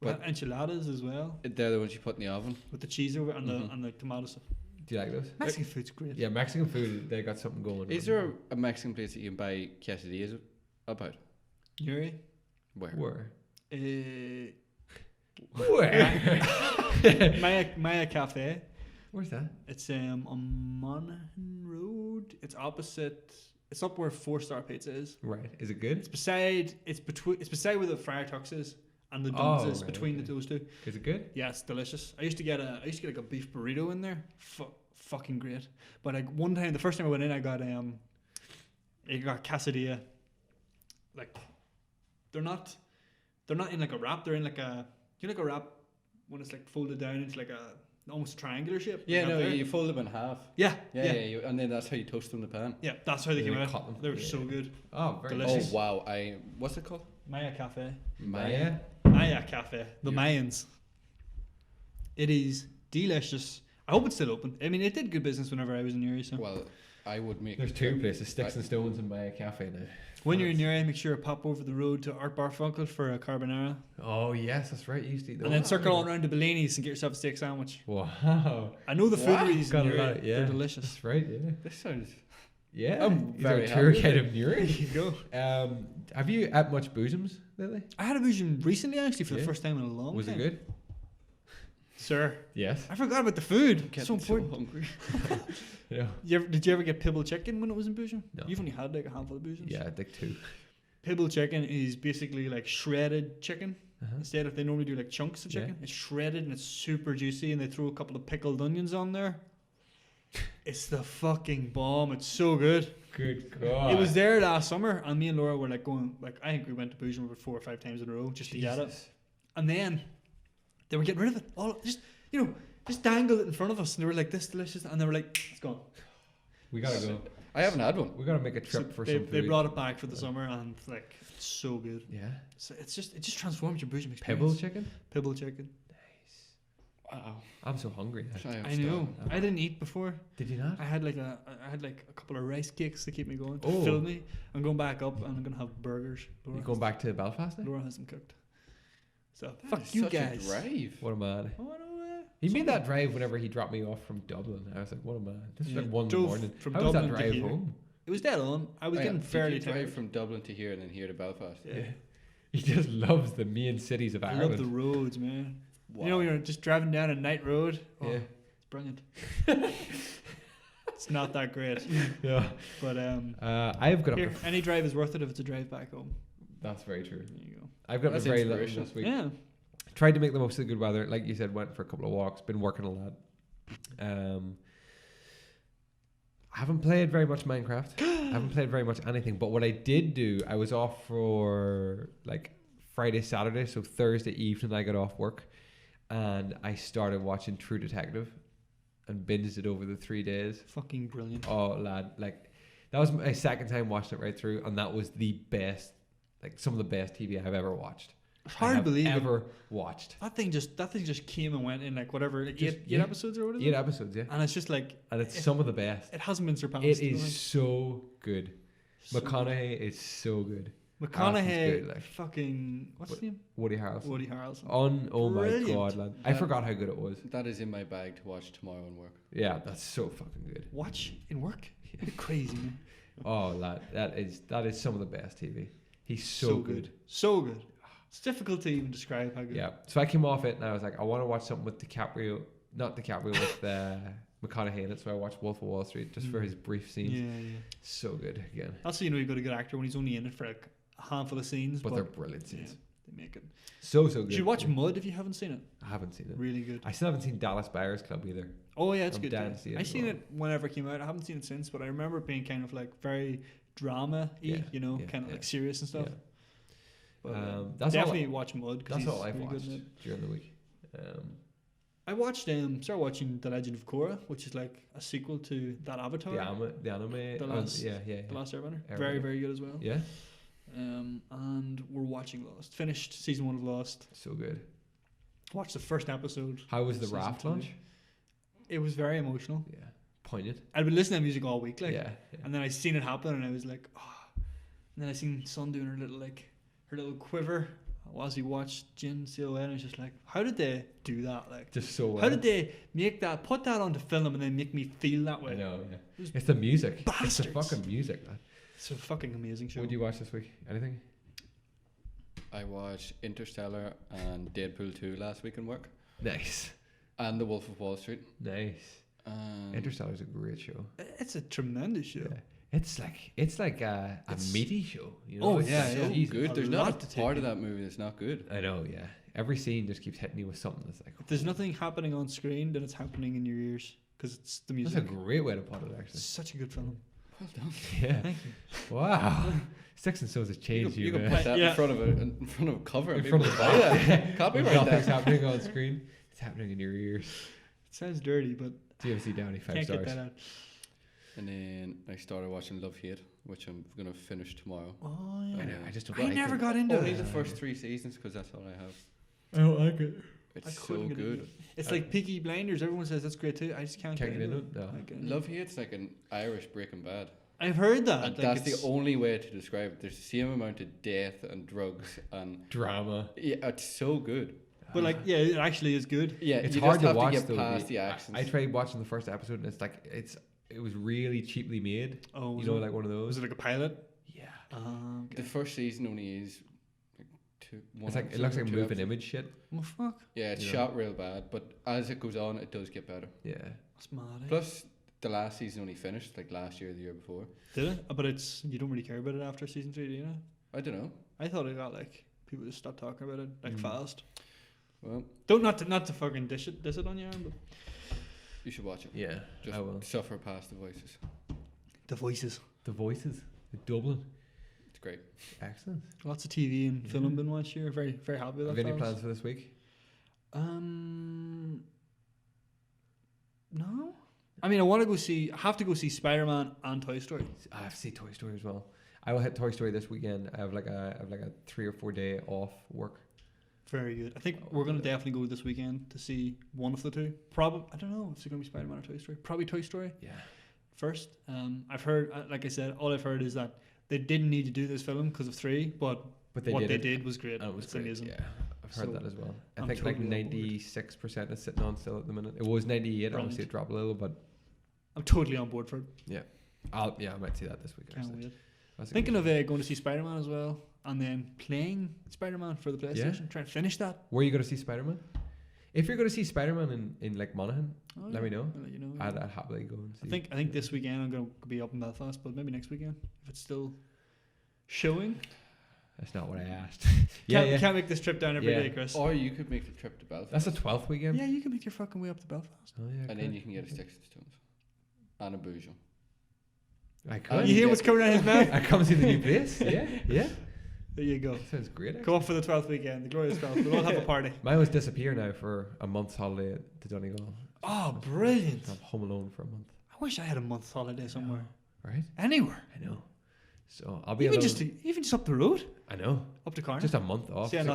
We had enchiladas as well They're the ones you put in the oven. with the cheese over and Mhm. the and the tomato stuff. Do you like those? Mexican food's great. Yeah, Mexican food. They got something going. Is there a Mexican place that you can buy quesadillas about? Yuri. Where? Where? Uh, Where? Maya Cafe. Where's that? It's on Monaghan Road. It's opposite. It's up where 4-Star Pizza is. Right. Is it good? It's beside. It's beside where the Friar Tux is and the Oh, Duns is right, between okay. those two. Is it good? Yeah, it's delicious. I used to get like a beef burrito in there. Fucking great. But like one time, the first time I went in, I got quesadilla. Like they're not in like a wrap. They're in like a like a wrap when it's like folded down into like a almost triangular shape. Yeah, like no, that there. you fold them in half. Yeah, Yeah, and then that's how you toast them in the pan. Yeah, that's how they Yeah, came they out. cut them. They were Yeah. so good. Oh, very Delicious. Oh wow! What's it called? Maya Cafe. Maya. Maya Cafe. The Yeah. Mayans. It is delicious. I hope it's still open. I mean, it did good business whenever I was in Uri. So Well, I would make. There's a two trip. places, Sticks and Stones and Maya Cafe now. when you're in Uri, make sure to pop over the road to Art Barfunkel for a carbonara, Oh yes, that's right. You used to eat those. and then circle on around to Bellini's and get yourself a steak sandwich. Wow. I know the What? food reason. Got a Uri, lot. Yeah. They're delicious. That's right. Yeah. This sounds. Yeah. I'm He's very a tour happy guide with of There Newry. you go. Have you had much bosoms lately? I had a vision recently, actually, for the Yeah. first time in a long Was time. it good? Sir, Yes. I forgot about the food. Getting So important. hungry. Yeah. Did you ever get Pibble chicken when it was in Boojum? No. You've only had like a handful of Boojums. Yeah, I think two. Pibble chicken is basically like shredded chicken. Uh-huh. Instead of they normally do like chunks of chicken, Yeah. it's shredded and it's super juicy, and they throw a couple of pickled onions on there. It's the fucking bomb. It's so good. Good God. It was there last summer, and me and Laura were like going like I think we went to Boojum about 4 or 5 times in a row just to get it. Jesus. And then they were getting rid of it. All just just dangled it in front of us, and they were like, "This delicious," and they were like, "It's gone." We gotta go. I haven't had one. We gotta make a trip So for they, some food. they brought it back for the summer, and like it's so good. Yeah. So it just transforms your Boojum experience. Pebble chicken. Pibble chicken. Wow. I'm so hungry. I know. I didn't eat before. Did you not? I had like a couple of rice cakes to keep me going, to Oh. fill me. I'm going back up, and I'm gonna have burgers. You going back to Belfast now? Laura has them cooked. So That fuck is you such a guys. drive. What a man. Oh, no, He made that drive whenever he dropped me off from Dublin. I was like, what a man. This is Yeah, like 1 in the drove morning. from How was that Dublin to drive here. home? It was dead on. I was Oh, getting yeah. fairly Did you tired. drive from Dublin to here and then here to Belfast. Yeah. He just loves the main cities of I Ireland. love the roads, man. Wow. You know, when you're just driving down a night road. Oh, Yeah. it's brilliant. It's not that great. Yeah. But I've got here, up. any drive is worth it if it's a drive back home. That's very true. There you go. I've got a That's very little inspirational. this week. Yeah. Tried to make the most of the good weather. Like you said, went for a couple of walks. Been working a lot. Haven't played very much Minecraft. Haven't played very much anything. But what I did do, I was off for like Friday, Saturday. So Thursday evening, I got off work, and I started watching True Detective, and binged it over the 3 days. Fucking brilliant. Oh, lad, like that was my second time watching it right through, and that was the best, like some of the best TV I've ever watched. It's hard to believe ever watched. that thing just came and went in like whatever, like Just- eight yeah. episodes or whatever. 8 episodes, yeah, And it's just like and it's some of the best. it hasn't been surpassed. It you know, is like, so good. so McConaughey is so good. McConaughey, good, like. fucking what's his name? Woody Harrelson. Woody Harrelson. Oh my Brilliant. god, lad! I forgot how good it was. That is in my bag to watch tomorrow in work. Yeah, that's so fucking good. Watch in work. You're crazy, man. Oh, lad, that is some of the best TV. He's so good. So good. It's difficult to even describe how good. Yeah. So I came off it and I was like, I want to watch something with DiCaprio, not DiCaprio, with McConaughey in it. So I watched Wolf of Wall Street just for his brief scenes. Yeah. So good again. That's how you know you've got a good actor when he's only in it for like a handful of scenes. But they're brilliant scenes. Yeah, they make it. So good. You should watch Mud if you haven't seen it. I haven't seen it. Really good. I still haven't seen Dallas Buyers Club either. Oh yeah, it's I'm good. down Yeah. to see it I as seen well. it whenever it came out. I haven't seen it since, but I remember it being kind of like very drama-y, Yeah, you know, yeah, kind of yeah. like serious and stuff. Yeah. But That's definitely watch Mud. That's all I've really good watched in it. during the week. I watched started watching The Legend of Korra, which is like a sequel to that Avatar, The anime. The last- yeah. The Last Airbender. Airbender. Very, very good as well. Yeah. And we're watching Lost. Finished season 1 of Lost. So good. Watched the first episode. How was the Season raft 2. launch? It was very emotional. Yeah. Poignant. I'd been listening to music all week, like, yeah. and then I seen it happen, and I was like, oh. And then I seen Sun doing her little quiver whilst he watched Jin sail away, and I was just like, how did they do that? Like, Just so well. how did they put that onto film, and then make me feel that way? I know, yeah. It was It's the music. bastards. It's the fucking music, man. It's a fucking amazing show. What did you watch this week? Anything? I watched Interstellar and Deadpool 2 last week in work, Nice. and The Wolf of Wall Street. Nice. Um, Interstellar's a great show. It's a tremendous show. Yeah. It's like a It's- meaty show. You know? Oh, It's yeah, like yeah. so easy. good. A There's lot not to a take part of in. that movie that's not good. I know, yeah. Every scene just keeps hitting you with something that's like. If there's nothing happening on screen, then it's happening in your ears because it's the That's music. a great way to put it, It's actually. such a good film. Well done. Yeah. Thank you. Wow. Sticks and Stones has changed you, You can man. put that Yeah. in front of a cover. In and front people of buy the that. Copyright Nothing's that. happening on screen. It's happening in your ears. It sounds dirty, but DMC Downey, 5 can't stars. get that out. And then I started watching Love Hate, which I'm gonna finish tomorrow. Oh I yeah. know, I just don't I like never it. got into Only it. the first 3 seasons because that's all I have. I don't like it. I It's so couldn't get into good. it. It's like Peaky Blinders. Everyone says that's great too. I just can't Can't get get into into it? No. Can't get into Love Hate's like an Irish Breaking Bad. I've heard that. And like that's the it's- only way to describe it. There's the same amount of death and drugs and Drama. yeah, it's so good. But like, yeah, it actually is good. Yeah, It's you hard just to have watch to get though. past the actions. I tried watching the first episode and it's like it was really cheaply made. Oh, You know, like one of was those. it like a pilot? Yeah. The first season only is like one It's like it episode looks or like 2 moving episodes. image shit. Well, fuck. Yeah, it's You know. shot real bad, but as it goes on, it does get better. Yeah. That's mad. Eh? Plus, the last season only finished like last year or the year before. Did it? But it's you don't really care about it after season 3, do you know? I don't know. I thought it got like people just stopped talking about it like fast. Well, Don't not to fucking diss it on you, Aaron, but you should watch it. Yeah. Just I will. suffer past the voices. the voices. The Voices. Dublin. It's great. Excellent. Lots of TV and film been watched here. Very very happy with Have that. you any fellas. plans for this week? No. I mean, I have to go see Spider-Man and Toy Story. I have to see Toy Story as well. I will hit Toy Story this weekend. I have like a 3 or 4 day off work. Very good. I think we're gonna definitely go this weekend to see one of the two. Probably, I don't know if it's gonna be Spider-Man or Toy Story. Probably Toy Story Yeah. first. I've heard, like I said, all I've heard is that they didn't need to do this film because of 3, but But they what did they it. did was great. And it was It's great. amazing. Yeah. I've heard So, that as well. I I'm think totally on like board. 96% is sitting on still at the minute. It was 98. Obviously, Brilliant. it dropped a little, but I'm totally on board for it. I might see that this week. Can't Actually. wait. That's a Thinking good of going to see Spider-Man as well, and then playing Spider-Man for the PlayStation. Trying to finish that. Where are you going to see Spider-Man? If you're going to see Spider-Man in like Monaghan, let me know. I'll let you know. I'd happily go and see. I think this weekend I'm going to be up in Belfast, but maybe next weekend if it's still showing. That's not what I asked. Can't make this trip down every day, Chris. Or you could make the trip to Belfast. That's the 12th weekend. Yeah, you can make your fucking way up to Belfast. Oh yeah. And then you can get a Sticks and Stones and a Boujon. I could. You hear what's coming out of his mouth? I come see the new place. Yeah. There you go. Sounds great. Actually. Go off for the 12th weekend, the glorious 12th. We'll all have a party. Mine was disappear now for a month's holiday to Donegal. Oh, brilliant. I'm home alone for a month. I wish I had a month's holiday somewhere. Right? Anywhere. I know. So I'll be Even alone. just up the road. I know. Up to Carn. Just a month off. See, that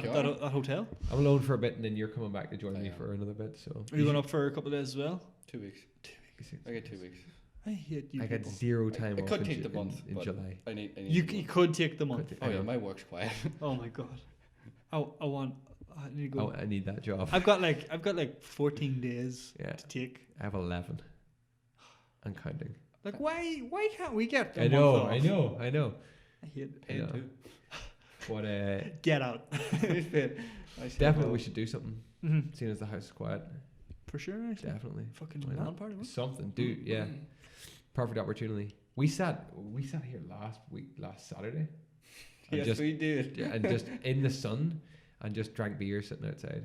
hotel. I'm alone for a bit, and then you're coming back to join me am. for another bit. So Are you going up for a couple of days as well? 2 weeks. 2 weeks. I get 2 weeks. I hate you. I get people. zero time I off could in, take the month in but July. I need You the month. could take the month. Oh yeah, my work's quiet. Oh my god. I need to go. Oh, I need that job. I've got like 14 days Yeah. to take. I have 11. I'm counting. Like why can't we get? I know. I hate it. I know. too. But Get out. definitely we should do something. Mm-hmm. Seeing as the house is quiet. For sure. Actually. Definitely. Fucking Why not? land party. What? Something. Do yeah. Perfect opportunity. We sat here last Saturday. And Yes, just, we did. yeah, and just in the sun and just drank beer sitting outside.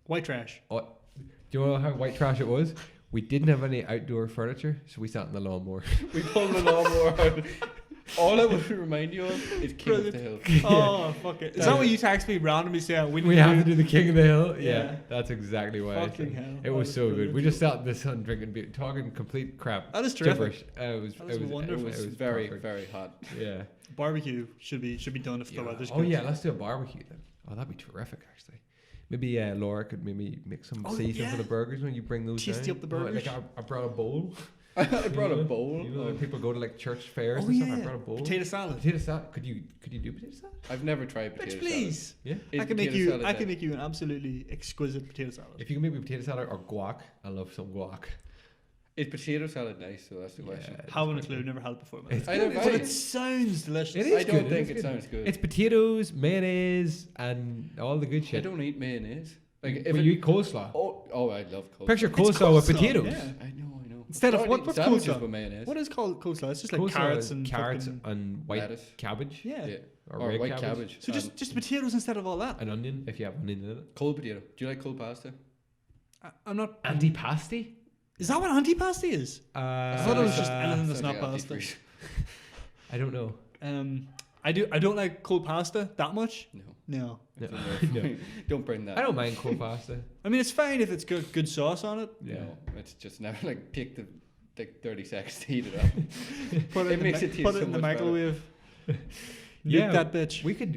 White trash. Oh, do you know how white trash it was? We didn't have any outdoor furniture, so we sat in the lawnmower. We pulled the lawnmower out. All I would remind you of is King of the Hill. Oh fuck it! Is that what you text me randomly saying? We have to do the King of the Hill. Yeah, Yeah. that's exactly why. I Fucking said. hell. It was That so is good. We brilliant. just sat in the sun drinking beer, talking complete crap. That is terrific. Gibberish. It was wonderful. It was very, perfect. very hot. Yeah. Barbecue should be done if the weather's Oh good. yeah, let's do a barbecue then. Oh, that'd be terrific actually. Maybe Laura could maybe make some seasoning for the burgers when you bring those. Tasty down. up the burgers. Like I brought a bowl. I brought a bowl. You know, when people go to like church fairs Oh and stuff. yeah. I brought a bowl. Potato salad. Potato salad. Could you do potato salad? I've never tried potato Bitch, please. Yeah. salad. I can make you an absolutely exquisite potato salad. If you can make me potato salad or guac, I love some guac. Is potato salad nice? So that's the question. Haven't a clue. Never had it before. Man. It's I good. don't But know. it sounds delicious. It is I don't good, think it it is sounds good. It's potatoes, mayonnaise, and all the good I shit. don't eat mayonnaise. Like But you eat coleslaw. Oh, I love coleslaw. Picture It's coleslaw with coleslaw, potatoes. yeah. I know. Instead of I've what's eaten sandwiches coleslaw? with mayonnaise. What is called coleslaw? It's just like Coleslaw carrots is and carrots fucking- and white Lettuce. cabbage. Yeah. Or Or red white cabbage. cabbage. So just potatoes instead of all that. An onion if you have onion in it. Cold potato. Do you like cold pasta? I'm not. Antipasti? Is that what antipasti is? I thought it was just anything that's not Sounds like pasta. antifreeze. I don't know. I don't like cold pasta that much. No. No. No. No. Don't bring that. I don't mind cold pasta. I mean, it's fine if it's good sauce on it. Yeah. No, it's just never like take the 30 seconds to heat it up. Put It makes it taste put it so in the much better. microwave. Yeah, Nuke that bitch. We could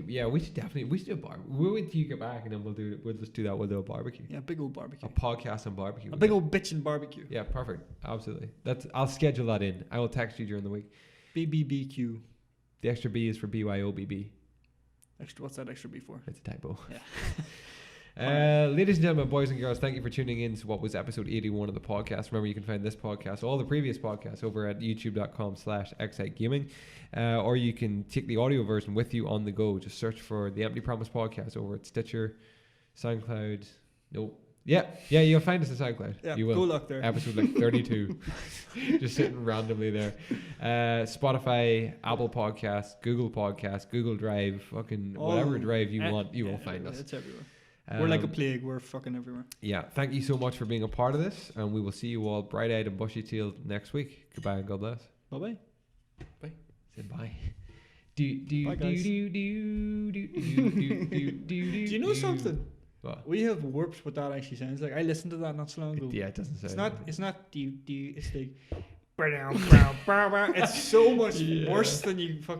definitely do a bar. We'll wait till you get back and then we'll just do that. We'll do a barbecue. Yeah, big old barbecue. A podcast on barbecue. A big old bitchin' barbecue. Yeah, perfect. Absolutely. I'll schedule that in. I will text you during the week. BBBQ. The extra B is for BYOBB. Extra. What's that extra B for? It's a typo. Yeah. Ladies and gentlemen, boys and girls, thank you for tuning in to what was episode 81 of the podcast. Remember, you can find this podcast, all the previous podcasts, over at youtube.com/excitegaming. Or you can take the audio version with you on the go. Just search for the Empty Promise podcast over at Stitcher, SoundCloud. Yeah, you'll find us at SoundCloud. Yeah, you will. go look there. Episode like 32. Just sitting randomly there. Spotify, Apple Podcasts, Google Podcasts, Google Drive, fucking whatever drive you want, you will find us. It's everywhere. We're like a plague. We're fucking everywhere. Yeah, thank you so much for being a part of this, and we will see you all bright-eyed and bushy-tailed next week. Goodbye and God bless. Bye-bye. Bye. Say bye. Do guys. do you know something? What? We have warped what that actually sounds like. I listened to that not so long ago. Yeah, it doesn't sound. It's not do. It's like it's so much worse than you fucking